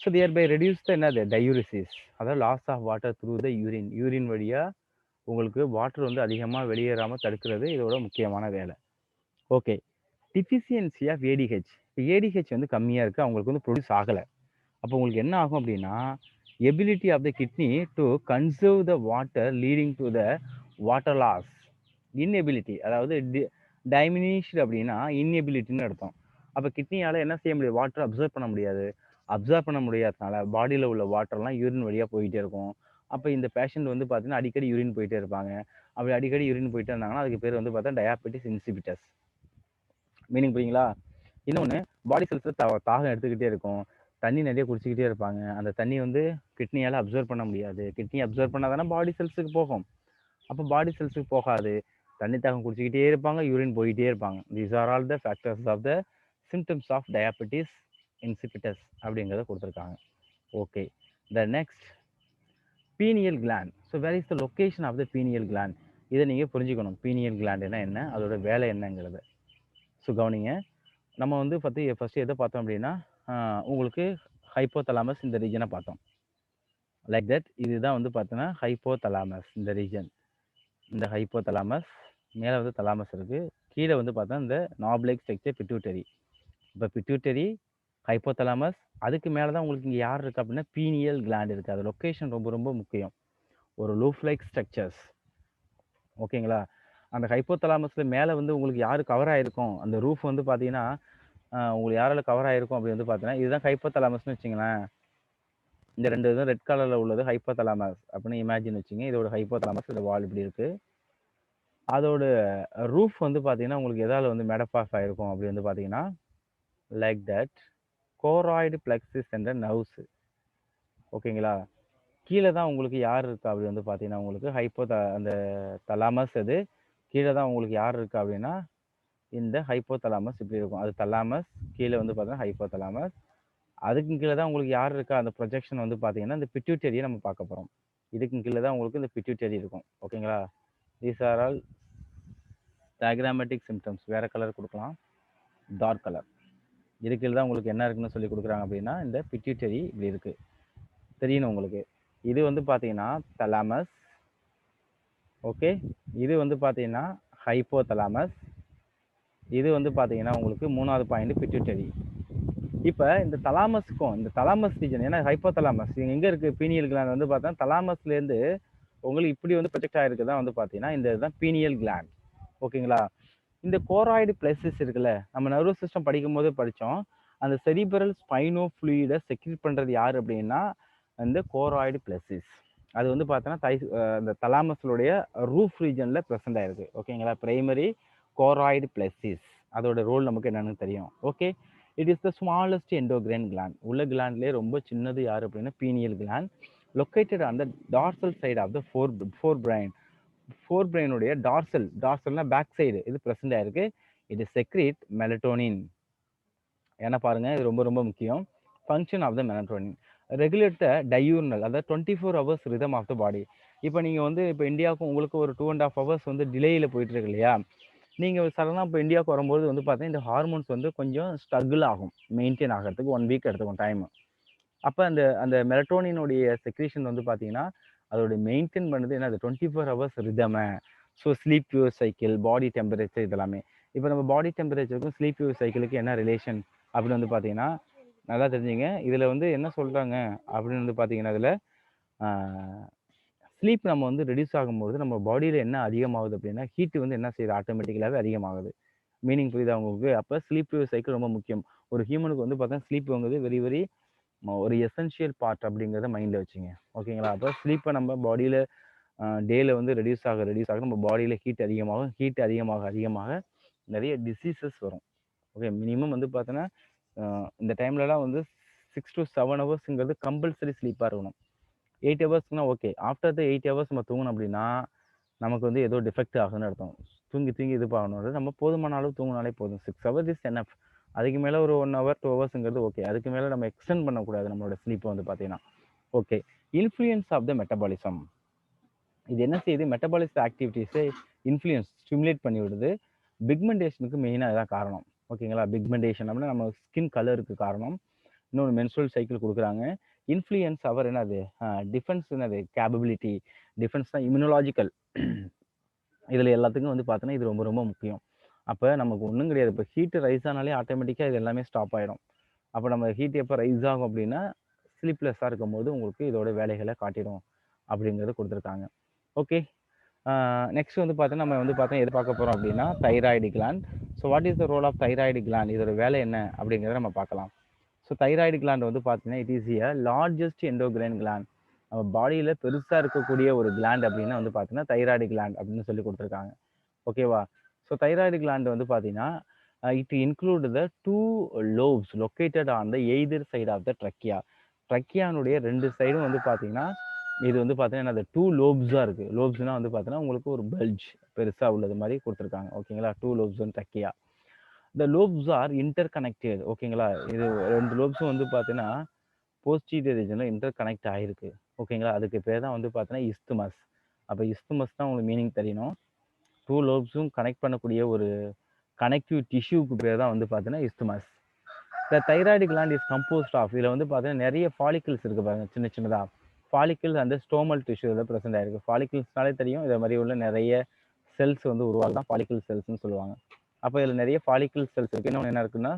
So there by reduce the என்னது, டையூரிசிஸ், அதாவது loss of water through the urine. Urine வழியாக உங்களுக்கு வாட்டர் வந்து அதிகமாக வெளியேறாமல் தடுக்கிறது இதோட முக்கியமான வேலை. Okay, deficiency of ADH. இப்போ ஏடிஹெச் வந்து கம்மியாக இருக்குது, அவங்களுக்கு வந்து ப்ரொடியூஸ் ஆகலை. அப்போ உங்களுக்கு என்ன ஆகும் அப்படின்னா, ability of the kidney to conserve the water leading to the water loss. Inability, அதாவது டைமினிஷ்டு அப்படின்னா இன்எபிலிட்டின்னு அர்த்தம். அப்போ கிட்னியால் என்ன செய்ய முடியாது, வாட்டர் அப்சர்வ் பண்ண முடியாது. அப்சர்வ் பண்ண முடியாதனால பாடியில் உள்ள வாட்டர்லாம் யூரின் வழியாக போயிட்டே இருக்கும். அப்போ இந்த பேஷண்ட் வந்து பார்த்தீங்கன்னா அடிக்கடி யூரின் போயிட்டே இருப்பாங்க. அப்படி அடிக்கடி யூரின் போயிட்டே இருந்தாங்கன்னா அதுக்கு பேர் வந்து பார்த்தா டயாபெட்டிஸ் இன்சிபிட்டஸ். மீனிங் புரியுங்களா. இன்னொன்று, பாடி செல்ஸில் தாகம் எடுத்துக்கிட்டே இருக்கும், தண்ணி நிறைய குடிச்சிக்கிட்டே இருப்பாங்க. அந்த தண்ணி வந்து கிட்னியால் அப்சர்வ் பண்ண முடியாது. கிட்னி அப்சர்வ் பண்ணால் தானே பாடி செல்ஸுக்கு போகும். அப்போ பாடி செல்ஸுக்கு போகாது, தண்ணி தாகம் குடிச்சிக்கிட்டே இருப்பாங்க, யூரின் போயிட்டே இருப்பாங்க. These are all the factors of the symptoms of diabetes insipidus அப்படிங்கிறத கொடுத்துருக்காங்க. Okay, the next pineal gland. So where is the location of the pineal gland, இதை நீங்கள் புரிஞ்சுக்கணும். பீனியல் கிளாண்டுனா என்ன, அதோட வேலை என்னங்கிறது. ஸோ கவனிங்க, நம்ம வந்து ஃபஸ்ட்டு எதை பார்த்தோம் அப்படின்னா உங்களுக்கு ஹைப்போதலாமஸ் இந்த ரீஜனை பார்த்தோம். லைக் தட், இதுதான் வந்து பார்த்தோன்னா ஹைப்போதலாமஸ் இந்த ரீஜன். இந்த ஹைப்போதலாமஸ் மேலே வந்து தலாமஸ் இருக்குது, கீழே வந்து பார்த்தா இந்த நாப்லைக் ஸ்ட்ரக்சர் பிட்யூட்டரி. இப்போ பிட்யூட்டரி, ஹைப்போதலாமஸ், அதுக்கு மேலே தான் உங்களுக்கு இங்கே யார் இருக்குது அப்படின்னா பீனியல் கிளாண்ட் இருக்குது. அது லொக்கேஷன் ரொம்ப ரொம்ப முக்கியம். ஒரு லூஃப் லைக் ஸ்ட்ரக்சர்ஸ். ஓகேங்களா. அந்த ஹைப்போதலாமஸில் மேலே வந்து உங்களுக்கு யார் கவர் ஆகிருக்கும், அந்த ரூஃப் வந்து பார்த்தீங்கன்னா உங்களுக்கு யாரால் கவர் ஆகிருக்கும் அப்படி வந்து பார்த்தீங்கன்னா இதுதான் ஹைப்போதலாமஸ்னு வச்சுங்களேன். இந்த ரெண்டு இதுவும் ரெட் கலரில் உள்ளது ஹைப்போதலாமஸ் அப்படின்னு இமேஜின் வச்சுங்க. இதோட ஹைப்போதலாமஸ், இந்த வால் இப்படி இருக்குது. அதோட ரூஃப் வந்து பார்த்தீங்கன்னா உங்களுக்கு எதால் வந்து மேடப்பாஸ் ஆகிருக்கும் அப்படி வந்து பார்த்தீங்கன்னா லைக் தட் கோராய்டு பிளெக்ஸிஸ் என்ற நர்வ்ஸ். ஓகேங்களா. கீழே தான் உங்களுக்கு யார் இருக்கா அப்படி வந்து பார்த்தீங்கன்னா உங்களுக்கு அந்த தலாமஸ் அது கீழே தான் உங்களுக்கு யார் இருக்கா அப்படின்னா இந்த ஹைப்போதலாமஸ் இப்படி இருக்கும். அது தலாமஸ், கீழே வந்து பார்த்தீங்கன்னா ஹைப்போதலாமஸ். அதுக்கும் கீழே தான் உங்களுக்கு யார் இருக்கா அந்த ப்ரொஜெக்ஷன் வந்து பார்த்தீங்கன்னா இந்த பிட்யூட்டரியை நம்ம பார்க்க போகிறோம். இதுக்கும் கீழே தான் உங்களுக்கு இந்த பிட்யூட்டரி இருக்கும். ஓகேங்களா? These are all diagrammatic symptoms. வேற கலர் கொடுக்கலாம், டார்க் கலர். இது கீழே தான் உங்களுக்கு என்ன இருக்குன்னு சொல்லி கொடுக்குறாங்க அப்படின்னா இந்த பிட்யூட்டரி இப்படி இருக்கு, தெரியணும் உங்களுக்கு. இது வந்து பார்த்தீங்கன்னா தலாமஸ். ஓகே, இது வந்து பார்த்தீங்கன்னா ஹைப்போதலாமஸ். இது வந்து பார்த்தீங்கன்னா உங்களுக்கு மூணாவது பாயிண்ட் பிட்யூட்டரி. இப்போ இந்த தலாமஸ்க்கும் இந்த தலாமஸ் ரீஜன், ஏன்னா ஹைப்போதலாமஸ் எங்கே இருக்குது, பீனியல் கிளாண்ட் வந்து பார்த்தா தலாமஸ்லேருந்து உங்களுக்கு இப்படி வந்து ப்ரொஜெக்ட் ஆகிருக்கு தான் வந்து பார்த்தீங்கன்னா இந்த இதுதான் பீனியல் கிளாண்ட். ஓகேங்களா? இந்த கோராய்டு பிளஸஸ் இருக்குல்ல, நம்ம நர்வஸ் சிஸ்டம் படிக்கும் போது படித்தோம். அந்த செரிபரல் ஸ்பைனோ ஃப்ளூயிடை செக்ரீட் பண்ணுறது யார் அப்படின்னா இந்த கோராய்டு பிளஸஸ். அது வந்து பார்த்தோன்னா இந்த தலாமஸுடைய ரூஃப் ரீஜனில் ப்ரெசென்ட் ஆயிருக்கு. ஓகேங்களா? பிரைமரி கோராய்டு பிளஸஸ் அதோட ரோல் நமக்கு என்னன்னு தெரியும். Okay, it is the smallest endocrine gland. உள்ள கிளாண்ட்லேயே ரொம்ப சின்னது யார் அப்படின்னா pineal gland. Located on the dorsal side of the forebrain. ஃபோர் பிரைனுடைய டார்சல்னா பேக் சைடு இது ப்ரெசென்ட் ஆயிருக்கு. It is secrete melatonin. ஏன்னா பாருங்க, இது ரொம்ப ரொம்ப முக்கியம். Function of the melatonin regulate the diurnal, அதாவது 24 hours rhythm of the body. இப்போ நீங்கள் வந்து இப்போ இந்தியாவுக்கும் உங்களுக்கு ஒரு 2.5 ஹவர்ஸ் வந்து டிலேயில் போயிட்டு இருக்கு இல்லையா? நீங்கள் சடனாக இப்போ இந்தியாவுக்கு வரும்போது வந்து பார்த்தீங்கன்னா இந்த ஹார்மோன்ஸ் வந்து கொஞ்சம் ஸ்ட்ரகிள் ஆகும், மெயின்டைன் ஆகிறதுக்கு 1 வீக் எடுத்துக்கும் டைம். அப்போ அந்த அந்த மெலட்டோனினுடைய செக்ரீஷன் வந்து பார்த்தீங்கன்னா அதோட மெயின்டைன் பண்ணுறது என்ன, அது 24 ஹவர்ஸ் ரிதமை. ஸோ ஸ்லீப் ப்யூர் சைக்கிள், பாடி டெம்பரேச்சர், இதெல்லாமே. இப்போ நம்ம பாடி டெம்பரேச்சருக்கும் ஸ்லீப் ப்யூர் சைக்கிளுக்கு என்ன ரிலேஷன் அப்படின்னு வந்து பார்த்தீங்கன்னா நல்லா தெரிஞ்சுங்க. இதில் வந்து என்ன சொல்கிறாங்க அப்படின்னு வந்து பார்த்தீங்கன்னா இதில் ஸ்லீப் நம்ம வந்து ரெடியூஸ் ஆகும்போது நம்ம பாடியில் என்ன அதிகமாகுது அப்படின்னா ஹீட் வந்து என்ன செய்யுது, ஆட்டோமேட்டிக்கலாகவே அதிகமாகுது. மீனிங் புரியுதா உங்களுக்கு? அப்போ ஸ்லீப் சைக்கிள் ரொம்ப முக்கியம். ஒரு ஹியூமனுக்கு வந்து பார்த்தா ஸ்லீப்புங்கிறது வெரி வெரி ஒரு எசென்ஷியல் பார்ட் அப்படிங்கிறத மைண்டில் வச்சுங்க. ஓகேங்களா? அப்போ ஸ்லீப்பை நம்ம பாடியில் டேயில் வந்து ரெடியூஸ் ஆக நம்ம பாடியில் ஹீட் அதிகமாகும். ஹீட் அதிகமாக நிறைய டிசீசஸ் வரும். ஓகே, மினிமம் வந்து பார்த்தோன்னா இந்த டைம்லலாம் வந்து 6 to 7 ஹவர்ஸுங்கிறது கம்பல்சரி ஸ்லீப்பாக இருக்கணும். 8 ஹவர்ஸ்னா ஓகே. ஆஃப்டர் த 8 ஹவர்ஸ் நம்ம தூங்கணும் அப்படின்னா நமக்கு வந்து ஏதோ டிஃபெக்ட் ஆகுதுன்னு அர்த்தம். தூங்கி இது பண்ணணும். நம்ம போதுமான அளவு தூங்கினாலே போதும். 6 ஹவர்ஸ் இஸ் எனஃப். அதுக்கு மேலே ஒரு 1 ஹவர் 2 ஹவர்ஸுங்கிறது ஓகே. அதுக்கு மேலே நம்ம எக்ஸ்டெண்ட் பண்ணக்கூடாது நம்மளோட ஸ்லீப்பை வந்து பார்த்தீங்கன்னா. Okay, influence of the metabolism. இது என்ன செய்யுது, மெட்டபாலிசம் ஆக்டிவிட்டீஸை ஸ்டிமுலேட் பண்ணி விடுது. பிக்மெண்டேஷனுக்கு மெயினாக இதான் காரணம். ஓகேங்களா? பிக்மெண்டேஷன் அப்படின்னா நம்ம ஸ்கின் கலருக்கு காரணம். இன்னொன்று மென்ஸ்ட்ரல் சைக்கிள் கொடுக்குறாங்க. இன்ஃப்ளூயன்ஸ் அவர் என்னது, டிஃபென்ஸ் என்னது, கேப்பபிலிட்டி. டிஃபென்ஸ்னா இம்யூனலாஜிக்கல். இதில் எல்லாத்துக்கும் வந்து பார்த்தோன்னா இது ரொம்ப ரொம்ப முக்கியம். அப்போ நமக்கு ஒன்றும் கிடையாது. இப்போ ஹீட்டு ரைஸ் ஆனாலே ஆட்டோமேட்டிக்காக இது எல்லாமே ஸ்டாப் ஆகிடும். அப்போ நம்ம ஹீட் எப்போ ரைஸ் ஆகும் அப்படின்னா ஸ்லீப்லெஸ்ஸாக இருக்கும்போது உங்களுக்கு இதோட வேலைகளை காட்டிடும் அப்படிங்கிறது கொடுத்துருக்காங்க. ஓகே, நெக்ஸ்ட் வந்து பார்த்தோன்னா நம்ம வந்து பார்த்தா எது பார்க்க போகிறோம் அப்படின்னா thyroid gland. So what is the role of thyroid gland, இதோட வேலை என்ன அப்படிங்கிறத நம்ம பார்க்கலாம். ஸோ தைராய்டு கிளாண்ட் வந்து பார்த்தீங்கன்னா it is a largest endocrine gland. நம்ம பாடியில் பெருசாக இருக்கக்கூடிய ஒரு கிளாண்ட் அப்படின்னா வந்து பார்த்தீங்கன்னா தைராய்டு கிளாண்ட் அப்படின்னு சொல்லி கொடுத்துருக்காங்க. ஓகேவா? ஸோ தைராய்டு கிளாண்ட் வந்து பார்த்தீங்கன்னா it include the 2 lobes located on the either side of the trachea. ட்ரக்கியானுடைய 2 சைடும் வந்து பார்த்தீங்கன்னா இது வந்து பார்த்தீங்கன்னா அந்த 2 லோப்ஸாக இருக்குது. லோப்ஸ்னால் வந்து பார்த்தீங்கன்னா உங்களுக்கு ஒரு பல்ஜ் பெருசாக உள்ளது மாதிரி கொடுத்துருக்காங்க. ஓகேங்களா? 2 lobes வந்து ட்ரக்கியா. த லோப்ஸ் ஆர் இன்டர் கனெக்டட். ஓகேங்களா? இது 2 லோப்ஸும் வந்து பார்த்தீங்கன்னா போஸ்டீரியர் ரீஜனில் இன்டர் கனெக்ட் ஆகிருக்கு. ஓகேங்களா? அதுக்கு பேர் தான் வந்து பார்த்தீங்கன்னா இஸ்துமஸ். அப்போ இஸ்துமஸ் தான் உங்களுக்கு மீனிங் தெரியணும். 2 லோப்ஸும் கனெக்ட் பண்ணக்கூடிய ஒரு கனெக்டிவ் டிஷ்யூக்கு பேர் தான் வந்து பார்த்தீங்கன்னா isthmus. The thyroid gland is composed of, இதில் வந்து பார்த்தீங்கன்னா நிறைய ஃபாலிக்கிள்ஸ் இருக்குது பாருங்க, சின்ன சின்னதாக ஃபாலிக்கிள்ஸ் அந்த ஸ்டோமல் டிஷ்யூ இதில் ப்ரெசென்ட் ஆயிருக்கு. ஃபாலிக்கிள்ஸ்னாலே தெரியும் இதை மாதிரி உள்ள நிறைய செல்ஸ் வந்து உருவாகலாம், ஃபாலிக்கிள் செல்ஸ்ன்னு சொல்லுவாங்க. அப்போ இதில் நிறைய ஃபாலிக்கிள் செல்ஸ் இருக்குது. இன்னொன்று என்ன இருக்குன்னா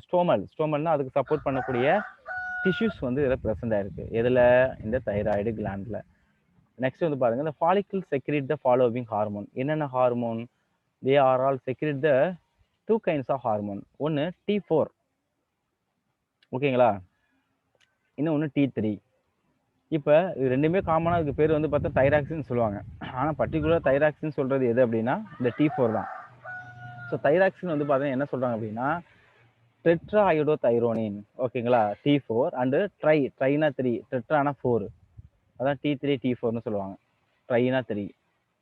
ஸ்டோமல்னா அதுக்கு சப்போர்ட் பண்ணக்கூடிய டிஷ்யூஸ் வந்து இதில் ப்ரெசென்ட் ஆயிருக்கு. எதில், இந்த தைராய்டு கிளாண்டில். நெக்ஸ்ட் வந்து பாருங்க, இந்த follicle secrete the following hormone. என்னென்ன hormone? They are all secrete the 2 kinds of hormone. ஒன்று T4, ஓகேங்களா? இன்னொன்று T3. இப்போ இது ரெண்டுமே காமனாக இதுக்கு பேர் வந்து பார்த்தா தைராக்சின்னு சொல்லுவாங்க. ஆனால் பர்டிகுலர் தைராக்சின்னு சொல்கிறது எது அப்படின்னா இந்த T4 தான். ஸோ தைராக்சின் வந்து பார்த்தீங்கன்னா என்ன சொல்கிறாங்க அப்படின்னா டெட்ரா அயோடோ தைரோனின். ஓகேங்களா? T4 and ட்ரைனா 3, டெட்ரானா 4. அதான் T3 T4ன்னு சொல்லுவாங்க. ட்ரைனா 3.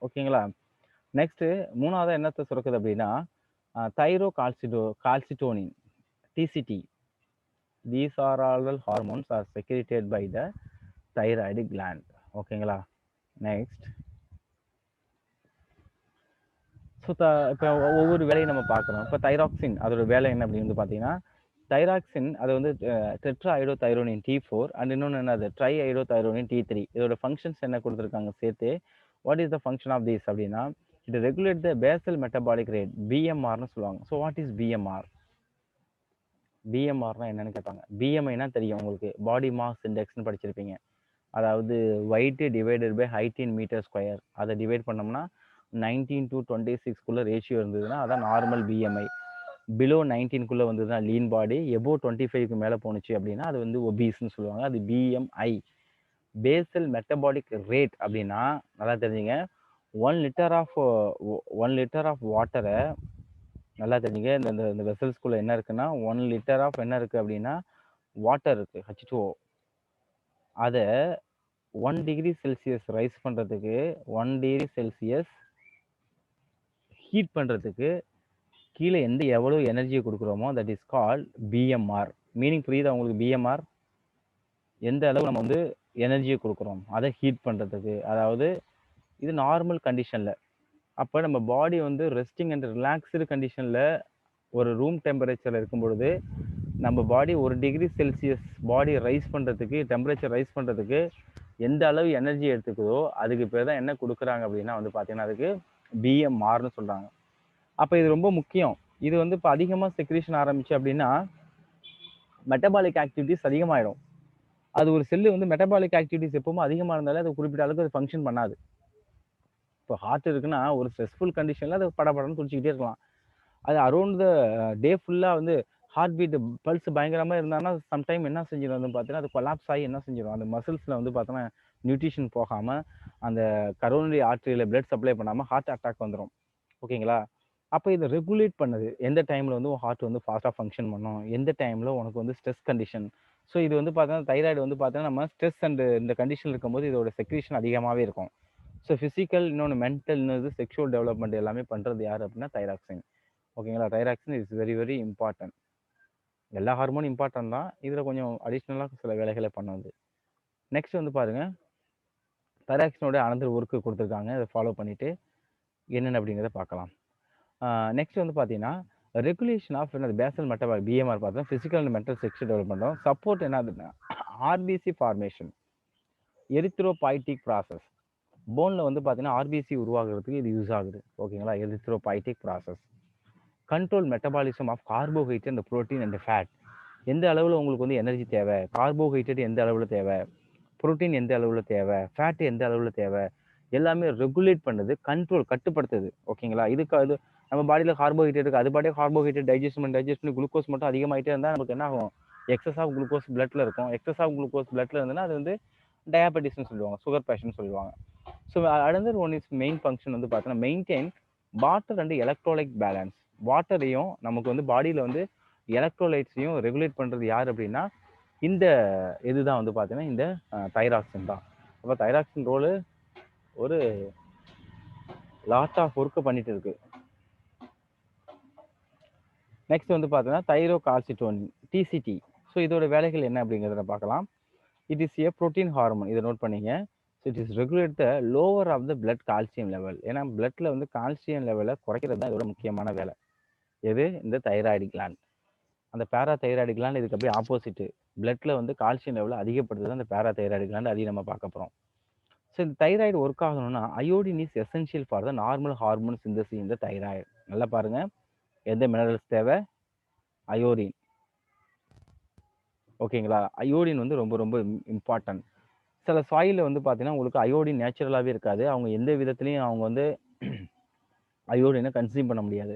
ஓகேங்களா? நெக்ஸ்ட்டு 3வதா என்னத்த சுரக்குது அப்படின்னா, calcitonin TCT. These are all hormones are secreted by the thyroid gland. ஓகேங்களா? நெக்ஸ்ட் ஸோ இப்போ ஒவ்வொரு வேலையும் நம்ம பார்க்குறோம். இப்போ தைராக்சின் அதோட வேலை என்ன அப்படின்னு வந்து பார்த்தீங்கன்னா, தைராக்சின் அது வந்து டெட்ரா ஐடோ தைரோனின் T4 அண்ட் இன்னொன்று என்னது ட்ரை ஐடோ தைரோனின் T3. இதோட ஃபங்க்ஷன்ஸ் என்ன கொடுத்துருக்காங்க சேர்த்து. What is the function of this அப்படின்னா, it regulate the basal metabolic rate பிஎம்ஆர்னு சொல்லுவாங்க. So what is BMR? பிஎம்ஆர்னா என்னன்னு கேட்பாங்க. பிஎம்ஐனா தெரியும் உங்களுக்கு, பாடி மாஸ் இண்டெக்ஸ்னு படிச்சிருப்பீங்க. அதாவது weight divided by height in metre square. அதை டிவைட் பண்ணோம்னா 19 to 26 ரேஷியோ இருந்ததுன்னா அதான் நார்மல் பிஎம்ஐ. பிலோ 19 வந்ததுன்னா லீன் பாடி, எபோ 25க்கு மேலே போணுச்சு அப்படின்னா அது வந்து ஒபீஸ்ன்னு சொல்லுவாங்க. அது பிஎம்ஐ. பேசல் மெட்டபாலிக் ரேட் அப்படின்னா நல்லா தெரிஞ்சுங்க, 1 லிட்டர் ஆஃப் வாட்டரை நல்லா தெரிஞ்சுங்க, இந்த வெசல்ஸ்குள்ளே என்ன இருக்குன்னா 1 லிட்டர் ஆஃப் என்ன இருக்குது அப்படின்னா வாட்டர் இருக்குது, H2O. அதை 1 டிகிரி செல்சியஸ் ரைஸ் பண்ணுறதுக்கு 1 டிகிரி செல்சியஸ் ஹீட் பண்ணுறதுக்கு கீழே எவ்வளோ எனர்ஜியை கொடுக்குறோமோ that is call PMR. Meaning புரியுதா உங்களுக்கு? பிஎம்ஆர் எந்த அளவு நம்ம வந்து எனர்ஜியை கொடுக்குறோம் அதை ஹீட் பண்ணுறதுக்கு. அதாவது இது நார்மல் கண்டிஷனில். அப்போ நம்ம பாடி வந்து ரெஸ்டிங் அண்ட் ரிலாக்ஸ்டு கண்டிஷனில் ஒரு ரூம் டெம்பரேச்சரில் இருக்கும் பொழுது நம்ம பாடி 1 டிகிரி செல்சியஸ் பாடி ரைஸ் பண்ணுறதுக்கு, டெம்பரேச்சர் ரைஸ் பண்ணுறதுக்கு எந்த அளவு எனர்ஜி எடுத்துக்குதோ அதுக்கு பேர் தான் என்ன கொடுக்குறாங்க அப்படின்னா வந்து பார்த்தீங்கன்னா அதுக்கு பிஎம்ஆர்னு சொல்கிறாங்க. அப்போ இது ரொம்ப முக்கியம். இது வந்து இப்போ அதிகமாக செக்ரீஷன் ஆரம்பிச்சு அப்படின்னா மெட்டபாலிக் ஆக்டிவிட்டிஸ் அதிகமாகிடும். அது ஒரு செல்லு வந்து மெட்டபாலிக் ஆக்டிவிட்டிஸ் எப்பவுமே அதிகமாக இருந்தாலே அது குறிப்பிட்ட அளவுக்கு அது ஃபங்க்ஷன் பண்ணாது. இப்போ ஹார்ட் இருக்குன்னா ஒரு ஸ்ட்ரெஸ்ஃபுல் கண்டிஷனில் அது படப்படன்னு துடிச்சிக்கிட்டே இருக்கலாம். அது அரௌண்ட் த டே ஃபுல்லாக வந்து ஹார்ட் பீட் பல்ஸ் பயங்கரமாக இருந்தாங்கன்னா சம்டைம் என்ன செஞ்சிடும் வந்து பார்த்தீங்கன்னா அது கொலாப்ஸ் ஆகி என்ன செஞ்சிடும், அந்த மசில்ஸில் வந்து பார்த்தோன்னா நியூட்ரிஷன் போகாமல் அந்த கரோனரி ஆர்டரியில் பிளட் சப்ளை பண்ணாமல் ஹார்ட் அட்டாக் வந்துடும். ஓகேங்களா? அப்போ இதை ரெகுலேட் பண்ணுது. எந்த டைமில் வந்து ஹார்ட் வந்து ஃபாஸ்ட்டாக ஃபங்க்ஷன் பண்ணும், எந்த டைமில் உனக்கு வந்து ஸ்ட்ரெஸ் கண்டிஷன். ஸோ இது வந்து பார்த்தீங்கன்னா தைராய்டு வந்து பார்த்தீங்கன்னா நம்ம ஸ்ட்ரெஸ் அண்ட் இந்த கண்டிஷன் இருக்கும்போது இதோட செக்ரீஷன் அதிகமாகவே இருக்கும். ஸோ ஃபிசிக்கல், இன்னொன்று மென்டல், இன்னொரு செக்ஷுவல் டெவலப்மெண்ட் எல்லாமே பண்ணுறது யார் அப்படின்னா தைராக்சின். ஓகேங்களா? Thyroxine is very very important. எல்லா ஹார்மோனும் இம்பார்ட்டன்ட் தான், இதில் கொஞ்சம் அடிஷ்னலாக சில வேலைகளை பண்ணுது. நெக்ஸ்ட் வந்து பாருங்கள், தைராக்சினோட அனதர் ஒர்க்கு கொடுத்துருக்காங்க. அதை ஃபாலோ பண்ணிவிட்டு என்னென்ன அப்படிங்கிறத பார்க்கலாம். நெக்ஸ்ட் வந்து பார்த்தீங்கன்னா ரெகுலேஷன் ஆஃப் என்னது பேசல் மெட்டபாலிக் பிஎம்ஆர் பார்த்தோம். ஃபிசிக்கல் அண்ட் மென்டல் செக்ஷுவல் டெவலப்மெண்ட்டும் சப்போர்ட் என்னதுன்னா ஆர்பிசி ஃபார்மேஷன், எரித்ரோபாய்டிக் ப்ராசஸ். போனில் வந்து பார்த்தீங்கன்னா ஆர்பிசி உருவாகிறதுக்கு இது யூஸ் ஆகுது. ஓகேங்களா? Erythropoietic process. Control metabolism of carbohydrate and protein and fat. எந்த அளவில் உங்களுக்கு வந்து எனர்ஜி தேவை, கார்போஹைட்ரேட் எந்த அளவில் தேவை, ப்ரோட்டீன் எந்த அளவில் தேவை, ஃபேட் எந்த அளவில் தேவை, எல்லாமே ரெகுலேட் பண்ணுது, கண்ட்ரோல் கட்டுப்படுத்துது. ஓகேங்களா? இதுக்கு அது நம்ம பாடியில் கார்போஹைட்ரேட் இருக்குது, அது பாடியே கார்போஹைட்ரேட் டைஜஸ்ட் பண்ணி குளுக்கோஸ் மட்டும் அதிகமாகிட்டே இருந்தால் நமக்கு என்ன ஆகும், எக்ஸஸ் ஆஃப் குளுக்கோஸ் பிளட்டில் இருக்கும். எக்ஸஸ் ஆஃப் குளுக்கோஸ் பிளட்டில் இருந்ததுன்னா அது வந்து டயாபெட்டிஸ்னு சொல்லுவாங்க, சுகர் பேஷன் சொல்லுவாங்க. So another one is main function வந்து பார்த்தீங்கன்னா maintain water and electrolyte balance. வாட்டரையும் நமக்கு வந்து பாடியில் வந்து எலக்ட்ரோலைட்ஸையும் ரெகுலேட் பண்ணுறது யார் அப்படின்னா இந்த இதுதான் வந்து பார்த்தீங்கன்னா இந்த தைராக்சின் தான். அப்போ தைராக்சின் ரோலு ஒரு லாட் ஆஃப் ஒர்க்கு பண்ணிட்டு இருக்கு. நெக்ஸ்ட் வந்து பார்த்தீங்கன்னா தைரோகால்சிட்டோனின் டிசிடி. ஸோ இதோட வேலைகள் என்ன அப்படிங்கிறத பார்க்கலாம். It is a protein hormone, இதை நோட் பண்ணிங்க. So it is regulate the lower of the blood calcium level. ஏன்னா பிளட்ல வந்து கால்சியம் லெவலை குறைக்கிறது தான் இதோட முக்கியமான வேலை. எது? இந்த தைராய்டு கிளாண்ட். அந்த பேரா தைராய்டு கிளாண்ட் இதுக்கு அப்படியே ஆப்போசிட். பிளட்ல வந்து கால்சியம் லெவலை அதிகப்படுத்துறது அந்த பேரா தைராய்டு கிளாண்ட். அதையும் நம்ம பார்க்க போகிறோம். ஸோ இந்த தைராய்டு ஒர்க் ஆகணும்னா iodine is essential for the normal hormone synthesis இந்த தைராய்டு. நல்லா பாருங்க, எந்த மினரல்ஸ் தேவை? அயோடின். ஓகேங்களா? அயோடின் வந்து ரொம்ப ரொம்ப இம்பார்ட்டன்ட். சில சாயிலில் வந்து பார்த்தீங்கன்னா உங்களுக்கு அயோடின் நேச்சுரலாகவே இருக்காது. அவங்க எந்த விதத்துலையும் அவங்க வந்து அயோடினை கன்சியூம் பண்ண முடியாது.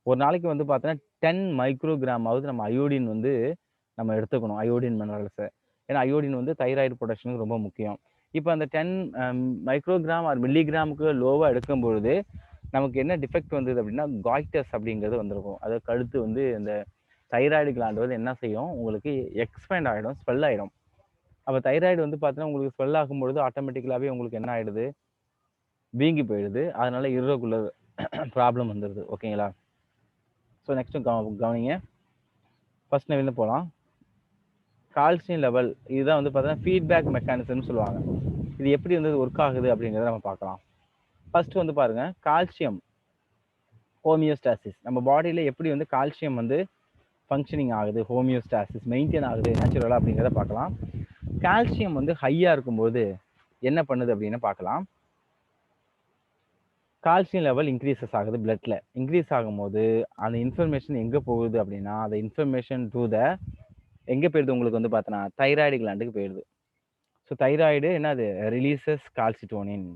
ஒரு நாளைக்கு வந்து பார்த்தீங்கன்னா 10 மைக்ரோகிராம் ஆகுது நம்ம அயோடின் வந்து நம்ம எடுத்துக்கணும், அயோடின் மினரல்ஸை. ஏன்னா அயோடின் வந்து தைராய்டு ப்ரொடக்ஷனுக்கு ரொம்ப முக்கியம். இப்போ அந்த 10 மைக்ரோகிராம் ஆர் மில்லிகிராமுக்கு லோவாக எடுக்கும் பொழுது நமக்கு என்ன டிஃபெக்ட் வந்தது அப்படின்னா காய்டஸ் அப்படிங்கிறது வந்திருக்கும். அது கழுத்து வந்து இந்த தைராய்டு கிளாண்ட் வந்து என்ன செய்யும், உங்களுக்கு எக்ஸ்பேண்ட் ஆகிடும், ஸ்வெல் ஆகிடும். அப்போ தைராய்டு வந்து பார்த்தீங்கன்னா உங்களுக்கு ஸ்வெல் ஆகும்பொழுது ஆட்டோமேட்டிக்கலாகவே உங்களுக்கு என்ன ஆயிடுது, வீங்கி போயிடுது. அதனால இர்ரெகுலர் ப்ராப்ளம் வந்துடுது. ஓகேங்களா? ஸோ நெக்ஸ்ட் கவனிங்க. ஃபர்ஸ்ட் லெவலில் போகலாம். கால்சியம் லெவல் இதுதான் வந்து பார்த்தீங்கன்னா ஃபீட்பேக் மெக்கானிசம்னு சொல்லுவாங்க. இது எப்படி வந்து ஒர்க் ஆகுது அப்படிங்கிறத நம்ம பார்க்கலாம். ஃபர்ஸ்ட் வந்து பாருங்க, கால்சியம் ஹோமியோஸ்டாசிஸ் நம்ம பாடியில் எப்படி வந்து கால்சியம் வந்து ஃபங்க்ஷனிங் ஆகுது, ஹோமியோஸ்டாசிஸ் மெயின்டைன் ஆகுது நேச்சுரலாக அப்படிங்கிறத பார்க்கலாம். கால்சியம் வந்து ஹையாக இருக்கும்போது என்ன பண்ணுது அப்படின்னு பார்க்கலாம். கால்சியம் லெவல் இன்க்ரீசஸ் ஆகுது பிளட்ல. இன்க்ரீஸ் ஆகும்போது அந்த இன்ஃபர்மேஷன் எங்கே போகுது அப்படின்னா, அந்த இன்ஃபர்மேஷன் டு த எங்கே போயிடுது உங்களுக்கு வந்து பார்த்தோன்னா தைராய்டு கிளாண்டுக்கு போயிடுது. ஸோ தைராய்டு என்னது ரிலீசஸ் கால்சிட்டோனின்.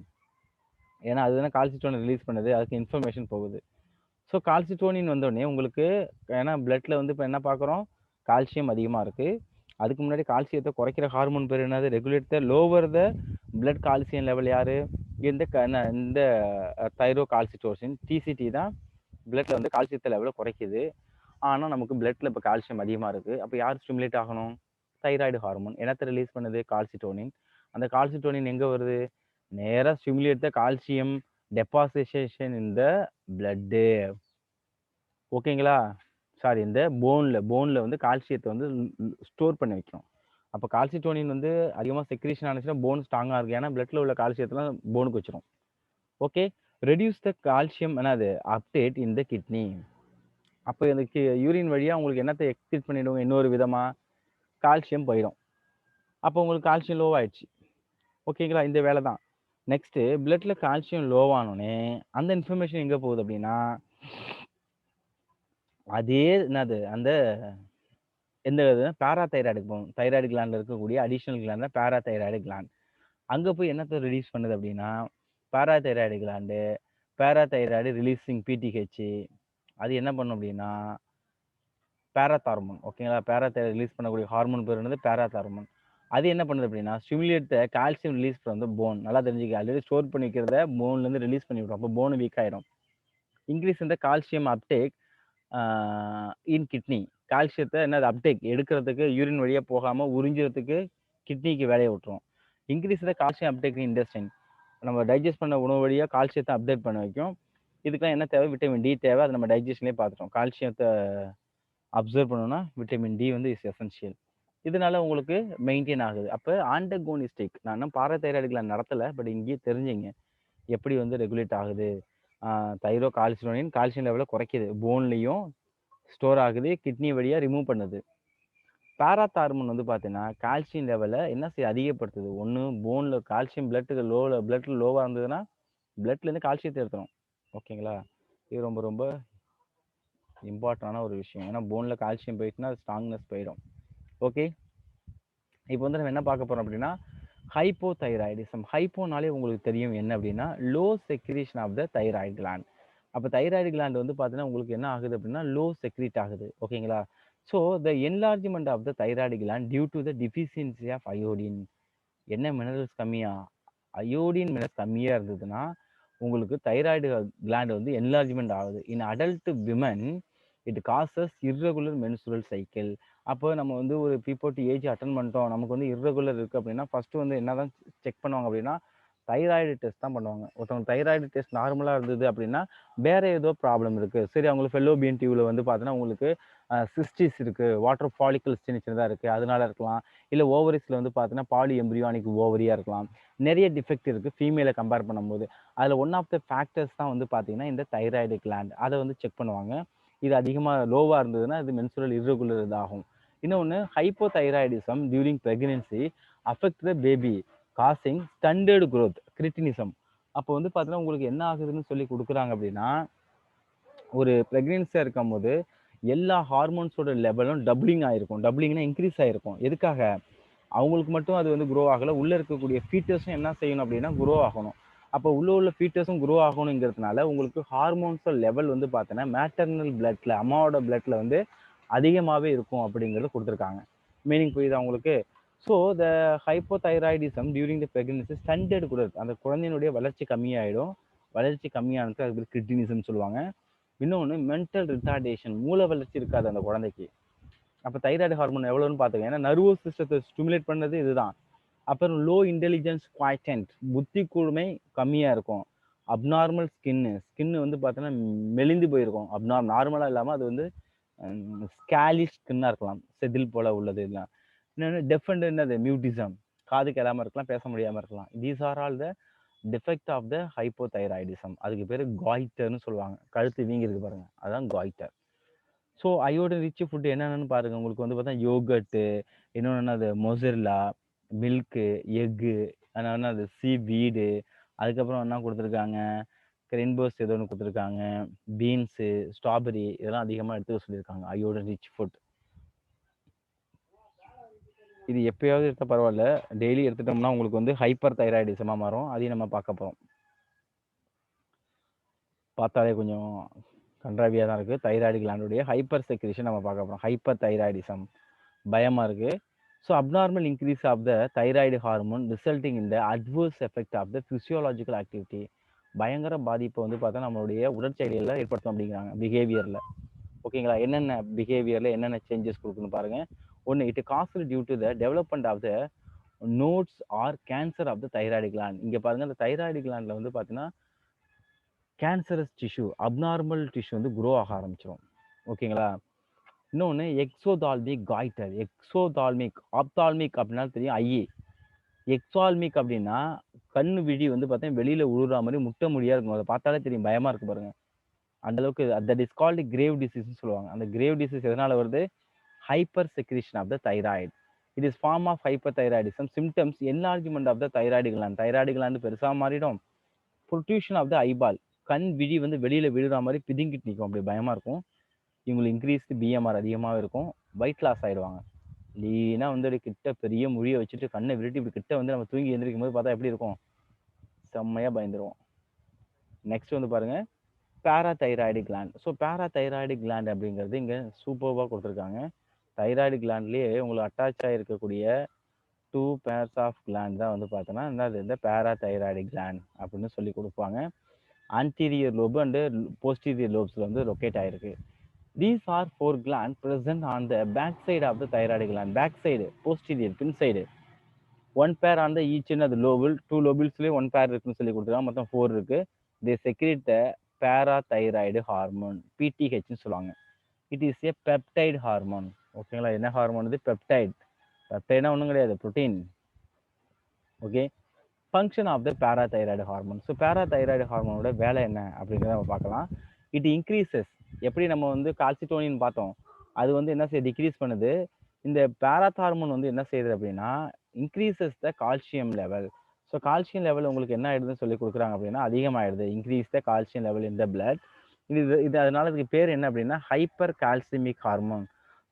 ஏன்னா அதுதானே கால்சிட்டோனின் ரிலீஸ் பண்ணுது, அதுக்கு இன்ஃபர்மேஷன் போகுது. ஸோ கால்சிட்டோனின் வந்தோடனே உங்களுக்கு ஏன்னா பிளட்ல வந்து இப்போ என்ன பார்க்குறோம், கால்சியம் அதிகமாக இருக்குது. அதுக்கு முன்னாடி கால்சியத்தை குறைக்கிற ஹார்மோன் பேர் என்னது, regulate the lower the blood calcium level யாரு, இந்த தைரோ கால்சிட்டோசின் டிசிடி தான் பிளட்ல வந்து கால்சியத்தை லெவலை குறைக்குது. ஆனால் நமக்கு பிளட்ல இப்போ கால்சியம் அதிகமாக இருக்குது. அப்போ யார் ஸ்டிமுலேட் ஆகணும், தைராய்டு ஹார்மோன். என்னத்தை ரிலீஸ் பண்ணுது, கால்சிட்டோனின். அந்த கால்சிட்டோனின் எங்கே வருது, நேராக ஸ்டிமுலேட் த கால்சியம் டெபாசிஷன் இன் த பிளட்டு. ஓகேங்களா? சாரி, இந்த போனில் வந்து கால்சியத்தை வந்து ஸ்டோர் பண்ணி வைக்கும். அப்போ கால்சிட்டோனின் வந்து அதிகமாக செக்ரீஷன் ஆனிச்சுன்னா போன் ஸ்ட்ராங்காக இருக்குது. ஏன்னா பிளட்டில் உள்ள கால்சியத்தெல்லாம் போனுக்கு வச்சிரும். ஓகே, ரெடியூஸ் த கால்சியம் என்னது அப்டேட் இன் த கிட்னி. அப்போ இந்த யூரின் வழியாக உங்களுக்கு என்னத்தை எக்ஸ்கிரீட் பண்ணிவிடுவோம், இன்னொரு விதமாக கால்சியம் போயிடும். அப்போ உங்களுக்கு கால்சியம் லோ ஆயிடுச்சு. ஓகேங்களா? இந்த வேலை தான். நெக்ஸ்ட்டு பிளட்ல கால்சியம் லோவானோடனே அந்த இன்ஃபர்மேஷன் எங்கே போகுது அப்படின்னா, அதே என்னது அந்த எந்த பேராதைராய்டுக்கு போகும். தைராய்டு கிளாண்டில் இருக்கக்கூடிய அடிஷனல் கிளாண்ட் தான் பேராதைராய்டு கிளாண்ட். அங்கே போய் என்னத்தை ரிலீஸ் பண்ணுது அப்படின்னா, parathyroid gland parathyroid releasing BTh. அது என்ன பண்ணும் அப்படின்னா பேராதார்மோன். ஓகேங்களா? பேராதைராய்டு ரிலீஸ் பண்ணக்கூடிய ஹார்மோன் பேர் என்னது, பேராதார்மோன். அது என்ன பண்ணுது அப்படின்னா stimulate the calcium release from the phone. நல்லா தெரிஞ்சுக்க, ஆல்ரெடி ஸ்டோர் பண்ணி வைக்கிறத போன்லேருந்து ரிலீஸ் பண்ணி விடும். அப்போ போன் வீக் ஆயிடும். இன்க்ரீஸ் இந்த கால்சியம் அப்டேக் இன் கிட்னி. கால்சியத்தை என்னது அப்டேக் எடுக்கிறதுக்கு யூரின் வழியாக போகாமல் உறிஞ்சுறதுக்கு கிட்னிக்கு வேலையை விட்டுரும். Increase the calcium uptake in intestine. நம்ம டைஜஸ்ட் பண்ண உணவு வழியாக கால்சியத்தை அப்டேட் பண்ண வைக்கும். இதுக்கெல்லாம் என்ன தேவை, விட்டமின் டி தேவை. அது நம்ம டைஜஷன்லேயே பார்த்துட்டோம். கால்சியத்தை அப்சர்வ் பண்ணணும்னா விட்டமின் டி வந்து இஸ் எசென்ஷியல். இதனால உங்களுக்கு மெயின்டைன் ஆகுது. அப்போ ஆண்டகோனிஸ்டிக் நான் இன்னும் பாராதைராய்டு கிளாண்ட் நடத்தலை, பட் இங்கேயே தெரிஞ்சுங்க எப்படி வந்து ரெகுலேட் ஆகுது. தைரோ கால்சிட்டோனின் கால்சியம் லெவலை குறைக்குது, போன்லேயும் ஸ்டோர் ஆகுது, கிட்னி வழியாக ரிமூவ் பண்ணுது. பேராதார்மோன் வந்து பார்த்தீங்கன்னா கால்சியம் லெவலை என்ன செய்ய அதிகப்படுத்துது. ஒன்று போனில் கால்சியம் பிளட்டுக்கு பிளட்டில் லோவாக இருந்ததுன்னா பிளட்லேருந்து கால்சியத்தை எடுத்துரும். ஓகேங்களா? இது ரொம்ப ரொம்ப இம்பார்ட்டண்டான ஒரு விஷயம். ஏன்னா போனில் கால்சியம் போயிட்டுனா அது ஸ்ட்ராங்னஸ் போயிடும். ஓகே, இப்போ வந்து நம்ம என்ன பார்க்க போகிறோம் அப்படின்னா ஹைப்போதைராய்டிசம். ஹைப்போனாலே உங்களுக்கு தெரியும் என்ன அப்படின்னா low secretion of the thyroid gland. அப்போ தைராய்டு கிளாண்ட் வந்து பார்த்தீங்கன்னா உங்களுக்கு என்ன ஆகுது அப்படின்னா லோ செக்ரீட் ஆகுது. ஓகேங்களா? So the enlargement of the thyroid gland due to the deficiency of iodine. என்ன மினரல்ஸ் கம்மியா, அயோடின் மினரல்ஸ் கம்மியாக இருந்ததுன்னா உங்களுக்கு தைராய்டு கிளாண்ட் வந்து என்லார்ஜ்மெண்ட் ஆகுது. In adult women it causes irregular menstrual cycle. அப்போ நம்ம வந்து ஒரு பீப்போட்டி ஏஜ் அட்டன் பண்ணிட்டோம், நமக்கு வந்து இர்ரெகுலர் இருக்குது அப்படின்னா ஃபஸ்ட்டு வந்து என்ன தான் செக் பண்ணுவாங்க அப்படின்னா தைராய்டு டெஸ்ட் தான் பண்ணுவாங்க. ஒருத்தவங்க தைராய்டு டெஸ்ட் நார்மலாக இருந்தது அப்படின்னா வேறு ஏதோ ப்ராப்ளம் இருக்குது. சரி, அவங்களுக்கு ஃபெல்லோபியன் டியூவில் வந்து பார்த்தீங்கன்னா உங்களுக்கு சிஸ்டிஸ் இருக்குது, வாட்டர் ஃபாலிக்கல்ஸ் சின்ன சின்னதாக இருக்குது, அதனால இருக்கலாம். இல்லை ஓவரிஸில் வந்து பார்த்தீங்கன்னா பாலி எம்ப்ரியானிக் ஓவரியாக இருக்கலாம். நிறைய டிஃபெக்ட் இருக்குது ஃபீமேலை கம்பேர் பண்ணும்போது. அதில் ஒன் ஆஃப் த ஃபேக்டர்ஸ் தான் வந்து பார்த்தீங்கன்னா இந்த தைராய்டு கிளாண்ட். அதை வந்து செக் பண்ணுவாங்க. இது அதிகமாக லோவாக இருந்ததுன்னா இது மென்சுரல் இர்ரெகுலர் இதாகும். இன்னொன்று hypothyroidism during pregnancy affect the baby causing standard growth cretinism. அப்போ வந்து பார்த்தீங்கன்னா உங்களுக்கு என்ன ஆகுதுன்னு சொல்லி கொடுக்குறாங்க அப்படின்னா ஒரு ப்ரெக்னென்சியாக இருக்கும் போது எல்லா ஹார்மோன்ஸோட லெவலும் டபுளிங் ஆகிருக்கும். டபுளிங்னா இன்க்ரீஸ் ஆகிருக்கும். எதுக்காக, அவங்களுக்கு மட்டும் அது வந்து க்ரோ ஆகலை, உள்ளே இருக்கக்கூடிய ஃபீட்டர்ஸும் என்ன செய்யணும் அப்படின்னா க்ரோ ஆகணும். அப்போ உள்ள ஃபீட்டர்ஸும் க்ரோ ஆகணுங்கிறதுனால உங்களுக்கு ஹார்மோன்ஸோட லெவல் வந்து பார்த்தீங்கன்னா மேட்டர்னல் பிளட்டில் அம்மாவோட பிளட்டில் வந்து அதிகமாகவே இருக்கும் அப்படிங்கிறது கொடுத்துருக்காங்க. மீனிங் புரியுதா உங்களுக்கு? So the hypothyroidism during the pregnancy standard growth, அந்த குழந்தையினுடைய வளர்ச்சி கம்மியாயிடும். வளர்ச்சி கம்மியானது அதுக்கு பேர் கிரிட்டினிசம் சொல்லுவாங்க. இன்னொன்று மென்டல் ரிட்டார்டேஷன், மூளை வளர்ச்சி இருக்காது அந்த குழந்தைக்கு. அப்போ தைராய்டு ஹார்மோன் எவ்வளோன்னு பார்த்துக்கோங்க. ஏன்னா நர்வஸ் சிஸ்டத்தை ஸ்டிமுலேட் பண்ணது இதுதான். அப்புறம் லோ இன்டெலிஜென்ஸ் குவாய்டன்ட், புத்தி கூர்மை கம்மியாக இருக்கும். அப்நார்மல் ஸ்கின்னு வந்து பார்த்தோன்னா மெலிந்து போயிருக்கும். நார்மலாக இல்லாமல் அது வந்து ஸ்கேலிஷ் ஸ்கின்னாக இருக்கலாம், செதில் போல உள்ளது இதெல்லாம். இன்னொன்று டெஃப் அண்ட் என்னது மியூட்டிசம், காது கேளாமல் இருக்கலாம், பேச முடியாமல் இருக்கலாம். These are all the defect of the hypothyroidism. அதுக்கு பேர் காய்டர்னு சொல்லுவாங்க. கழுத்து வீங்கிருக்கு பாருங்க, அதுதான் goitre. So iodine rich food என்னென்னு பாருங்க. உங்களுக்கு வந்து பார்த்தா யோகர்ட்டு, இன்னொன்று என்னது மொசரில்லா, மில்க்கு, எக்கு, என்னது சீ வீடு, அதுக்கப்புறம் என்ன கொடுத்துருக்காங்க, ரெயின்போஸ் ஏதோ ஒன்று கொடுத்துருக்காங்க, பீன்ஸு, ஸ்ட்ராபெரி, இதெல்லாம் அதிகமாக எடுத்துக்க சொல்லியிருக்காங்க அயோடின் ரிச் ஃபுட். இது எப்பயாவது எடுத்தால் பரவாயில்ல, டெய்லி எடுத்துட்டோம்னா உங்களுக்கு வந்து ஹைப்பர் தைராய்டிசமாக மாறும். அதையும் நம்ம பார்க்க போகிறோம். பார்த்தாலே கொஞ்சம் கன்றாவியாக தான் இருக்குது. தைராய்டு கிளாண்டுடைய ஹைப்பர் செக்ரேஷன் நம்ம பார்க்க போகிறோம். ஹைப்பர் தைராய்டிசம் பயமாக இருக்குது. So abnormal increase of the thyroid hormone resulting in the adverse effect of the physiological activity. பயங்கர பாதிப்பை வந்து பார்த்தா நம்மளுடைய உடற்செயலில் ஏற்படுத்தும் அப்படிங்கிறாங்க, பிஹேவியரில். ஓகேங்களா? என்னென்ன பிஹேவியரில் என்னென்ன சேஞ்சஸ் கொடுக்குன்னு பாருங்கள். ஒன்று, it caused due to the development of the nodes or cancer of the thyroid gland. இங்கே பாருங்கள், இந்த தைராய்டு கிளாண்டில் வந்து பார்த்தீங்கன்னா கேன்சரஸ் டிஷ்யூ, அப்நார்மல் டிஷ்யூ வந்து க்ரோ ஆக ஆரம்பிச்சிடும். ஓகேங்களா? இன்னொன்று எக்ஸோதால்மிக் காய்டர். எக்ஸோதால்மிக், ஆப்தால்மிக் அப்படின்னா தெரியும் ஐ. எக்ஸால்மிக் அப்படின்னா கண்ணு விழி வந்து பார்த்தீங்கன்னா வெளியில் உழுற மாதிரி முட்டை முடியாக இருக்கும். அதை பார்த்தாலே தெரியும், பயமாக இருக்கு பாருங்க. அந்த அளவுக்கு தட் இஸ் கால்டு கிரேவ் டிசீஸ்ன்னு சொல்லுவாங்க. அந்த கிரேவ் டிசீஸ் எதனால் வருது? Hyper secretion of the thyroid. It is form of hyper thyroidism. Symptoms enlargement of the thyroid gland. Thyroid gland பெருசாக மாறிடும். ப்ரொட்ரூஷன் ஆஃப் த ஐபால், கண் விழி வந்து வெளியில் விழுற மாதிரி பிதுங்கிட்டு நிற்கும், அப்படி பயமாக இருக்கும். இவங்களுக்கு இன்க்ரீஸ்டு பிஎம்ஆர் அதிகமாக இருக்கும். வெயிட் லாஸ் ஆகிடுவாங்க. லீனாக வந்து கிட்ட பெரிய மொழியை வச்சுட்டு கண்ணை விருட்டி இப்படி கிட்ட வந்து நம்ம தூங்கி எழுந்திரிக்கும் போது பார்த்தா எப்படி இருக்கும்? செம்மையாக பயந்துருவோம். நெக்ஸ்ட் வந்து பாருங்கள், parathyroid gland. So parathyroid gland அப்படிங்கிறது இங்கே சூப்பர்வாக கொடுத்துருக்காங்க. தைராய்டு கிளாண்ட்லேயே உங்களுக்கு அட்டாச் ஆகிருக்கக்கூடிய 2 பேர்ஸ் ஆஃப் கிளாண்ட் தான் வந்து பார்த்தோன்னா இந்த பேராதைராய்டு கிளாண்ட் அப்படின்னு சொல்லி கொடுப்பாங்க. ஆன்டீரியர் லோபு அண்டு போஸ்டீரியர் லோப்ஸில் வந்து லொக்கேட் ஆகிருக்கு. These are 4 glands present on the back side of the thyroid gland. Back side, posterior, pin side. 1 pair on the each and the lobule. 2 lobules 1 pair இருக்குன்னு சொல்லி கொடுத்துருக்காங்க. மொத்தம் 4 இருக்கு. They secrete the parathyroid hormone, PTH ன்னு சொல்லுவாங்க. It is a peptide hormone. ஓகேங்களா? என்ன hormone இது? பெப்டைட். பெப்டைட்னா ஒன்றும் கிடையாது, protein. Okay, function of the parathyroid hormone. So parathyroid ஹார்மோனோட வேலை என்ன அப்படிங்கிறத நம்ம பார்க்கலாம். இட் இன்க்ரீசஸ், எப்படி நம்ம வந்து கால்சிட்டோனின் பார்த்தோம், அது வந்து என்ன செய்ய டிக்ரீஸ் பண்ணுது. இந்த பேராதார்மோன் வந்து என்ன செய்யுது அப்படின்னா increases the calcium level. So calcium level உங்களுக்கு என்ன ஆயிடுதுன்னு சொல்லி கொடுக்குறாங்க அப்படின்னா அதிகமாகிடுது. Increase the calcium level in the blood. இது அதனால இதுக்கு பேர் என்ன அப்படின்னா hypercalcaemic hormone.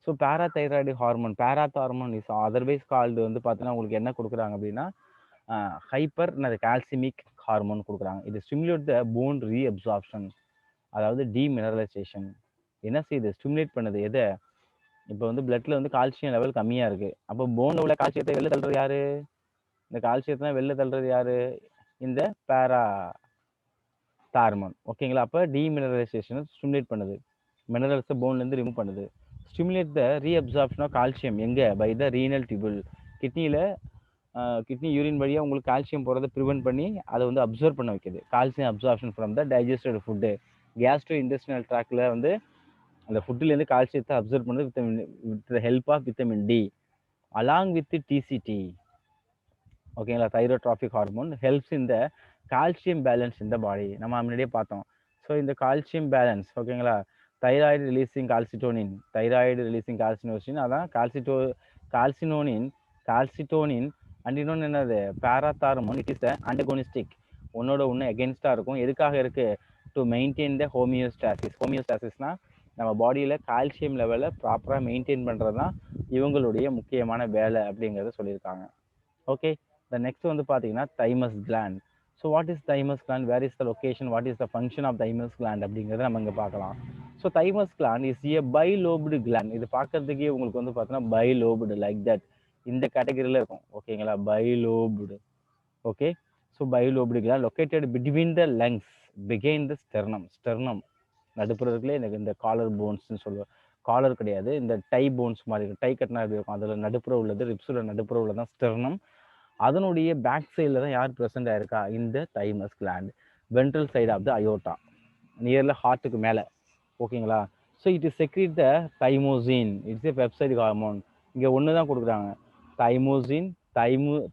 So parathyroid hormone, parathormone is otherwise called வந்து பார்த்தீங்கன்னா உங்களுக்கு என்ன கொடுக்குறாங்க அப்படின்னா ஹைப்பர் கால்சிமிக் ஹார்மோன் கொடுக்குறாங்க. இது ஸ்டிமுலேட் த போன் ரீஅப்சார்ப்ஷன், அதாவது டீமினரலைசேஷன். என்ன செய்யுது? ஸ்டிமுலேட் பண்ணுது எதை? இப்போ வந்து பிளட்ல வந்து கால்சியம் லெவல் கம்மியாக இருக்குது. அப்போ போனில் உள்ள கால்சியத்தை வெளில தள்ளுறது யாரு? இந்த கால்சியத்தை வெளில தள்ளுறது யாரு? இந்த பேராதார்மோன். ஓகேங்களா? அப்போ டீமினரலைசேஷனை ஸ்டிமுலேட் பண்ணுது, மினரல்ஸை போன்லேருந்து ரிமூவ் பண்ணுது. Stimulate the reabsorption of calcium எங்கே? By the renal tubule. Kidney urine வழியாக உங்களுக்கு கால்சியம் போகிறத ப்ரிவென்ட் பண்ணி அதை வந்து அப்சர்வ் பண்ண வைக்குது. Calcium absorption from the digested food. Gastrointestinal ட்ராக்ல வந்து அந்த ஃபுட்டுலேருந்து கால்சியத்தை அப்சர்வ் பண்ணுறது with the help of vitamin D along with DCT. ஓகேங்களா? தைரோட்ராபிக் ஹார்மோன் ஹெல்ப்ஸ் இந்த கால்சியம் பேலன்ஸ் இந்த பாடி. நம்ம முன்னாடியே பார்த்தோம். ஸோ இந்த கால்சியம் பேலன்ஸ், ஓகேங்களா, thyroid releasing calcitonin, thyroid releasing கால்சினோசின், அதான் கால்சிட்டோனின் அண்ட் இன்னொன்று என்னது? பேராதார்மோன். இட் இஸ் த அண்டகோனிஸ்டிக், ஒன்னோட ஒன்று எகென்ஸ்டாக இருக்கும். எதுக்காக இருக்குது? To maintain the homeostasis. ஹோமியோஸ்டாசிஸ்னா நம்ம பாடியில் கால்சியம் லெவலை ப்ராப்பராக மெயின்டைன் பண்ணுறது தான் இவங்களுடைய முக்கியமான வேலை அப்படிங்கிறத சொல்லியிருக்காங்க. ஓகே, த நெக்ஸ்ட் வந்து பார்த்தீங்கன்னா thymus gland. So what is thymus gland, where is the location, what is the function of thymus gland அப்படிங்கிறத நம்ம இங்கே பார்க்கலாம். So thymus gland is a bilobed gland. இது பார்க்கறதுக்கே உங்களுக்கு வந்து பார்த்தீங்கன்னா பைலோப்டு லைக் தட் இந்த கேட்டகரியில் இருக்கும். ஓகேங்களா? Bilobed. Okay, so bilobed gland located between the lungs பிகைன் த ஸ்டெர்னம். ஸ்டெர்னம் நடுப்புறதுக்குள்ளே எனக்கு இந்த காலர் போன்ஸ்ன்னு சொல்லுவோம். காலர் கிடையாது, இந்த டை போன்ஸ் மாதிரி இருக்கும், டை கட்டினா எப்படி இருக்கும், அதில் நடுப்புற உள்ளது, ரிப்ஸோட நடுப்புற உள்ளதான் ஸ்டெர்னம். அதனுடைய பேக் சைடில் தான் யார் ப்ரெசென்ட் ஆயிருக்கா, இந்த thymus gland, ventral side of the aorta, நியர்ல ஹார்ட்டுக்கு மேலே. ஓகேங்களா. So it is secrete the thymosin, it's a peptidic hormone. இங்கே ஒன்று தான் கொடுக்குறாங்க, தைமோசின்,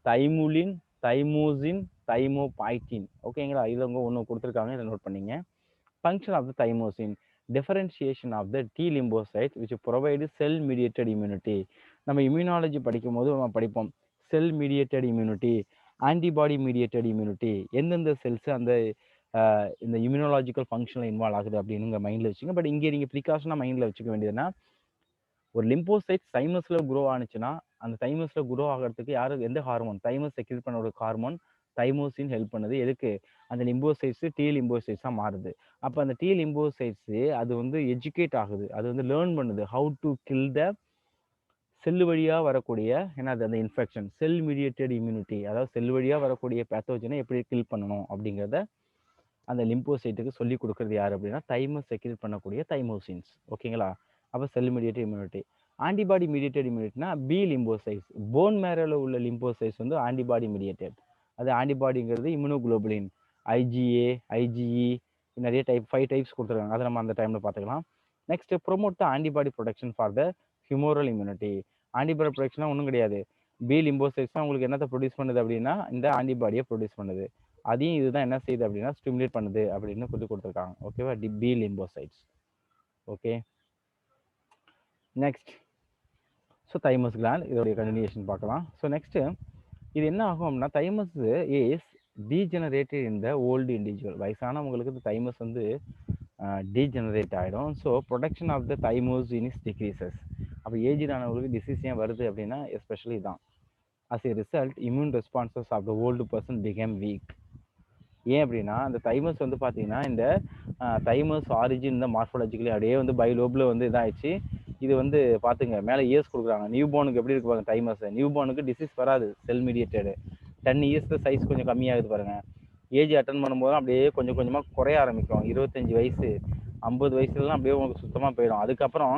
தைமுலின், தைமோசின், தைமோபாய்டின். ஓகேங்களா, இதில் உங்க ஒன்று கொடுத்துருக்காங்க, இதை நோட் பண்ணிங்க. Function of the thymosin, differentiation of the T lymphocytes which provide cell mediated immunity. நம்ம immunology படிக்கும் போது நம்ம படிப்போம் cell mediated immunity, antibody mediated immunity, எந்தெந்த செல்ஸ் அந்த இந்த இம்யூனாலஜிக்கல் ஃபங்க்ஷனில் இன்வால்வ் ஆகுது அப்படின்னு மைண்டில் வச்சுங்க. பட் இங்கே நீங்கள் ப்ரிகாஷனாக மைண்டில் வச்சுக்க வேண்டியதுன்னா, ஒரு லிம்போசைட் தைமஸில் குரோ ஆனிச்சுன்னா அந்த தைமஸில் குரோ ஆகிறதுக்கு யாரு எந்த ஹார்மோன், தைமஸ் செக்ரீட் பண்ண ஒரு ஹார்மோன் தைமோசின் ஹெல்ப் பண்ணுது. எதுக்கு, அந்த லிம்போசைட்ஸ் டி லிம்போசைட்ஸாக மாறுது. அப்போ அந்த டி லிம்போசைட்ஸ் அது வந்து எஜுகேட் ஆகுது, அது வந்து லேர்ன் பண்ணுது ஹவு டு கில் த செல் வழியாக வரக்கூடிய என்னது அந்த இன்ஃபெக்ஷன், செல் மீடியேட்டட் இம்யூனிட்டி, அதாவது செல் வழியாக வரக்கூடிய பேத்தோஜனை எப்படி கில் பண்ணணும் அப்படிங்கிறத அந்த லிம்போசைட்டுக்கு சொல்லி கொடுக்குறது யார் அப்படின்னா தைமஸ் செக்ரீட் பண்ணக்கூடிய தைமோசின்ஸ். ஓகேங்களா. அப்போ cell mediated immunity. Antibody mediated இம்யூனிட்டினா பி லிம்போசைட்ஸ், போன் மேரோவில் உள்ள லிம்போசைட்ஸ் வந்து ஆன்டிபாடி மீடியேட்டட். அது ஆன்டிபாடிங்கிறது இம்யூனோகுளோபுலின், ஐஜிஏ, ஐஜிஇ, நிறைய டைப் 5 டைப்ஸ் கொடுத்துருக்காங்க, அதை நம்ம அந்த டைமில் பார்த்துக்கலாம். Next promote the antibody production for the humoral immunity. Antibody ப்ரொடக்ஷனாக ஒன்றும் கிடையாது, பி லிம்போசைட்ஸ் தான் உங்களுக்கு என்னத்தை ப்ரொடியூஸ் பண்ணுது அப்படின்னா இந்த ஆன்டிபாடியை ப்ரொடியூஸ் பண்ணுது. அதையும் இதுதான் என்ன செய்யுது அப்படின்னா ஸ்டிமுலேட் பண்ணுது அப்படின்னு சொல்லி கொடுத்துருக்காங்க. ஓகேவா, B lymphocytes. Okay, next so thymus gland, இதோடைய கண்டினியூஷன் பார்க்கலாம். ஸோ நெக்ஸ்ட்டு இது என்ன ஆகும் அப்படின்னா thymus is degenerated in the old individual. வயசானவங்களுக்கு இந்த தைமஸ் வந்து டீஜெனரேட் ஆகிடும். So production of the thymosin is decreases. அப்போ ஏஜ்டானவங்களுக்கு டிசீஸ் ஏன் வருது அப்படின்னா எஸ்பெஷலி தான். as a result immune responses of the old person became weak. ஏன் அப்படின்னா அந்த தைமஸ் வந்து பார்த்தீங்கன்னா இந்த தைமஸ் ஆரிஜின் இந்த மார்ஃபாலஜிக்கலி அப்படியே வந்து பைலோபில் வந்து இதாகிடுச்சு. இது வந்து பார்த்துங்க மேலே இயர்ஸ் கொடுக்குறாங்க. நியூ போனுக்கு எப்படி இருக்கு பாருங்க தைமஸ், நியூ போனுக்கு டிசீஸ் வராது, செல் மீடியேட்டடு. 10 இயர்ஸ் சைஸ் கொஞ்சம் கம்மியாகுது பாருங்க. ஏஜ் அட்டன் பண்ணும்போது அப்படியே கொஞ்சம் கொஞ்சமாக குறைய ஆரம்பிக்கும். 25 வயசு 50 வயசுலலாம் அப்படியே உங்களுக்கு சுத்தமாக போயிடும். அதுக்கப்புறம்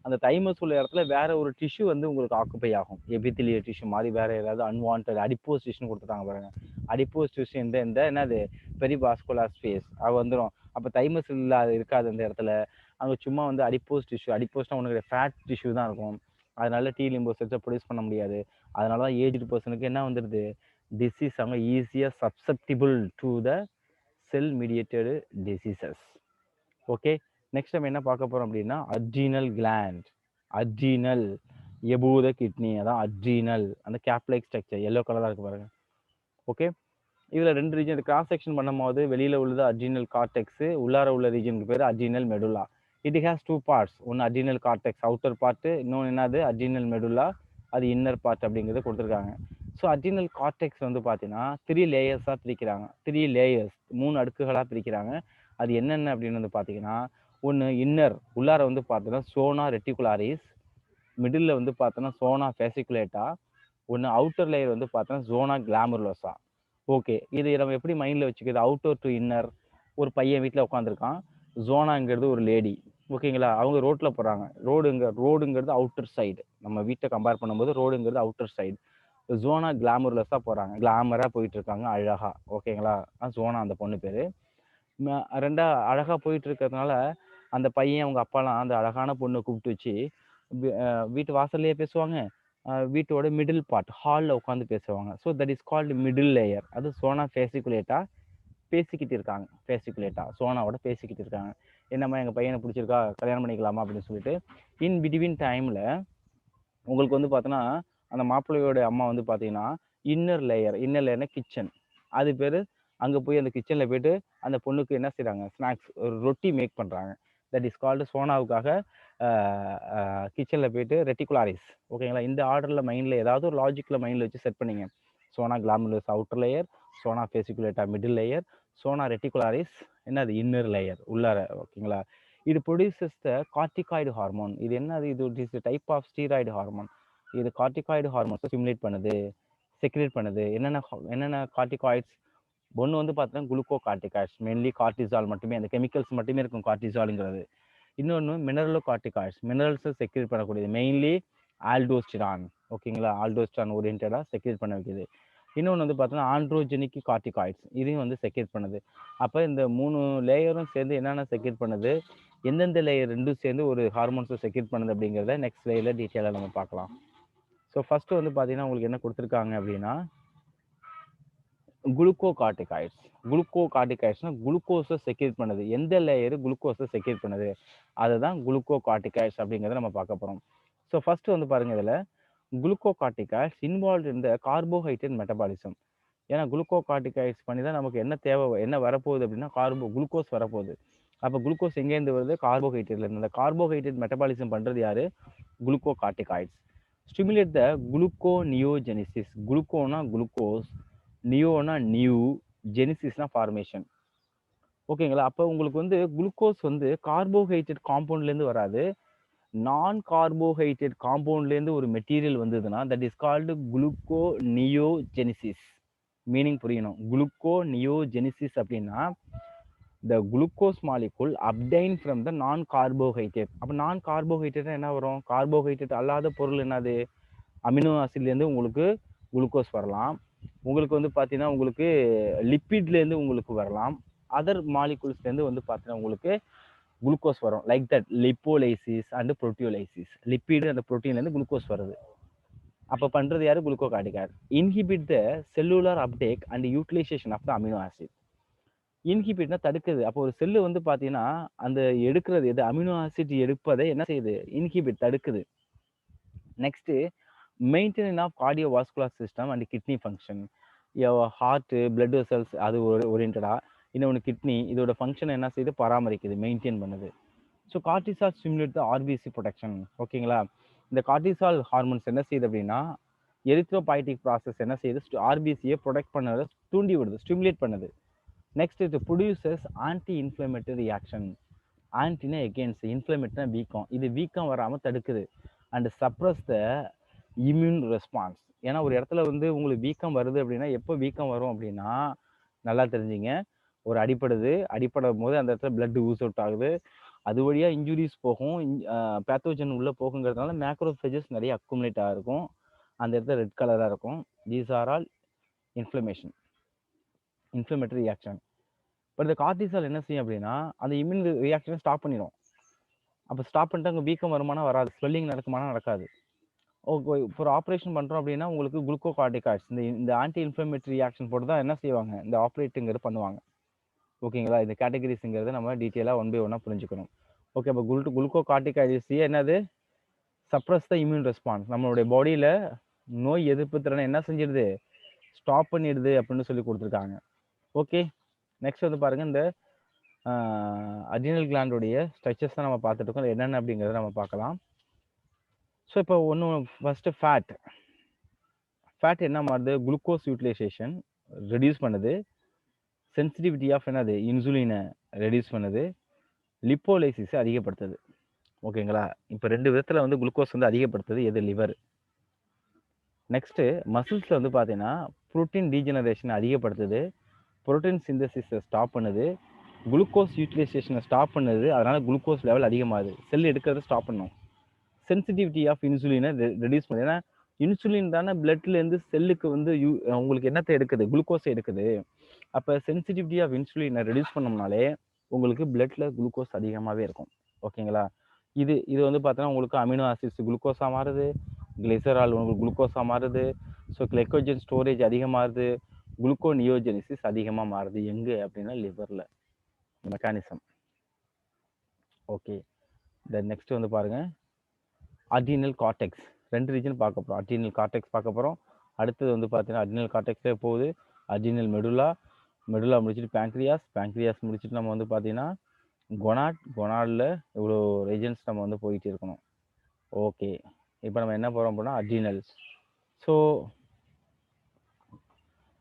அந்த தைமஸ் உள்ள இடத்துல வேற ஒரு டிஷ்யூ வந்து உங்களுக்கு ஆக்குப்பை ஆகும், எபித்திலியல் டிஷ்யூ மாதிரி வேற ஏதாவது அன்வான்ட் அடிப்போஸ் டிஷ்யூன்னு கொடுத்துட்டாங்க பாருங்க. அடிப்போஸ் டிஷ்யூ இந்த என்னது பெரிவாஸ்குலர் ஸ்பேஸ் அது வந்துடும். அப்போ தைமஸ் இருக்காது அந்த இடத்துல, அங்கே சும்மா வந்து அடிப்போஸ் டிஷ்யூ, அடிப்போஸ்னா உனக்கு ஃபேட் டிஷ்யூ தான் இருக்கும். அதனால டி லிம்போசைட்ஸை ப்ரொடியூஸ் பண்ண முடியாது. அதனால தான் ஏஜ்டு பர்சனுக்கு என்ன வந்துடுது, டிசீஸ் அவங்க ஈஸியாக susceptible to the cell mediated diseases. Okay, next நம்ம என்ன பார்க்க போறோம் அப்படின்னா adrenal gland. Adrenal above the kidney, அதான் அட்ரீனல். அந்த கேப்லைக் ஸ்ட்ரக்சர் எல்லோ கலராக இருக்கு பாருங்க. ஓகே, இதில் 2 ரீஜன் கிராஸ் செக்ஷன் பண்ணும்போது வெளியில் உள்ளது அட்ரீனல் கார்டெக்ஸ், உள்ளார உள்ள ரீஜனுக்கு பேர் adrenal medulla. It has 2 parts, ஒன்று அட்ரீனல் கார்டெக்ஸ் அவுட்டர் பார்ட்டு, இன்னொன்று என்னது அட்ரீனல் மெடுலா, அது இன்னர் பார்ட் அப்படிங்கிறத கொடுத்துருக்காங்க. ஸோ அட்ரீனல் கார்டெக்ஸ் வந்து பார்த்தீங்கன்னா 3 லேயர்ஸாக பிரிக்கிறாங்க, 3 லேயர்ஸ் 3 அடுக்குகளாக பிரிக்கிறாங்க. அது என்னென்ன அப்படின்னு வந்து பார்த்தீங்கன்னா, ஒன்று இன்னர் உள்ளார வந்து பார்த்தோன்னா சோனா ரெட்டிகுலாரிஸ், மிடில் வந்து பார்த்தோன்னா சோனா ஃபேசிகுலேட்டா, ஒன்று அவுட்டர் லேயர் வந்து பார்த்தோன்னா ஜோனா கிளாமருலோசா. ஓகே, இது நம்ம எப்படி மைண்டில் வச்சுக்கிறது, அவுட்டர் டு இன்னர். ஒரு பையன் வீட்டில் உட்காந்துருக்கான், ஜோனாங்கிறது ஒரு லேடி. ஓகேங்களா, அவங்க ரோட்டில் போகிறாங்க, ரோடுங்கிறது அவுட்டர் சைடு. நம்ம வீட்டை கம்பேர் பண்ணும்போது ரோடுங்கிறது அவுட்டர் சைடு. ஜோனா கிளாமர்லெஸ்ஸாக போகிறாங்க, கிளாமராக போயிட்டு இருக்காங்க அழகா. ஓகேங்களா, ஜோனா அந்த பொண்ணு பேர். ரெண்டா அழகா போயிட்டு இருக்கிறதுனால அந்த பையன் அவங்க அப்பாலாம் அந்த அழகான பொண்ணை கூப்பிட்டு வச்சு வீட்டு வாசல்லையே பேசுவாங்க. வீட்டோட மிடில் பார்ட் ஹாலில் உட்காந்து பேசுவாங்க. So that is called middle layer. அது சோனா ஃபேசிகுலேட்டா பேசிக்கிட்டு இருக்காங்க, ஃபேசிகுலேட்டா சோனாவோட பேசிக்கிட்டு இருக்காங்க. என்னம்மா எங்கள் பையனை பிடிச்சிருக்கா, கல்யாணம் பண்ணிக்கலாமா அப்படின்னு சொல்லிட்டு. இன் பிட்வீன் டைமில் உங்களுக்கு வந்து பார்த்தோன்னா அந்த மாப்பிள்ளையோட அம்மா வந்து பார்த்தீங்கன்னா இன்னர் லேயர்னா கிச்சன், அது பேர். அங்கே போய் அந்த கிச்சனில் போய்ட்டு அந்த பொண்ணுக்கு என்ன செய்கிறாங்க, ஸ்நாக்ஸ் ரொட்டி மேக் பண்ணுறாங்க. தட் இஸ் கால்டு சோனாவுக்காக கிச்சனில் போய்ட்டு ரெட்டிகுலாரிஸ். ஓகேங்களா, இந்த ஆர்டரில் மைண்டில் ஏதாவது ஒரு லாஜிக்கில் மைண்டில் வச்சு செட் பண்ணிங்க. Zona glomerulosa outer layer, zona fasciculata middle layer, zona reticularis என்னது இன்னர் லேயர் உள்ளார. ஓகேங்களா, இது ப்ரொடியூசஸ் த கார்டிகாய்டு ஹார்மோன். இது என்னது, இது is type of steroid hormone. இது கார்டிகாய்டு ஹார்மோன்ஸை ஸ்டிமுலேட் பண்ணுது, செக்ரேட் பண்ணுது. என்னென்ன கார்டிகாய்ட்ஸ், ஒன்று வந்து பார்த்தீங்கன்னா குளுக்கோ கார்டிகாய்ட்ஸ், மெயின்லி கார்டிசால் மட்டுமே, அந்த கெமிக்கல்ஸ் மட்டுமே இருக்கும் கார்டிசாலுங்கிறது. இன்னொன்று மினரலோகார்டிகாய்ட்ஸ், மினரல்ஸை செக்ரேட் பண்ணக்கூடியது, மெயின்லி ஆல்டோஸ்டிரான். ஓகேங்களா, ஆல்டோஸ்டிரான் ஓரியன்டாக செக்ரேட் பண்ண வைக்கிது. இன்னொன்று வந்து பார்த்தோன்னா ஆண்ட்ரோஜெனிக் கார்டிகாய்ட்ஸ், இதையும் வந்து செக்ரேட் பண்ணுது. அப்போ இந்த 3 லேயரும் சேர்ந்து என்னென்ன செக்ரேட் பண்ணுது, எந்தெந்த லேயர் ரெண்டும் சேர்ந்து ஒரு ஹார்மோன்ஸை செக்ரேட் பண்ணுது அப்படிங்கிறத நெக்ஸ்ட் லேயரில் டீட்டெயிலாக நம்ம பார்க்கலாம். ஸோ ஃபஸ்ட்டு வந்து பார்த்தீங்கன்னா உங்களுக்கு என்ன கொடுத்துருக்காங்க அப்படின்னா குளுக்கோகார்டிகாய்ட்ஸ். குளுக்கோகார்டிகாய்ட்ஸ்னா குளுக்கோஸை செக்ரேட் பண்ணுது. எந்த லேயர் குளுக்கோஸை செக்ரேட் பண்ணுது, அதுதான் குளுக்கோகார்டிகாய்ட்ஸ் அப்படிங்கிறத நம்ம பார்க்க போகிறோம். ஸோ ஃபர்ஸ்ட் வந்து பாருங்க, இதில் குளுக்கோகார்டிகாய்ட்ஸ் இன்வால்வ் இந்த கார்போஹைட்ரேட் மெட்டபாலிசம். ஏன்னா குளுக்கோகார்டிகாய்ட்ஸ் பண்ணி தான் நமக்கு என்ன தேவை, என்ன வரப்போகுது அப்படின்னா குளுக்கோஸ் வரப்போகுது. அப்போ குளுக்கோஸ் எங்கேருந்து வருது, கார்போஹைட்ரேட்லேருந்து. அந்த கார்போஹைட்ரேட் மெட்டபாலிசம் பண்ணுறது யாரு, குளுக்கோகார்டிகாய்ட்ஸ். Stimulate the gluconeogenesis. குளுக்கோனா குளுக்கோஸ், நியோனா நியூ, ஜெனிசிஸ்னா ஃபார்மேஷன். ஓகேங்களா, அப்போ உங்களுக்கு வந்து குளுக்கோஸ் வந்து கார்போஹைட்ரேட் காம்பவுண்ட்லேருந்து வராது, நான் கார்போஹைட்ரேட் காம்பவுண்ட்லேருந்து ஒரு மெட்டீரியல் வந்ததுன்னா தட் இஸ் கால்டு குளுக்கோனியோஜெனிசிஸ். மீனிங் புரியணும். குளுக்கோனியோஜெனிசிஸ் அப்படின்னா த glucose molecule obtained from the நான் கார்போஹைட்ரேட். அப்போ நான் கார்போஹைட்ரேட் என்ன வரும், கார்போஹைட்ரேட் அல்லாத பொருள் என்னது, அமினோ ஆசிட்லேருந்து உங்களுக்கு குளுக்கோஸ் வரலாம். உங்களுக்கு வந்து பார்த்தீங்கன்னா உங்களுக்கு லிப்பிட்லேருந்து உங்களுக்கு வரலாம். அதர் மாலிகுல்ஸ்லேருந்து வந்து பார்த்தீங்கன்னா உங்களுக்கு குளுக்கோஸ் வரும். Like that lipolysis and proteolysis. Lipid அந்த புரோட்டீன்லேருந்து குளுக்கோஸ் வருது. அப்போ பண்ணுறது யார், glucocorticoid. Inhibit the cellular uptake and utilization of the amino acid. இன்ஹிபிட்னா தடுக்குது. அப்போ ஒரு செல்லு வந்து பார்த்தீங்கன்னா அந்த எடுக்கிறது எது, அமினோ ஆசிட் எடுப்பதை என்ன செய்யுது, இன்ஹிபிட் தடுக்குது. Next maintenance of cardiovascular system and kidney function. Heart, blood vessels அது ஓரியன்டாக. இன்னொன்று கிட்னி, இதோட ஃபங்க்ஷன் என்ன செய்யுது, பராமரிக்குது, மெயின்டைன் பண்ணுது. So cortisol stimulate the RBC production. ஓகேங்களா, இந்த கார்டிசால் ஹார்மோன்ஸ் என்ன செய்யுது அப்படின்னா எரித்ரோபாய்டிக் ப்ராசஸ் என்ன செய்யுது, ஆர்பிசியை ப்ரொடெக்ட் பண்ணதை தூண்டி விடுது, ஸ்டிமுலேட் பண்ணுது. நெக்ஸ்ட் இது ப்ரொடியூசர்ஸ் ஆன்டி இன்ஃப்ளமேட்டரி ரியாக்ஷன். ஆன்டினா எகெயின்ஸ்ட், இன்ஃப்ளமேட்டரினா வீக்கம், இது வீக்கம் வராமல் தடுக்குது. And suppress the immune response. ஏன்னா ஒரு இடத்துல வந்து உங்களுக்கு வீக்கம் வருது அப்படின்னா எப்போ வீக்கம் வரும் அப்படின்னா நல்லா தெரிஞ்சுங்க, ஒரு அடிப்படும் போது அந்த இடத்துல பிளட் ஊஸ் அவுட் ஆகுது, அது வழியாக இன்ஜுரிஸ் போகும், பேத்தோஜன் உள்ளே போகுங்கிறதுனால மேக்ரோஃபேஜஸ் நிறைய அக்குமுலேட் ஆகிருக்கும், அந்த இடத்துல ரெட் கலராக இருக்கும். These are all inflammatory reaction. But இந்த கார்டிசால் என்ன செய்யும் அப்படின்னா அந்த இம்யூன் ரியாக்ஷனை ஸ்டாப் பண்ணிடும். அப்போ ஸ்டாப் பண்ணிட்டு அங்கே வீக்கம் வருமானம் வராது, ஸ்வெல்லிங் நடக்குமானா நடக்காது. ஓகே, ஒரு ஆப்ரேஷன் பண்ணுறோம் அப்படின்னா உங்களுக்கு குளுக்கோகார்டிகாய்ட்ஸ் இந்த ஆன்டி இன்ஃப்ளமேட்டரி ரியாக்ஷன் போட்டு தான் என்ன செய்வாங்க, இந்த ஆப்ரேட்டுங்கிறது பண்ணுவாங்க. ஓகேங்களா, இந்த கேட்டகரிஸுங்கிறத நம்ம டீட்டெயிலாக 1 by 1 புரிஞ்சுக்கணும். ஓகே, அப்போ குளுக்கோகார்டிகாய்ட்ஸ் என்னது, சப்ரஸ் த இம்யூன் ரெஸ்பான்ஸ். நம்மளுடைய பாடியில் நோய் எதிர்ப்பு திறனை என்ன செஞ்சிடுது, ஸ்டாப் பண்ணிடுது அப்படின்னு சொல்லி கொடுத்துருக்காங்க. ஓகே, நெக்ஸ்ட் வந்து பாருங்க, இந்த அட்ரினல் கிளாண்டோடைய ஸ்ட்ரக்சர்ஸ் தான் நம்ம பார்த்துட்டு இருக்கோம், என்னென்ன அப்படிங்கிறத நம்ம பார்க்கலாம். ஸோ இப்போ ஃபர்ஸ்ட் ஃபேட் என்ன மாறுது, குளுக்கோஸ் யூட்டிலைசேஷன் ரெடியூஸ் பண்ணுது, சென்சிட்டிவிட்டி ஆஃப் என்னது இன்சுலினை ரெடியூஸ் பண்ணுது, லிப்போலைசிஸை அதிகப்படுத்துது. ஓகேங்களா, இப்போ 2 விதத்தில் வந்து குளுக்கோஸ் வந்து அதிகப்படுத்துது, எது, லிவர். நெக்ஸ்ட்டு மசில்ஸில் வந்து பார்த்தீங்கன்னா ப்ரோட்டீன் டீஜெனரேஷனை அதிகப்படுத்துது, ப்ரோட்டீன் சிந்தசிஸை ஸ்டாப் பண்ணுது, குளுக்கோஸ் யூட்டிலைசேஷனை ஸ்டாப் பண்ணுது, அதனால் குளுக்கோஸ் லெவல் அதிகமாகுது, செல் எடுக்கிறத ஸ்டாப் பண்ணும். சென்சிட்டிவிட்டி ஆஃப் இன்சுலினை ரெடியூஸ் பண்ணுது. ஏன்னா இன்சுலின் தானே பிளட்லேருந்து செல்லுக்கு வந்து உங்களுக்கு என்னத்தை எடுக்குது, குளுக்கோஸை எடுக்குது. அப்போ சென்சிட்டிவிட்டி ஆஃப் இன்சுலினை ரெடியூஸ் பண்ணோம்னாலே உங்களுக்கு பிளட்ல குளுக்கோஸ் அதிகமாகவே இருக்கும். ஓகேங்களா, இது வந்து பார்த்தோன்னா உங்களுக்கு அமினோ ஆசிட்ஸ் குளுக்கோஸாக மாறுது, கிளிசரால் உங்களுக்கு குளுக்கோஸாக மாறுது. ஸோ கிளைக்கோஜன் ஸ்டோரேஜ் அதிகமாகுது, குளுக்கோனியோஜெனிசிஸ் அதிகமாக மாறுது. எங்கே அப்படின்னா லிவரில், மெக்கானிசம். ஓகே, நெக்ஸ்ட் வந்து பாருங்கள், அட்ரினல் கார்டெக்ஸ். 2 ரீஜன் பார்க்க போகிறோம். அட்ரினல் கார்டெக்ஸ் பார்க்க போகிறோம். அடுத்தது வந்து பார்த்தீங்கன்னா அட்ரினல் கார்டெக்ஸே போகுது, அட்ரினல் மெடுலா முடிச்சுட்டு பேங்க்ரியாஸ் முடிச்சுட்டு நம்ம வந்து பார்த்தீங்கன்னா கொனாடில் இவ்வளோ ரீஜன்ஸ் நம்ம வந்து போயிட்டு இருக்கணும். ஓகே, இப்போ நம்ம என்ன போகிறோம் அப்படின்னா அட்ரினல். ஸோ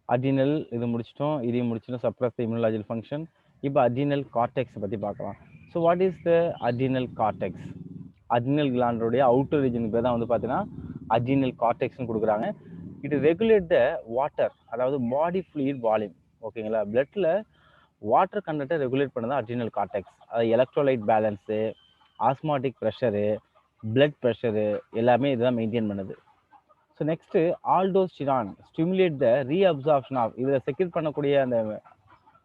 அட்ரினல் இது முடிச்சிட்டோம், இதையும் முடிச்சிட்டோம், சப்ரஸ் த இம்யூனலாஜிக்கல் ஃபங்க்ஷன். இப்போ அட்ரினல் கார்டெக்ஸ் பற்றி பார்க்கலாம். So what is the adrenal cortex? Adrenal கிளாண்டோடைய அவுட்டர் ரீஜனுக்கு பேர் தான் வந்து பார்த்தீங்கன்னா அட்ரினல் கார்டெக்ஸ்னு கொடுக்குறாங்க. இட் ரெகுலேட் த வாட்டர், அதாவது பாடி ஃப்ளூயிட் வால்யூம். ஓகேங்களா, பிளட்டில் வாட்டர் கண்டென்ட்டை ரெகுலேட் பண்ணதான் அட்ரினல் கார்டெக்ஸ். அது electrolyte balance, osmotic pressure, blood pressure எல்லாமே இதுதான் மெயின்டைன் பண்ணுது. So next aldosterone stimulate the reabsorption of, இதில் செக்யூர் பண்ணக்கூடிய அந்த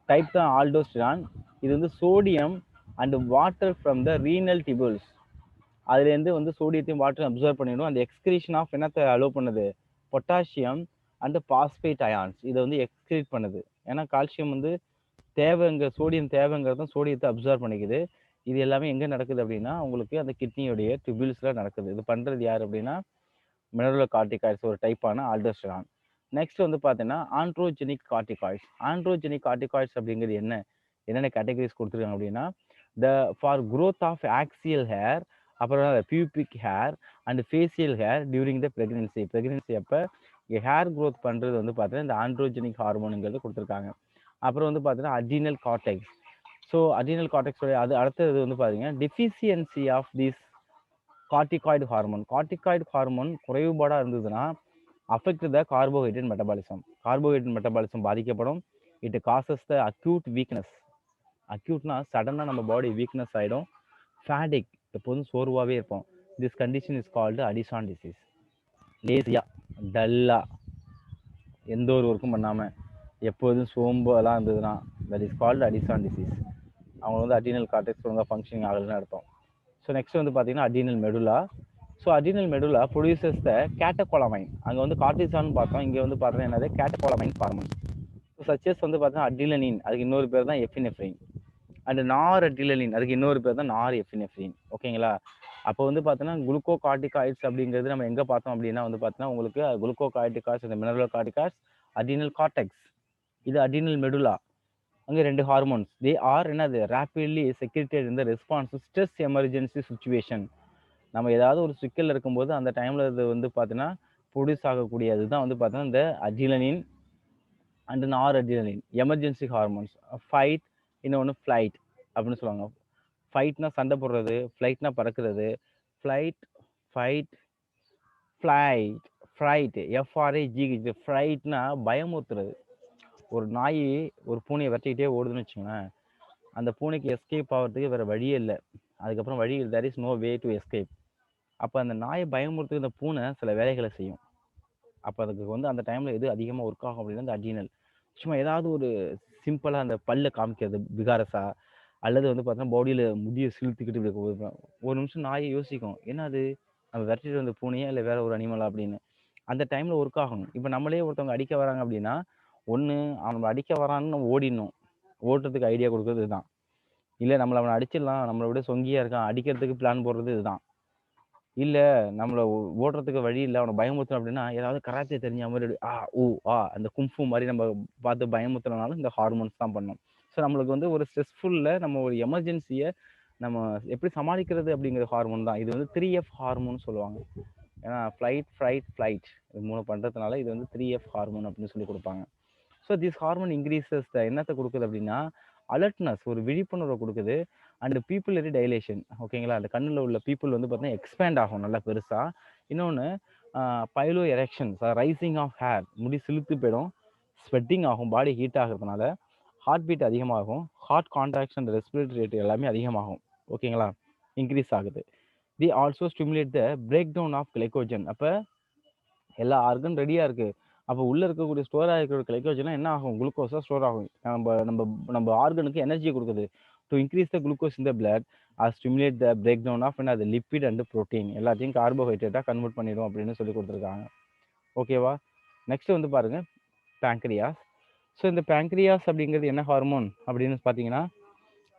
டைப் தான் ஆல்டோஸ்டிரான். இது வந்து sodium and water from the renal tubules, அதுலேருந்து வந்து சோடியத்தையும் வாட்டரும் அப்சர்வ் பண்ணிடும். அந்த எக்ஸ்கிரீஷன் ஆஃப் என்னத்தை அலோவ் பண்ணுது, பொட்டாசியம் அண்ட் பாஸ்பேட் அயான்ஸ் இதை வந்து எக்ஸ்கிரீட் பண்ணுது. ஏன்னா கால்சியம் வந்து தேவைங்க, சோடியம் தேவைங்கிறதும் சோடியத்தை அப்சர்வ் பண்ணிக்குது. இது எல்லாமே எங்கே நடக்குது அப்படின்னா உங்களுக்கு அந்த கிட்னியோடைய டிபிள்ஸில் நடக்குது. இது பண்ணுறது யார் அப்படின்னா மினரலோகார்டிகாய்ட்ஸ் ஒரு டைப்பான ஆல்டோஸ்டரான். நெக்ஸ்ட் வந்து பார்த்தீங்கன்னா ஆண்ட்ரோஜெனிக் கார்டிகாய்ட்ஸ். ஆண்ட்ரோஜெனிக் கார்டிகாய்ட்ஸ் அப்படிங்கிறது என்னென்ன கேட்டகரிஸ் கொடுத்துருக்காங்க அப்படின்னா for growth of axial hair, அப்புறம் pubic hair and facial hair during the pregnancy அப்போ ஹேர் க்ரோத் பண்ணுறது வந்து பார்த்தீங்கன்னா இந்த ஆண்ட்ரோஜெனிக் ஹார்மோனுங்கிறது கொடுத்துருக்காங்க. அப்புறம் வந்து பார்த்தீங்கன்னா அட்ரினல் கார்டெக்ஸ். ஸோ அட்ரினல் கார்டெக்ஸோடைய அடுத்தது வந்து பார்த்தீங்கன்னா deficiency of this corticoid hormone குறைபாடாக இருந்ததுன்னா அஃபெக்ட் த கார்போஹைட்ரேட் மெட்டபாலிசம் பாதிக்கப்படும். It causes the acute weakness. அக்யூட்னா சடனாக நம்ம பாடி வீக்னஸ் ஆகிடும். ஃபேடிக், எப்போதும் சோர்வாகவே இருப்போம். This condition is called Addison disease. லேசியாக டல்லாக எந்த ஒரு ஒர்க்கும் பண்ணாமல் எப்போதும் சோம்பெல்லாம் இருந்ததுன்னா that is called Addison disease. அவங்க வந்து அட்ரினல் கார்டெக்ஸ் ஒழுங்காக ஃபங்க்ஷனிங் ஆகலைன்னு அர்த்தம். ஸோ நெக்ஸ்ட் வந்து பார்த்தீங்கன்னா adrenal medulla. So adrenal medulla produces the catecholamine. அங்கே வந்து கார்டிசான் பார்த்தோம், இங்கே வந்து பார்த்தீங்கன்னா என்னது கேட்டகோலமைன் ஹார்மோன். ஸோ சச்சஸ் வந்து பார்த்தீங்கன்னா அட்ரினலின், அதுக்கு இன்னொரு பேர் தான் எஃபினெஃப்ரின். அண்ட் நார் அட்ரினலின், அதுக்கு இன்னொரு பேர் தான் நார் எஃபினெஃப்ரின். ஓகேங்களா? அப்போ வந்து பார்த்தீங்கன்னா குளுக்கோ கார்டிகாய்ட்ஸ் அப்படிங்கிறது நம்ம எங்கே பார்த்தோம் அப்படின்னா வந்து பார்த்தீங்கன்னா உங்களுக்கு குளுக்கோ கார்டிகாய்ட்ஸ், இந்த மினரல் கார்டிகாய்ட்ஸ், அட்ரினல் கார்டெக்ஸ், இது அட்ரினல் மெடுலா. அங்கே 2 ஹார்மோன்ஸ் தே ஆர் என்னது rapidly secreted in the response stress emergency situation. நம்ம ஏதாவது ஒரு சிக்கல் இருக்கும்போது அந்த டைமில் இது வந்து பார்த்தீங்கன்னா ப்ரொடியூஸ் ஆகக்கூடியது தான் வந்து பார்த்தீங்கன்னா இந்த அட்ரினலின் அண்ட் நார் அட்ரினலின் எமர்ஜென்சி ஹார்மோன்ஸ். ஃபைட், இன்னொன்று ஃப்ளைட் அப்படின்னு சொல்லுவாங்க. ஃபைட்னா சண்டை போடுறது, ஃப்ளைட்னா பறக்கிறது. Flight, fight, fried, FRIGH. ஃப்ரைட்னா பயமுறுத்துறது. ஒரு நாய் ஒரு பூனையை விரட்டிக்கிட்டே ஓடுதுன்னு வச்சுங்களேன், அந்த பூனைக்கு எஸ்கேப் ஆகிறதுக்கு வேறு வழியே இல்லை. அதுக்கப்புறம் வழி there is no way to escape. அப்போ அந்த நாயை பயமுறுத்துக்கு இந்த பூனை சில வேலைகளை செய்யும். அப்போ அதுக்கு வந்து அந்த டைமில் எது அதிகமாக ஒர்க் ஆகும் அப்படின்னா இந்த அட்ரினல். சும்மா ஏதாவது ஒரு சிம்பிளாக அந்த பல்லை காமிக்கிறது விகாரஸா, அல்லது வந்து பார்த்தோன்னா பாடியில் முடியை சிலுத்துக்கிட்டு இப்படி ஒரு நிமிஷம் நாயை யோசிக்கும், என்ன அது நம்ம விரட்டிட்டு வந்த பூனையா இல்லை வேற ஒரு அனிமலா அப்படின்னு. அந்த டைமில் ஒர்க் ஆகணும். இப்போ நம்மளே ஒருத்தவங்க அடிக்க வராங்க அப்படின்னா ஒன்று அவனை அடிக்க வரான்னு நம்ம ஓடிடணும். ஓடுறதுக்கு ஐடியா கொடுக்குறது இதுதான். இல்லை நம்மளை அவனை அடிச்சிடலாம், நம்மளை விட சொங்கியாக இருக்கான், அடிக்கிறதுக்கு பிளான் போடுறது இதுதான். இல்லை நம்மளை ஓடுறதுக்கு வழி இல்லை, அவனை பயமுறுத்தணும் அப்படின்னா ஏதாவது கராத்தே தெரிஞ்ச மாதிரி அந்த கும்ஃபு மாதிரி நம்ம பார்த்து பயமுறுத்துறதுனால இந்த ஹார்மோன்ஸ் தான் பண்ணோம். ஸோ நம்மளுக்கு வந்து ஒரு ஸ்ட்ரெஸ்ஃபுல்ல நம்ம ஒரு எமர்ஜென்சியை நம்ம எப்படி சமாளிக்கிறது அப்படிங்கிற ஹார்மோன் தான் இது. வந்து 3F ஹார்மோன் சொல்லுவாங்க. ஏன்னா ஃப்ளைட் இது 3 பண்ணுறதுனால இது வந்து 3F ஹார்மோன் அப்படின்னு சொல்லி கொடுப்பாங்க. So this hormone increases the என்னத்தை கொடுக்குது அப்படின்னா அலர்ட்னஸ், ஒரு விழிப்புணர்வை கொடுக்குது. And pupillary dilation. ஓகேங்களா? அந்த கண்ணில் உள்ள பீப்புள் வந்து பார்த்தீங்கன்னா எக்ஸ்பேண்ட் ஆகும் நல்லா பெருசாக. இன்னொன்று piloerections, rising of hair, முடி சிலுத்து போயிடும். ஸ்வெட்டிங் ஆகும், பாடி ஹீட் ஆகிறதுனால. ஹார்ட் பீட் அதிகமாகும், ஹார்ட் கான்ட்ராக்ஷன், ரெஸ்பிரேட்டரி ரேட் எல்லாமே அதிகமாகும். ஓகேங்களா? இன்க்ரீஸ் ஆகுது. The also stimulate the break down of glycogen. அப்போ எல்லா ஆர்கன் ரெடியாக இருக்குது. அப்போ உள்ளே இருக்கக்கூடிய ஸ்டோர் ஆகிருக்கிற கிளைக்கோஜன்லாம் என்ன ஆகும், குளுக்கோஸாக ஸ்டோர் ஆகும். நம்ம ஆர்கனுக்கு எனர்ஜியை கொடுக்குது. டு இன்க்ரீஸ் த குளுக்கோஸ் இந்த blood or stimulate the break down of அது லிப்பிட் அண்ட் ப்ரோட்டீன் எல்லாத்தையும் கார்போஹைட்ரேட்டாக கன்வெர்ட் பண்ணிடும் அப்படின்னு சொல்லி கொடுத்துருக்காங்க. ஓகேவா? நெக்ஸ்ட் வந்து பாருங்க பேங்க்ரியாஸ். ஸோ இந்த பேங்க்ரியாஸ் அப்படிங்கிறது என்ன ஹார்மோன் அப்படின்னு பார்த்தீங்கன்னா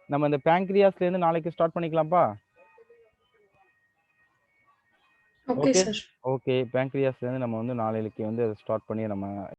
நம்ம இந்த பேங்க்ரியாஸ்லேருந்து நாளைக்கு ஸ்டார்ட் பண்ணிக்கலாம்ப்பா. Okay sir. ஓகே, பேங்க்ரியாஸ்லேருந்து நம்ம வந்து நாளைக்கு வந்து ஸ்டார்ட் பண்ணி நம்ம